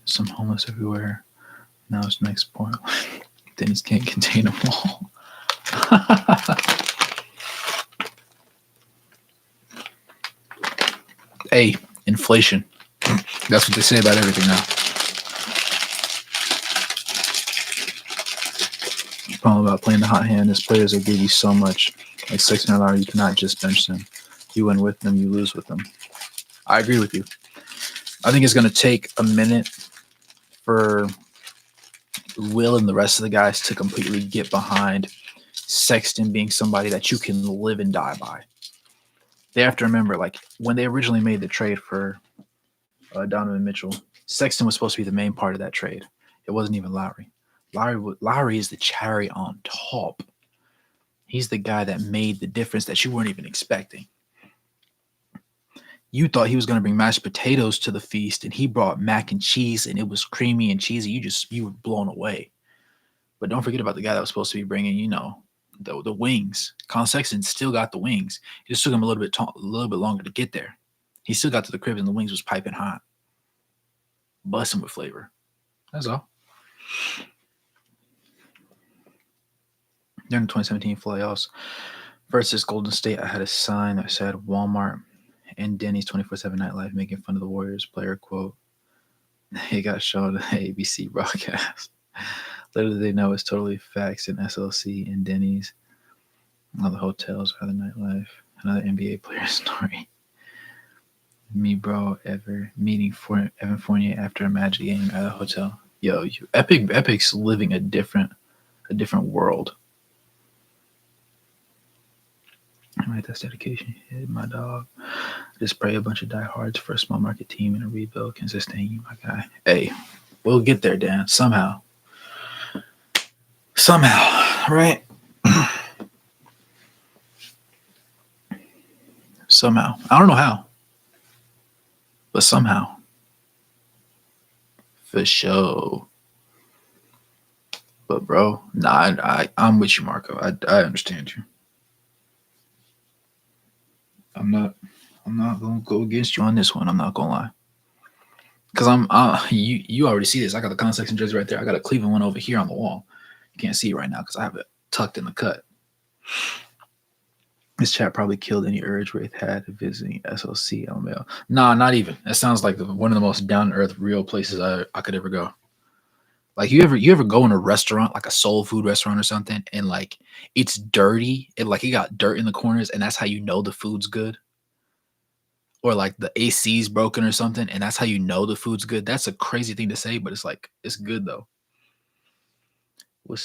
Some homeless everywhere. Now it's next point. Denny's can't contain them all. Hey, inflation. That's what they say about everything now. The problem about playing the hot hand is players that give you so much, like $600, you cannot just bench them. You win with them, you lose with them. I agree with you. I think it's going to take a minute for Will and the rest of the guys to completely get behind Sexton being somebody that you can live and die by. They have to remember, like, when they originally made the trade for Donovan Mitchell, Sexton was supposed to be the main part of that trade. It wasn't even Lauri. Lauri is the cherry on top. He's the guy that made the difference that you weren't even expecting. You thought he was going to bring mashed potatoes to the feast, and he brought mac and cheese, and it was creamy and cheesy. You were blown away. But don't forget about the guy that was supposed to be bringing, the wings. Collin Sexton still got the wings. It just took him a little bit longer to get there. He still got to the crib, and the wings was piping hot, busting with flavor. That's all. During the 2017 playoffs versus Golden State, I had a sign that said Walmart and Denny's 24/7 nightlife making fun of the Warriors player quote. It got shown on the ABC broadcast. Little did they know it's totally facts in SLC and Denny's. All the hotels are the nightlife. Another NBA player story. Me, bro, ever meeting Evan Fournier after a Magic game at a hotel. Yo, Epic's living a different world. Right, that's dedication. Yeah, my dog. Just pray a bunch of diehards for a small market team and a rebuild can sustain you, my guy. Hey, we'll get there, Dan. Somehow, right? Somehow. I don't know how, but somehow. For sure. But, bro, I'm with you, Marco. I understand you. I'm not gonna go against you on this one. I'm not gonna lie, because you already see this. I got the Collin Sexton jersey right there. I got a Cleveland one over here on the wall. You can't see it right now because I have it tucked in the cut. This chat probably killed any urge Wraith had visiting SLC LML. Nah, not even. That sounds like one of the most down to earth, real places I could ever go. Like you ever go in a restaurant, like a soul food restaurant or something, and like it's dirty, and like it got dirt in the corners, and that's how you know the food's good. Or like the AC's broken or something, and that's how you know the food's good. That's a crazy thing to say, but it's like it's good though. You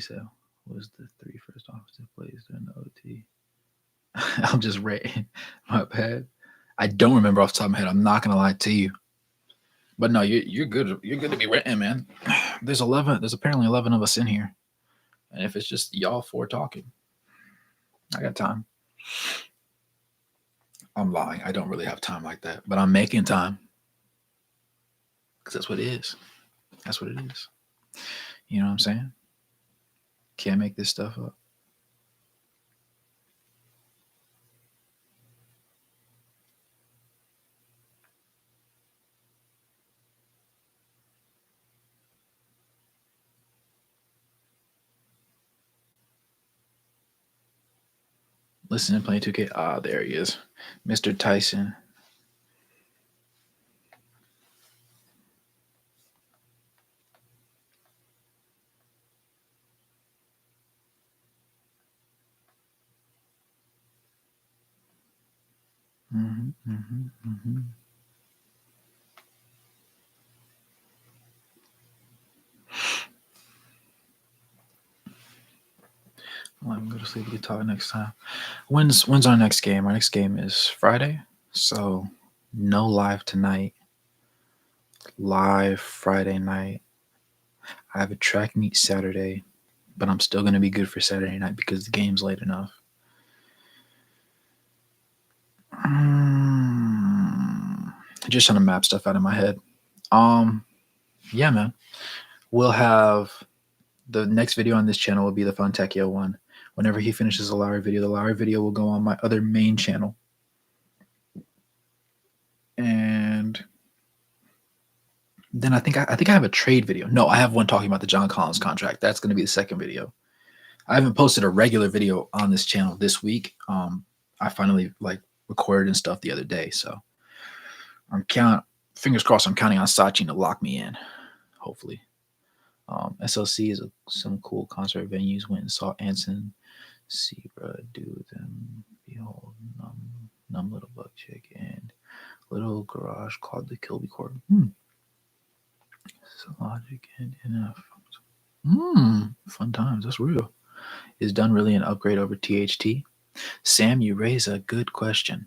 said was the 3 first offensive plays during the OT? I'm just rating. My bad. I don't remember off the top of my head. I'm not gonna lie to you. But no, you're good. You're good to be written, man. There's 11. There's apparently 11 of us in here, and if it's just y'all four talking, I got time. I'm lying. I don't really have time like that, but I'm making time because that's what it is. That's what it is. You know what I'm saying? Can't make this stuff up. Listen to playing 2K. Ah, there he is. Mr. Tyson. Mm-hmm. Let me go to sleep. We can talk next time. When's our next game? Our next game is Friday. So no live tonight. Live Friday night. I have a track meet Saturday, but I'm still gonna be good for Saturday night because the game's late enough. Just trying to map stuff out in my head. Yeah, man. We'll have the next video on this channel will be the Fontecchio one. Whenever he finishes the Lauri video will go on my other main channel. And then I think I have a trade video. No, I have one talking about the John Collins contract. That's going to be the second video. I haven't posted a regular video on this channel this week. I finally recorded and stuff the other day, so fingers crossed. I'm counting on Sachi to lock me in. Hopefully, SLC is some cool concert venues. Went and saw Anson Sebra do them. Behold, numb little buck chick and little garage called the Kilby Court. So Logic and NF. Fun times. That's real. Is Dunn really an upgrade over THT? Sam, you raise a good question.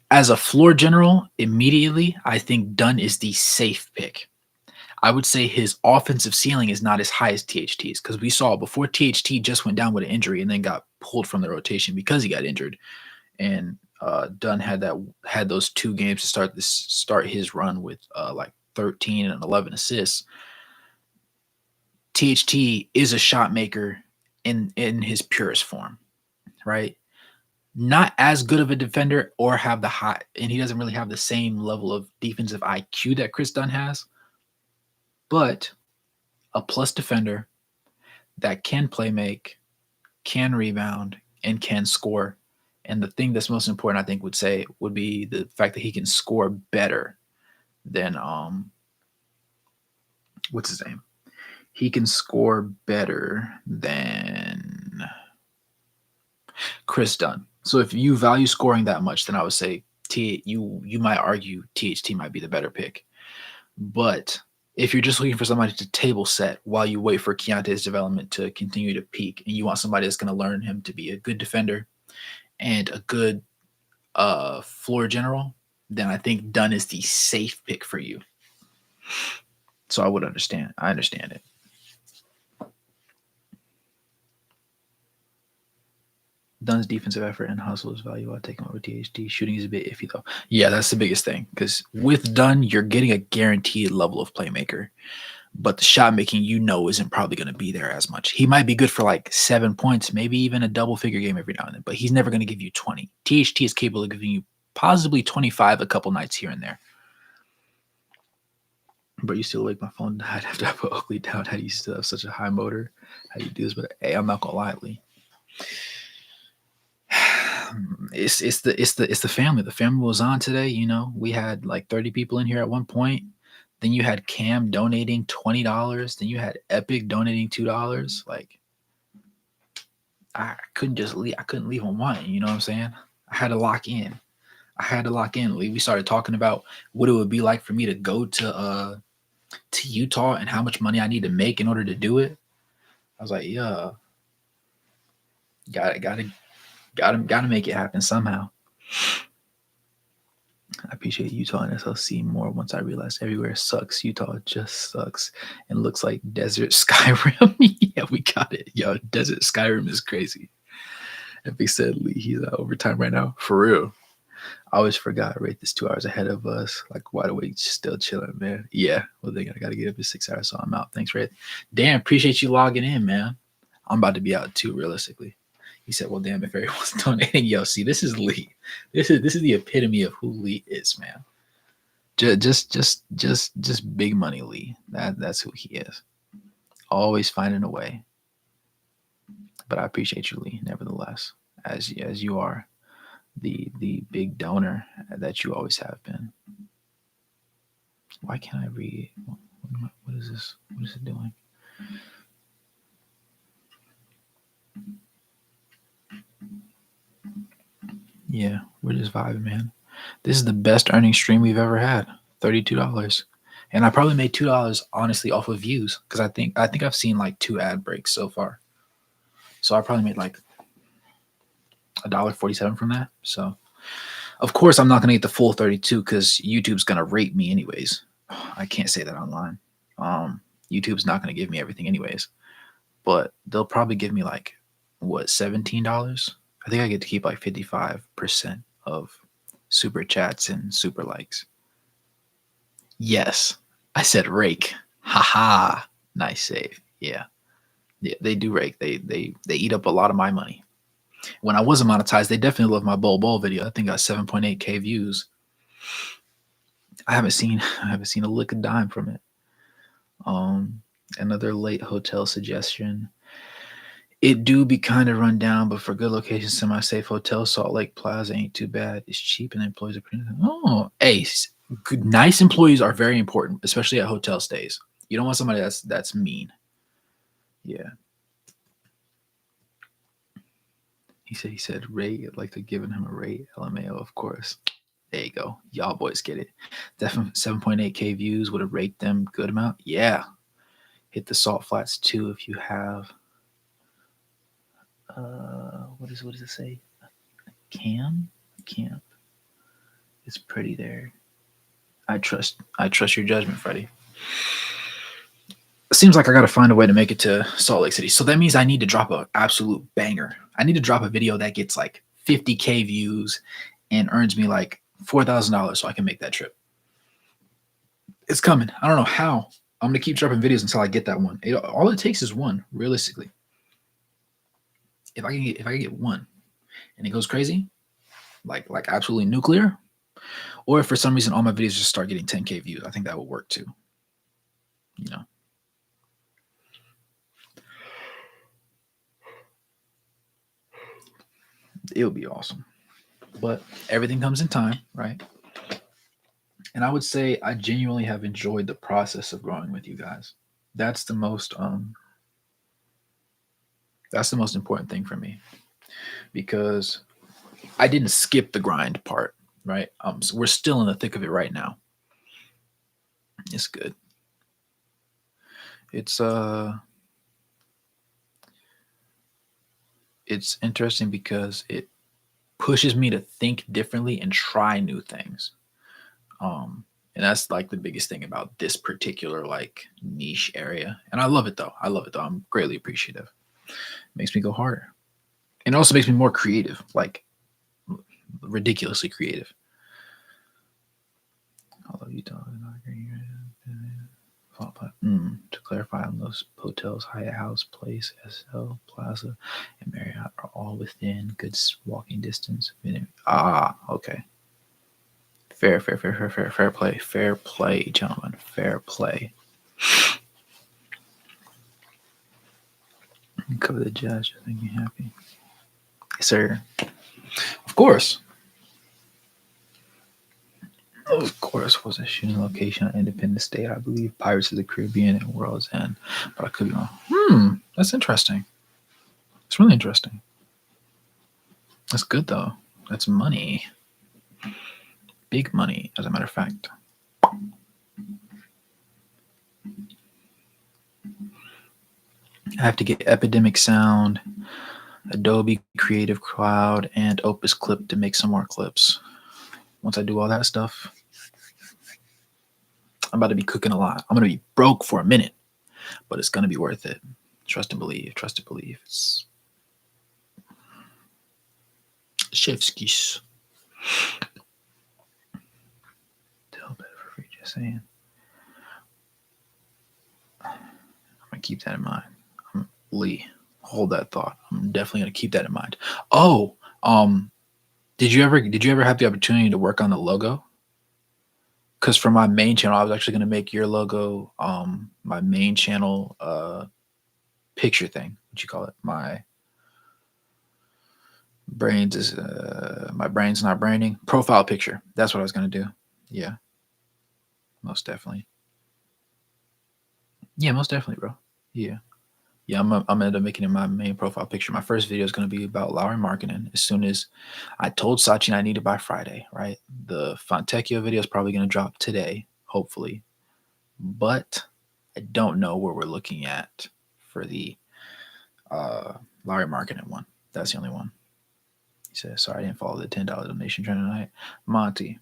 As a floor general, immediately, I think Dunn is the safe pick. I would say his offensive ceiling is not as high as THT's because we saw before THT just went down with an injury and then got pulled from the rotation because he got injured. And Dunn had those 2 games to start his run with 13 and 11 assists. THT is a shot maker in his purest form, right? Not as good of a defender or have the high, and he doesn't really have the same level of defensive IQ that Chris Dunn has, but a plus defender that can play make, can rebound, and can score. And the thing that's most important, I think, would be the fact that he can score better than what's his name? He can score better than Chris Dunn. So if you value scoring that much, then I would say you might argue THT might be the better pick. But if you're just looking for somebody to table set while you wait for Keontae's development to continue to peak, and you want somebody that's going to learn him to be a good defender and a good floor general, then I think Dunn is the safe pick for you. So I understand it. Dunn's defensive effort and hustle is valuable. I take him over THT. Shooting is a bit iffy though. Yeah, that's the biggest thing because with Dunn, you're getting a guaranteed level of playmaker, but the shot making isn't probably going to be there as much. He might be good for 7 points, maybe even a double figure game every now and then, but he's never going to give you 20. THT is capable of giving you possibly 25 a couple nights here and there. But you still awake? My phone died after I put Oakley down. How do you still have such a high motor? How do you do this? But hey, I'm not gonna lie, Lee. It's the family. The family was on today. We had 30 people in here at one point. Then you had Cam donating $20. Then you had Epic donating $2. I couldn't just leave. I couldn't leave on one. You know what I'm saying? I had to lock in. Lee. We started talking about what it would be like for me to go to Utah and how much money I need to make in order to do it. I was like, yeah, Gotta make it happen somehow. I appreciate Utah and SLC more once I realized everywhere sucks. Utah just sucks and looks like desert Skyrim. Yeah, we got it. Yo, desert Skyrim is crazy. Epic said Lee, he's out overtime right now. For real. I always forgot. Rate this 2 hours ahead of us. Like wide awake, still chilling, man. Yeah. Well, then I gotta get up in 6 hours, so I'm out. Thanks, Ray. Damn, appreciate you logging in, man. I'm about to be out too, realistically. He said, "Well, damn, if everyone's donating, yo, see, this is Lee. This is the epitome of who Lee is, man. Just big money, Lee. That's who he is. Always finding a way. But I appreciate you, Lee, nevertheless, as you are the big donor that you always have been. Why can't I read? What is this? What is it doing? Yeah, we're just vibing, man. This is the best earning stream we've ever had. $32. And I probably made $2 honestly off of views because I think I've seen like 2 ad breaks so far. So I probably made like $1.47 from that. So of course I'm not gonna get the full 32 because YouTube's gonna rate me anyways. I can't say that online. YouTube's not gonna give me everything anyways. But they'll probably give me like what, $17? I think I get to keep like 55% of super chats and super likes. Yes, I said rake. Haha. Nice save. Yeah, they do rake. They eat up a lot of my money. When I wasn't monetized, they definitely loved my bowl video. I think I got 7.8K views. I haven't seen a lick of dime from it. Another late hotel suggestion. It do be kind of run down, but for good locations, semi-safe hotel, Salt Lake Plaza ain't too bad. It's cheap and employees are pretty. Oh, hey, good, nice employees are very important, especially at hotel stays. You don't want somebody that's mean. Yeah. He said rate. I'd like to giving him a rate. LMAO, of course. There you go. Y'all boys get it. Definitely 7.8K views would have rated them good amount. Yeah. Hit the salt flats too if you have. What does it say? Camp. It's pretty there. I trust your judgment, Freddie. It seems like I got to find a way to make it to Salt Lake City. So that means I need to drop an absolute banger. I need to drop a video that gets like 50K views and earns me like $4,000 so I can make that trip. It's coming. I don't know how. I'm gonna keep dropping videos until I get that one. All it takes is one, realistically. If I can get one, and it goes crazy, like absolutely nuclear, or if for some reason all my videos just start getting 10K views, I think that would work too. You know. It would be awesome. But everything comes in time, right? And I would say I genuinely have enjoyed the process of growing with you guys. That's the most important thing for me, because I didn't skip the grind part, right? So we're still in the thick of it right now. It's good. It's interesting because it pushes me to think differently and try new things. And that's like the biggest thing about this particular like niche area. And I love it though. I'm greatly appreciative. It makes me go harder. And it also makes me more creative, like ridiculously creative. I love you, dog. To clarify, on those hotels, Hyatt House, Place, SL, Plaza, and Marriott are all within good walking distance. Okay. Fair play, gentlemen. Fair play. Cover the judge. I think you're happy. Yes, sir. Of course. Of course, was a shooting location on Independence State. I believe Pirates of the Caribbean and World's End, but I could be wrong. That's interesting. It's really interesting. That's good though. That's money. Big money, as a matter of fact. I have to get Epidemic Sound. Adobe Creative Cloud and Opus Clip to make some more clips. Once I do all that stuff, I'm about to be cooking a lot. I'm going to be broke for a minute, but it's going to be worth it. Trust and believe. Trust and believe. It's Chefskis. Tell better for free, just saying. I'm going to keep that in mind. Lee, hold that thought. I'm definitely going to keep that in mind. Oh, did you ever have the opportunity to work on the logo? Because for my main channel, I was actually going to make your logo my main channel picture thing. What you call it? My brains not branding. Profile picture. That's what I was going to do. Yeah. Most definitely. Yeah, most definitely, bro. Yeah. Yeah, I'm gonna end up making it my main profile picture. My first video is gonna be about Lauri Markkanen. As soon as I told Sachin I need it by Friday, right? The Fontecchio video is probably gonna drop today, hopefully. But I don't know where we're looking at for the Lauri Markkanen one. That's the only one. He says, sorry, I didn't follow the $10 donation trend tonight. Monty,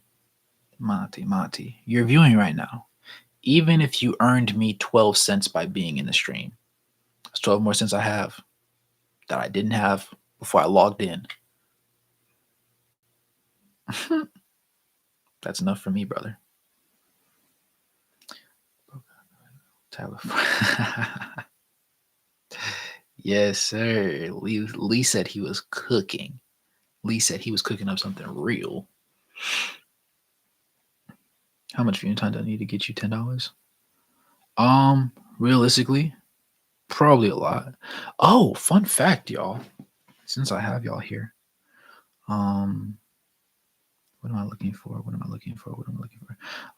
you're viewing right now. Even if you earned me 12 cents by being in the stream, that's 12 more cents I have that I didn't have before I logged in. That's enough for me, brother. Yes, sir. Lee said he was cooking. Lee said he was cooking up something real. How much viewing time do I need to get you $10? Realistically, probably a lot. Oh, fun fact, y'all. Since I have y'all here, what am I looking for?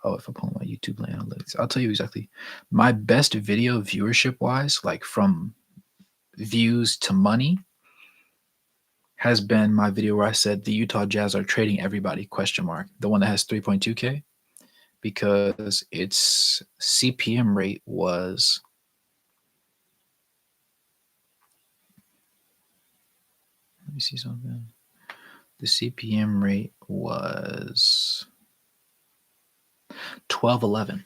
Oh, if I pull my YouTube analytics, I'll tell you exactly. My best video viewership wise, like from views to money, has been my video where I said the Utah Jazz are trading everybody, ? The one that has 3.2K, because its CPM rate was let me see something. The CPM rate was 12.11.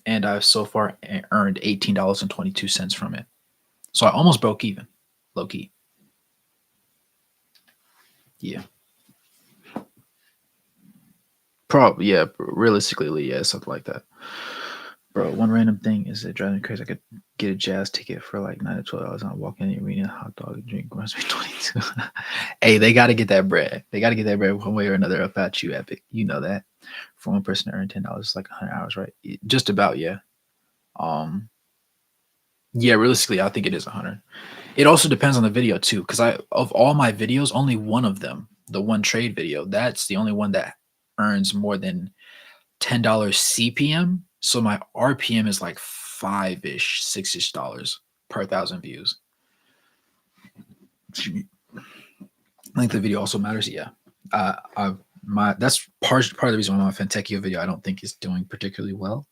And I've so far earned $18.22 from it. So I almost broke even, low key. Yeah. Probably, yeah. Realistically, yeah, something like that. Bro, one random thing is that driving me crazy. I could get a Jazz ticket for like $9 to $12. And I walk in the arena, hot dog, and drink, runs me 22. Hey, they got to get that bread. They got to get that bread one way or another about you, Epic. You know that. For one person to earn $10, it's like 100 hours, right? Just about, yeah. Yeah, realistically, I think it is 100. It also depends on the video too, because of all my videos, only one of them, the one trade video, that's the only one that earns more than $10 CPM. So my RPM is like $5-ish, $6-ish per 1,000 views. Excuse me. Length of the video also matters. Yeah. That's part of the reason why my Fontecchio video I don't think is doing particularly well.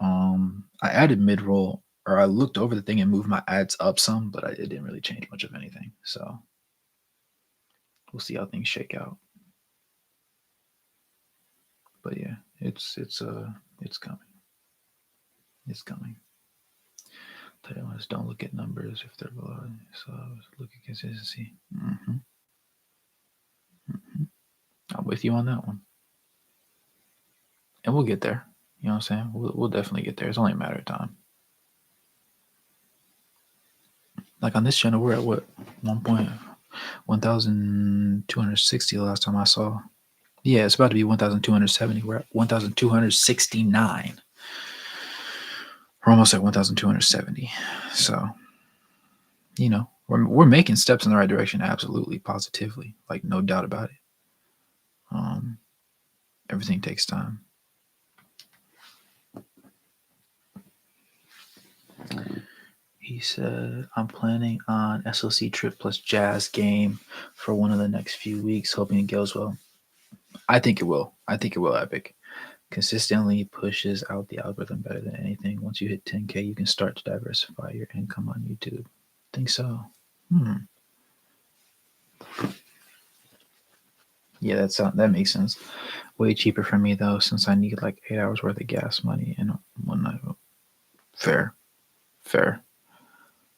I added mid-roll, or I looked over the thing and moved my ads up some, but it didn't really change much of anything. So we'll see how things shake out. But yeah, it's coming. It's coming. Tell you what, don't look at numbers if they're below. So look at consistency. I'm with you on that one. And we'll get there. You know what I'm saying? We'll definitely get there. It's only a matter of time. Like on this channel, we're at what? 1,260 the last time I saw. Yeah, it's about to be 1,270. We're at 1,269. We're almost at 1,270. So, you know, we're making steps in the right direction. Absolutely, positively, like no doubt about it. Everything takes time. He said, I'm planning on SLC trip plus Jazz game for one of the next few weeks, hoping it goes well. I think it will. Epic. Consistently pushes out the algorithm better than anything. Once you hit 10K, you can start to diversify your income on YouTube. think so. Yeah, that makes sense. Way cheaper for me though, since I need like 8 hours worth of gas money in one night. Fair.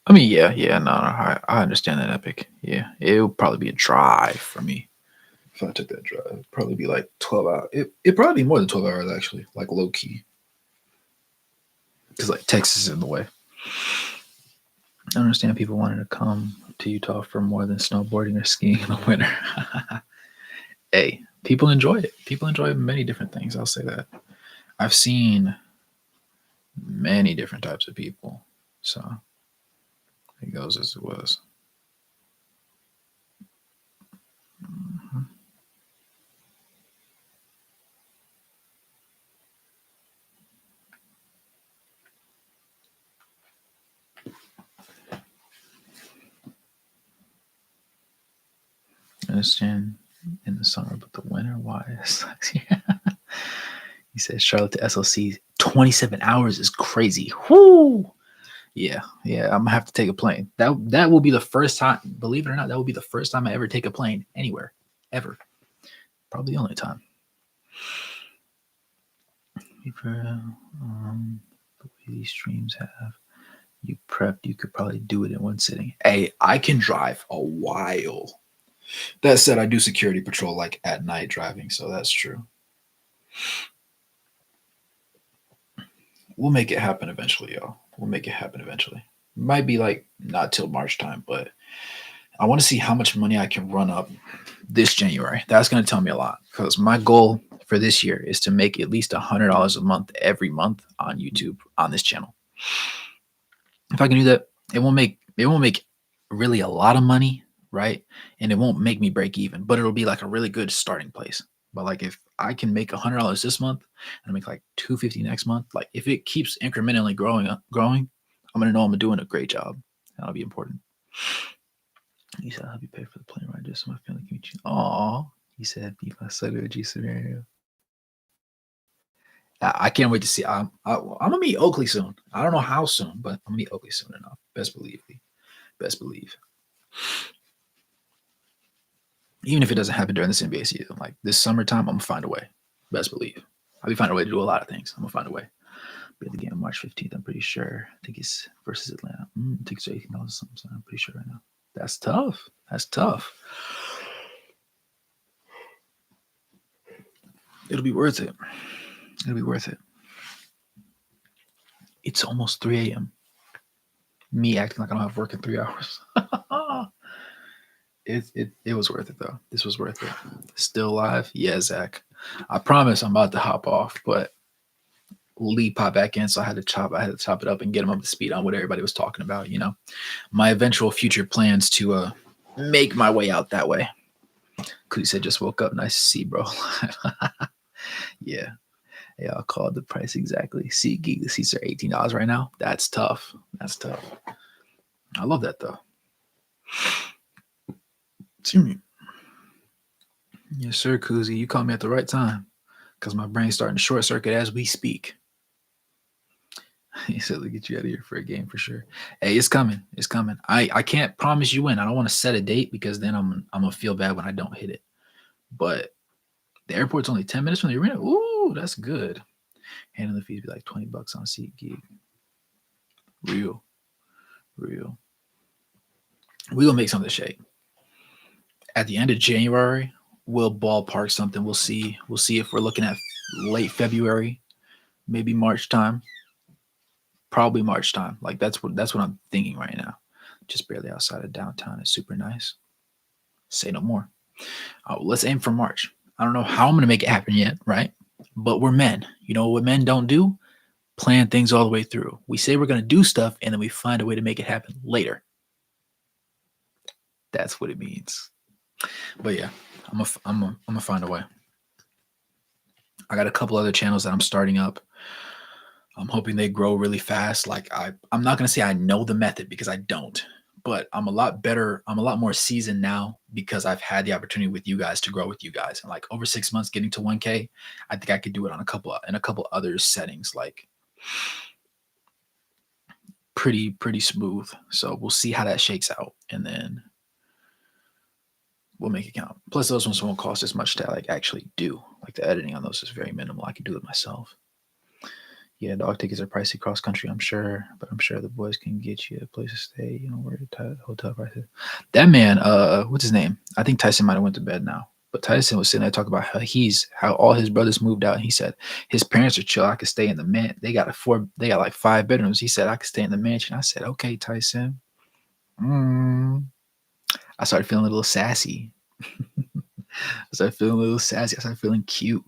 I mean, yeah, no, I understand that, Epic. Yeah, it would probably be a drive for me if I took that drive. It'd probably be like 12 hours. It'd probably be more than 12 hours actually, like low key, because like Texas is in the way. I understand people wanting to come to Utah for more than snowboarding or skiing in the winter. Hey, people enjoy it. People enjoy many different things. I'll say that. I've seen many different types of people. So it goes as it was. Mm-hmm. I understand in the summer, but the winter, why? It sucks. He says Charlotte to SLC 27 hours is crazy. Whoo! Yeah. I'm gonna have to take a plane. That will be the first time, believe it or not, that will be the first time I ever take a plane anywhere. Ever. Probably the only time. The way these streams have you prepped, you could probably do it in one sitting. Hey, I can drive a while. That said, I do security patrol like at night driving, so that's true. We'll make it happen eventually, y'all. We'll make it happen eventually. Might be like not till March time, but I want to see how much money I can run up this January. That's going to tell me a lot because my goal for this year is to make at least $100 a month every month on YouTube on this channel. If I can do that, it won't make really a lot of money, right? And it won't make me break even, but it'll be like a really good starting place. But like if I can make $100 this month and make like $250 next month, like if it keeps incrementally growing, I'm gonna know I'm doing a great job. That'll be important. He said, "I'll help you pay for the plane ride just so my family can meet you." Aw, he said, "Be my sugar, G scenario." I can't wait to see. I'm gonna meet Oakley soon. I don't know how soon, but I'm gonna meet Oakley soon enough. Best believe. Even if it doesn't happen during this NBA season, like this summertime, I'm gonna find a way. Best believe. I'll be finding a way to do a lot of things. I'm gonna find a way. Be at the game March 15th. I'm pretty sure. I think it's versus Atlanta. Tickets are $18 or something. So I'm pretty sure right now. That's tough. It'll be worth it. It's almost 3 a.m. Me acting like I don't have work in 3 hours. It was worth it though. This was worth it. Still live? Yeah, Zach. I promise I'm about to hop off, but Lee popped back in, so I had to chop it up and get him up to speed on what everybody was talking about. You know, my eventual future plans to make my way out that way. Cootie said, "Just woke up. Nice to see, bro." Yeah, I'll call the price exactly. See, Geek, the seats are $18 right now. That's tough. I love that though. Excuse me. Yes, sir, Koozie. You called me at the right time because my brain's starting to short circuit as we speak. He said, "Look, get you out of here for a game for sure." Hey, it's coming. I can't promise you when. I don't want to set a date because then I'm gonna feel bad when I don't hit it. But the airport's only 10 minutes from the arena. Ooh, that's good. Handling the fees be like $20 on SeatGeek. Real. We gonna make something shake. At the end of January, we'll ballpark something. We'll see if we're looking at late February, maybe March time. Probably March time. Like that's what I'm thinking right now. Just barely outside of downtown. It's super nice. Say no more. Let's aim for March. I don't know how I'm gonna make it happen yet, right? But we're men. You know what men don't do? Plan things all the way through. We say we're gonna do stuff, and then we find a way to make it happen later. That's what it means. But yeah, I'm gonna find a way. I got a couple other channels that I'm starting up. I'm hoping they grow really fast. Like I'm not gonna say I know the method because I don't, but I'm a lot better. I'm a lot more seasoned now because I've had the opportunity with you guys to grow with you guys. And like over 6 months getting to 1K, I think I could do it on a couple other settings. Like pretty smooth. So we'll see how that shakes out, and then we'll make it count. Plus, those ones won't cost as much to like actually do. Like the editing on those is very minimal. I can do it myself. Yeah, dog tickets are pricey cross country, I'm sure, but I'm sure the boys can get you a place to stay. You know where the hotel prices. That man, what's his name? I think Tyson might have went to bed now. But Tyson was sitting there talking about how all his brothers moved out. And he said his parents are chill. I could stay in the man. They got like 5 bedrooms. He said I could stay in the mansion. I said, okay, Tyson. I started feeling a little sassy. I started feeling cute.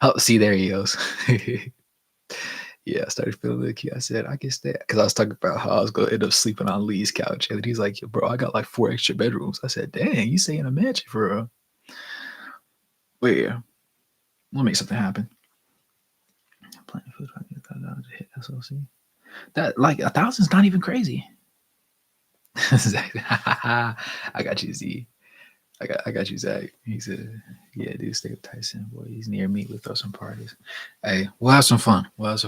Oh, see, there he goes. Yeah, I started feeling a little cute. I said, I can stay. Because I was talking about how I was going to end up sleeping on Lee's couch. And he's like, bro, I got like 4 extra bedrooms. I said, dang, you stay in a mansion for real. But yeah, we'll make something happen. Plenty of food $5,000 to hit SLC. That, like, 1,000's not even crazy. I got you, Z. I got you, Zach. He said, yeah, dude, stay with Tyson. Boy, he's near me. We'll throw some parties. Hey, we'll have some fun. I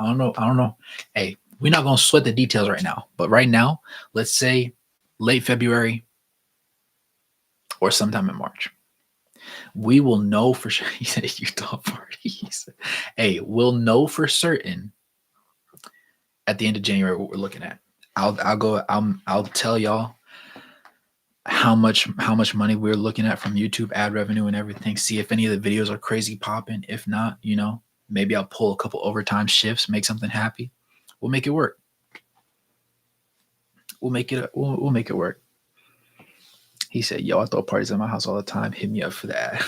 don't know. Hey, we're not going to sweat the details right now. But right now, let's say late February or sometime in March. We will know for sure. He said Utah parties. Hey, we'll know for certain at the end of January what we're looking at. I'll tell y'all how much money we're looking at from YouTube ad revenue and everything. See if any of the videos are crazy popping. If not, maybe I'll pull a couple overtime shifts, make something happy. We'll make it work. We'll make it work. He said, yo, I throw parties at my house all the time. Hit me up for that.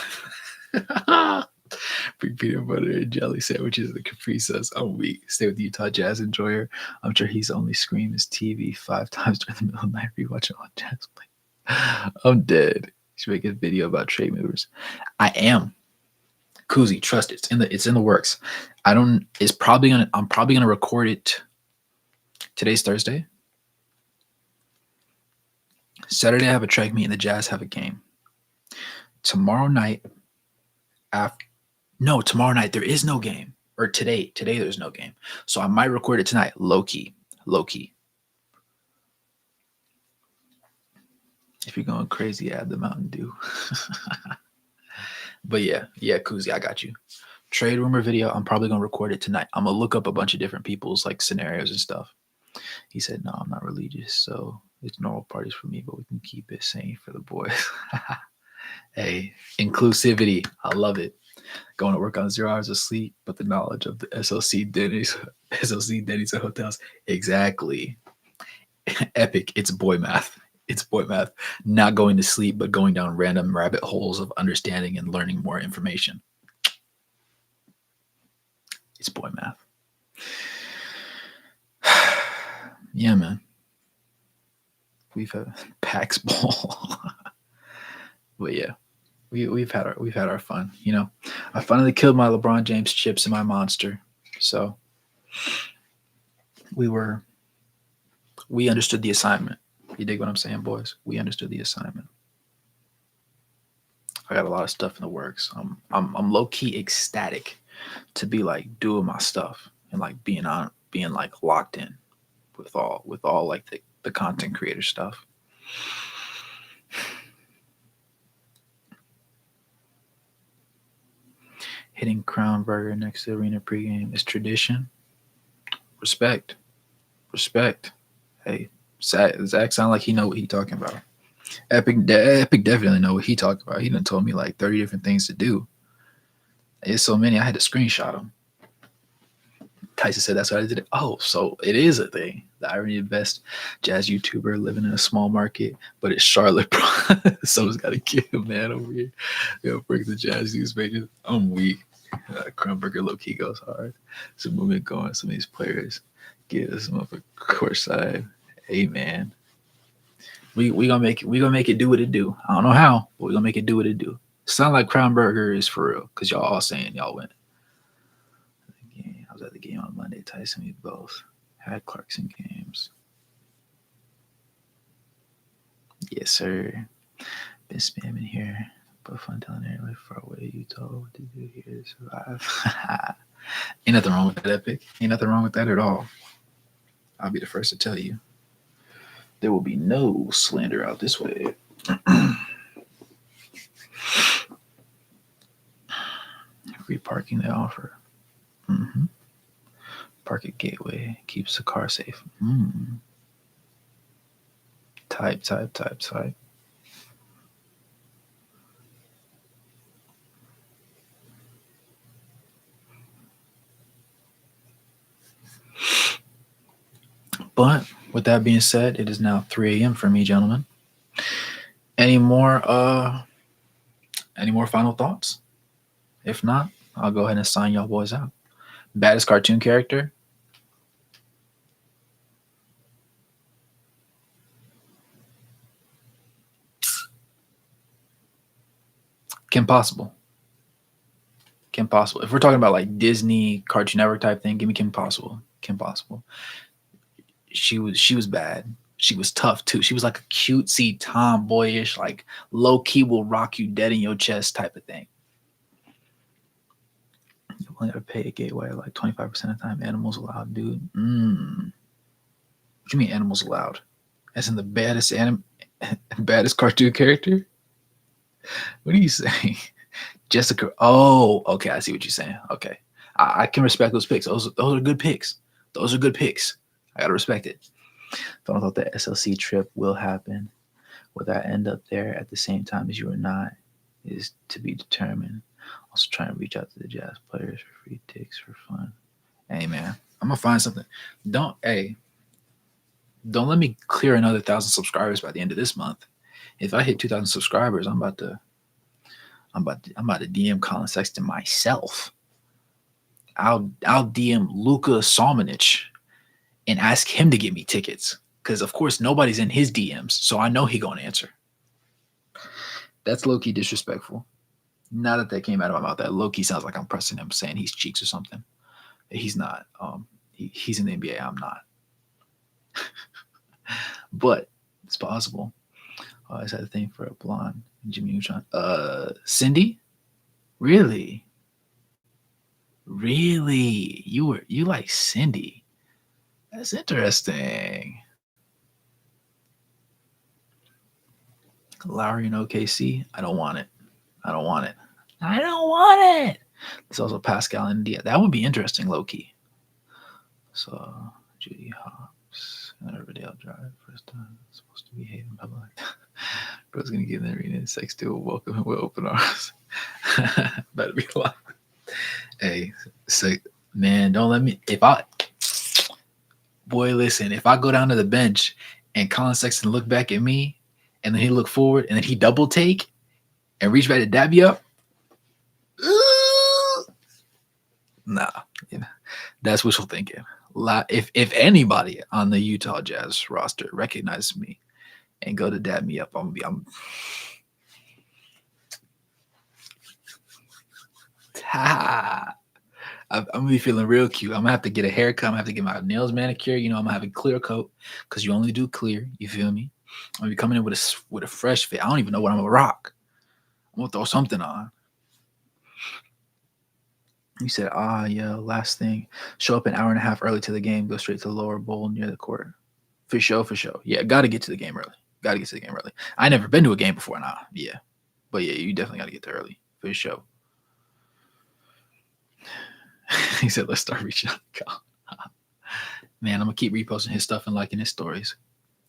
Bring peanut butter and jelly sandwiches and Capri Suns. I'm weak. Stay with the Utah Jazz enjoyer. I'm sure he's only screamed his TV 5 times during the middle of the night rewatching all Jazz play. I'm dead. You should make a video about trade movers. I am. Koozie, trust it. It's in the works. I'm probably gonna record it. Today's Thursday. Saturday I have a track meet and the Jazz have a game. Tomorrow night tomorrow night there is no game. Or today there's no game. So I might record it tonight. Low key. If you're going crazy, add the Mountain Dew. But yeah, Koozie, I got you. Trade rumor video, I'm probably gonna record it tonight. I'm gonna look up a bunch of different people's like scenarios and stuff. He said, no, I'm not religious, so it's normal parties for me, but we can keep it sane for the boys. Hey, inclusivity. I love it. Going to work on 0 hours of sleep, but the knowledge of the SLC Denny's and hotels. Exactly. Epic. It's boy math. Not going to sleep, but going down random rabbit holes of understanding and learning more information. It's boy math. Yeah, man. We've had Pax Bowl. But yeah, we've had our fun. I finally killed my LeBron James chips and my monster. So we understood the assignment. You dig what I'm saying, boys? We understood the assignment. I got a lot of stuff in the works. I'm low key ecstatic to be like doing my stuff and like being like locked in with all like the content creator stuff. Hitting Crown Burger next to the arena pregame is tradition. Respect. Hey, Zach sound like he know what he talking about. Epic definitely know what he talking about. He done told me like 30 different things to do. It's so many I had to screenshot them. Tyson said that's what I did. Oh, so it is a thing. The irony of best jazz YouTuber living in a small market, but it's Charlotte. Someone's got to get him, man, over here. Break the jazz news pages. I'm weak. Crumburger low key goes hard. Some movement going. Some of these players get us up a course side. Hey, man, we gonna make it do what it do. I don't know how, but we gonna make it do what it do. Sound like Crown Burger is for real, cause y'all all saying y'all win. I was at the game on Monday. Tyson, we both had Clarkson games. Yes, sir. Been spamming here, but fun telling everybody far away Utah what to do here to survive. Ain't nothing wrong with that, Epic. Ain't nothing wrong with that at all. I'll be the first to tell you. There will be no slander out this way. Free parking they offer. Mm-hmm. Park at Gateway. Keeps the car safe. Type. But with that being said, it is now 3 a.m. for me, gentlemen. Any more final thoughts? If not, I'll go ahead and sign y'all boys out. Baddest cartoon character? Kim Possible. Kim Possible. If we're talking about like Disney, Cartoon Network type thing, give me Kim Possible. Kim Possible. She was bad. She was tough too. She was like a cutesy, tomboyish, like low key will rock you dead in your chest type of thing. You only gotta pay a gateway like 25% of the time. Animals allowed, dude. What do you mean animals allowed? As in the baddest cartoon character? What are you saying? Jessica. Oh, okay. I see what you're saying. Okay. I can respect those picks. Those are good picks. Those are good picks. I gotta respect it. If I don't thought the SLC trip will happen, whether I end up there at the same time as you or not is to be determined. Also trying to reach out to the Jazz players for free tickets for fun. Hey man, I'm gonna find something. Don't let me clear another 1,000 subscribers by the end of this month. If I hit 2,000 subscribers, I'm about to DM Collin Sexton myself. I'll DM Luka Salmonic and ask him to give me tickets. Because of course nobody's in his DMs, so I know he gonna answer. That's low-key disrespectful. Now that came out of my mouth, that low-key sounds like I'm pressing him, saying he's cheeks or something. He's not. He's in the NBA. I'm not. But it's possible. I always had a thing for a blonde Jimmy Neutron. Cindy? Really? You like Cindy? That's interesting. Lauri in OKC? I don't want it. There's also Pascal and India. That would be interesting, low-key. So, Judy Hobbs. Riverdale Drive. First time. Supposed to be hating public. Bro's going to give the arena sex to a welcome him with open arms. Better be locked. Hey, man, don't let me. Listen, if I go down to the bench and Collin Sexton look back at me and then he look forward and then he double take and reach back to dab you up, nah, that's wishful thinking. If anybody on the Utah Jazz roster recognizes me and go to dab me up, I'm gonna be feeling real cute. I'm gonna have to get a haircut. I'm gonna have to get my nails manicured. I'm gonna have a clear coat because you only do clear. You feel me? I'm gonna be coming in with a fresh fit. I don't even know what I'm gonna rock. I'm gonna throw something on. You said, yeah, last thing. Show up an hour and a half early to the game. Go straight to the lower bowl near the court. For sure. Yeah, got to get to the game early. I never been to a game before now. Yeah. But yeah, you definitely got to get there early. For sure. He said, let's start reaching out. Man, I'm going to keep reposting his stuff and liking his stories.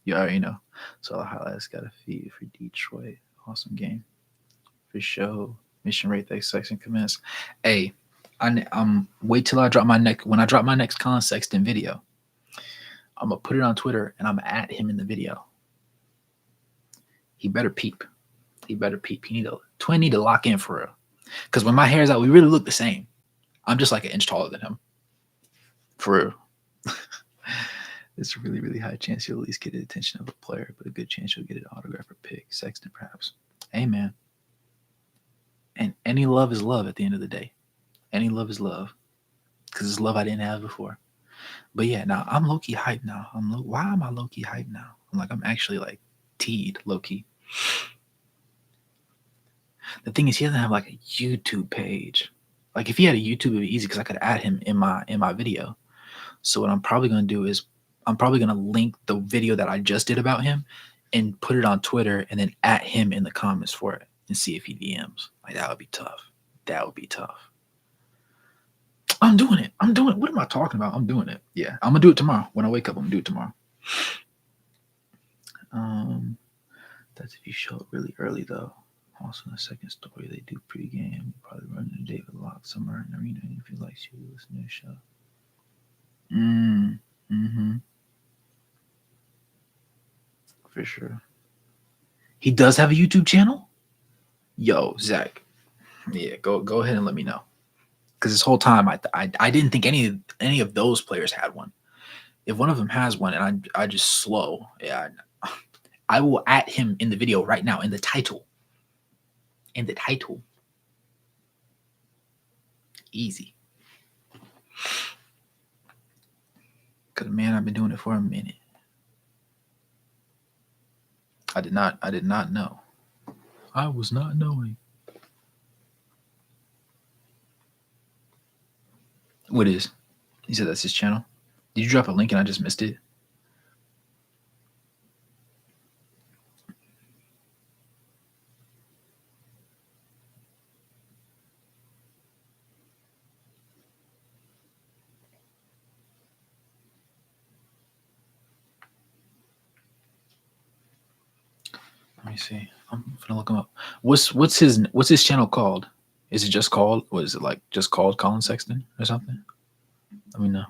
You already know. So the highlights got a feed for Detroit. Awesome game. For sure. Mission rate that section commence. Hey, I'm wait till I drop my next. When I drop my next Collin Sexton video, I'm gonna put it on Twitter and I'm at him in the video. He better peep. He need to lock in for real. Because when my hair is out, we really look the same. I'm just like an inch taller than him. For real. There's a really, really high chance you'll at least get the attention of a player, but a good chance you'll get an autograph or pick. Sexton, perhaps. Hey, man. And any love is love at the end of the day. Any love is love. Because it's love I didn't have before. But yeah, now I'm low-key hyped now. Why am I low-key hyped now? I'm actually like teed low-key. The thing is, he doesn't have like a YouTube page. Like if he had a YouTube, it'd be easy because I could add him in my video. So what I'm probably gonna do is I'm probably gonna link the video that I just did about him and put it on Twitter and then at him in the comments for it and see if he DMs. Like that would be tough. That would be tough. I'm doing it. What am I talking about? I'm doing it. Yeah, I'm gonna do it tomorrow. When I wake up, I'm gonna do it tomorrow. That's if you show up really early though. Also, in the second story, they do pregame. Probably run into David Locke somewhere in the arena if you like to listen to the show. Mm-hmm. For sure. He does have a YouTube channel? Yo, Zach. Yeah, go ahead and let me know. Because this whole time, I didn't think any of those players had one. If one of them has one, and I just slow, yeah, I will at him in the video right now in the title. In the title. Easy. Because man, I've been doing it for a minute. I did not know. I was not knowing. What is? He said that's his channel. Did you drop a link and I just missed it? Let me see. I'm gonna look him up. What's his channel called? Is it just called? What is it like? Just called Collin Sexton or something? Let me know.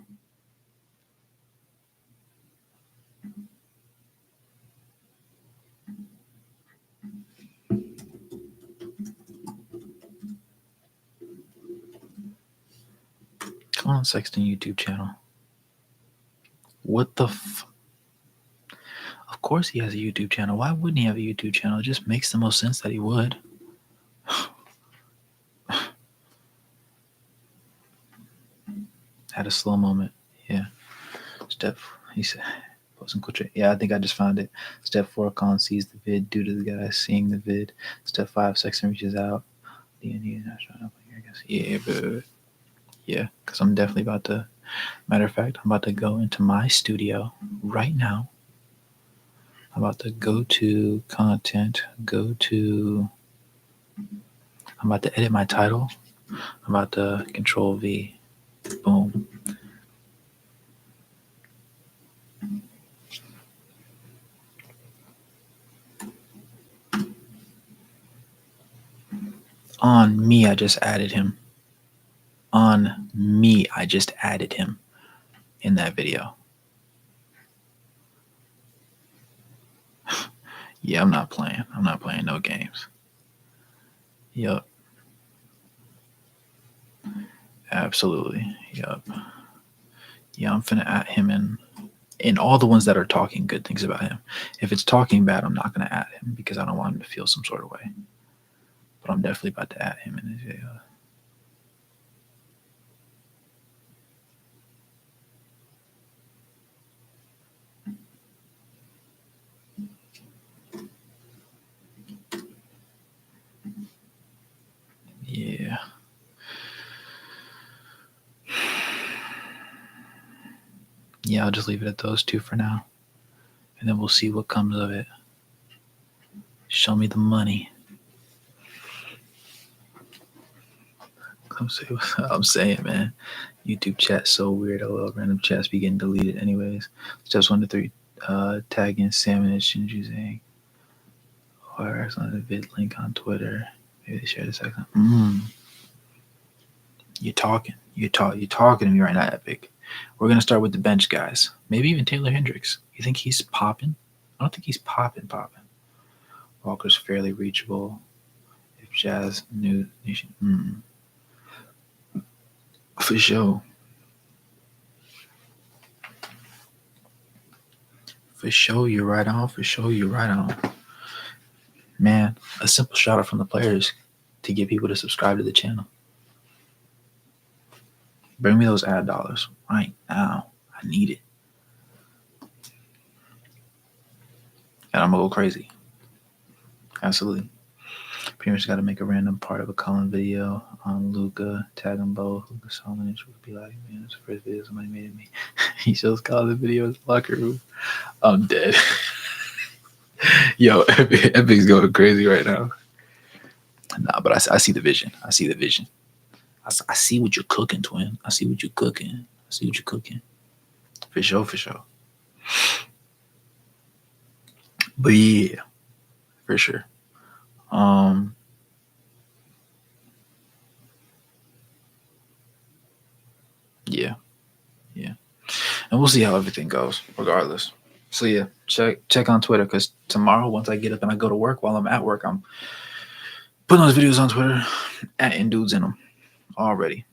Collin Sexton YouTube channel. What the Of course he has a YouTube channel. Why wouldn't he have a YouTube channel? It just makes the most sense that he would. Had a slow moment. Yeah. He said, yeah, I think I just found it. Step 4, Collin sees the vid due to the guy seeing the vid. Step 5, Sexton reaches out. Yeah, but yeah, because I'm definitely about to. Matter of fact, I'm about to go into my studio right now. I'm about to go to content, I'm about to edit my title. I'm about to Control V. Boom. On me, I just added him. On me, I just added him in that video. Yeah, I'm not playing. I'm not playing no games. Yup. Absolutely. Yup. Yeah, I'm finna at him in all the ones that are talking good things about him. If it's talking bad, I'm not gonna at him because I don't want him to feel some sort of way. But I'm definitely about to at him in his video. Yeah. Yeah, I'll just leave it at those two for now. And then we'll see what comes of it. Show me the money. I'm saying, man. YouTube chat's so weird. I love random chats be getting deleted anyways. Steps 1 to 3, tag in Salmon and Shinju saying, or it's on the vid link on Twitter. Maybe they share the second. You're talking to me right now, Epic. We're gonna start with the bench guys. Maybe even Taylor Hendricks. You think he's popping? I don't think he's popping. Walker's fairly reachable. If Jazz knew, for sure. For sure, you're right on. Man, a simple shout out from the players to get people to subscribe to the channel. Bring me those ad dollars right now. I need it. And I'm gonna go crazy. Absolutely. Pretty much got to make a random part of a Collin video on Luca, tag them both. Luca Solomon would be like, man, it's the first video somebody made of me. He shows Collin videos locker room. I'm dead. Yo, Epic's going crazy right now. Nah, but I see the vision. I see the vision. I see what you're cooking, twin. I see what you're cooking. I see what you're cooking. For sure, for sure. But yeah, for sure. Yeah, yeah. And we'll see how everything goes, regardless. So yeah, check on Twitter, because tomorrow, once I get up and I go to work, while I'm at work, I'm putting those videos on Twitter, adding dudes in them already.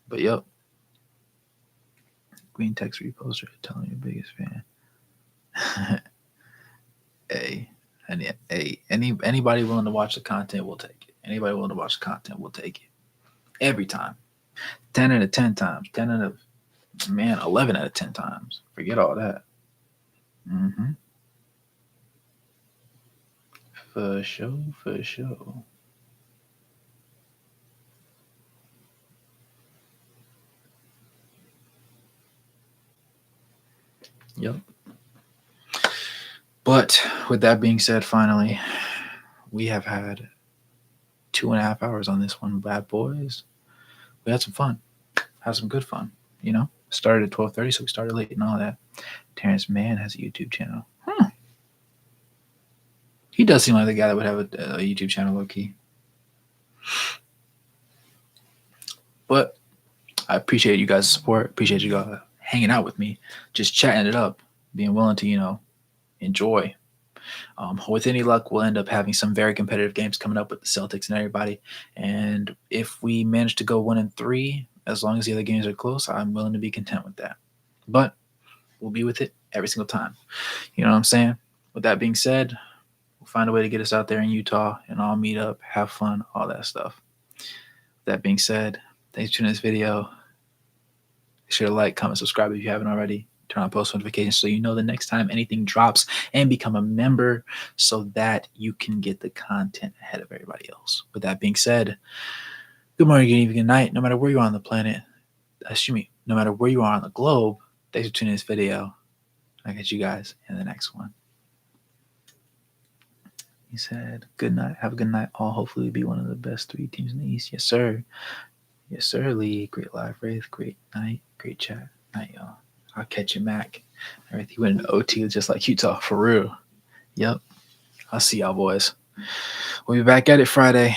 But yep. Green text reposter telling your biggest fan. Anybody willing to watch the content, we'll take it. Anybody willing to watch the content, we'll take it. Every time. 10 out of 10 times. 11 out of 10 times. Forget all that. Mm-hmm. For sure, for sure. Yep. But with that being said, finally, we have had 2.5 hours on this one, bad boys. We had some fun. Had some good fun, you know? Started at 12:30, so we started late and all that. Terrence Mann has a YouTube channel. He does seem like the guy that would have a YouTube channel, low-key. But I appreciate you guys' support. Appreciate you guys hanging out with me, just chatting it up, being willing to, enjoy. With any luck, we'll end up having some very competitive games coming up with the Celtics and everybody. And if we manage to go 1-3, as long as the other games are close, I'm willing to be content with that. But we'll be with it every single time. You know what I'm saying? With that being said, we'll find a way to get us out there in Utah and all meet up, have fun, all that stuff. With that being said, thanks for tuning in this video. Be sure to like, comment, subscribe if you haven't already. Turn on post notifications so you know the next time anything drops, and become a member so that you can get the content ahead of everybody else. With that being said, good morning, good evening, good night. No matter where you are on the planet, no matter where you are on the globe, thanks for tuning in this video. I'll catch you guys in the next one. He said, good night. Have a good night. All hopefully be one of the best 3 teams in the East. Yes, sir. Yes, sir, Lee. Great live, Wraith. Great night. Great chat. Night, y'all. I'll catch you, Mac. Everything went in OT just like Utah, for real. Yep. I'll see y'all, boys. We'll be back at it Friday.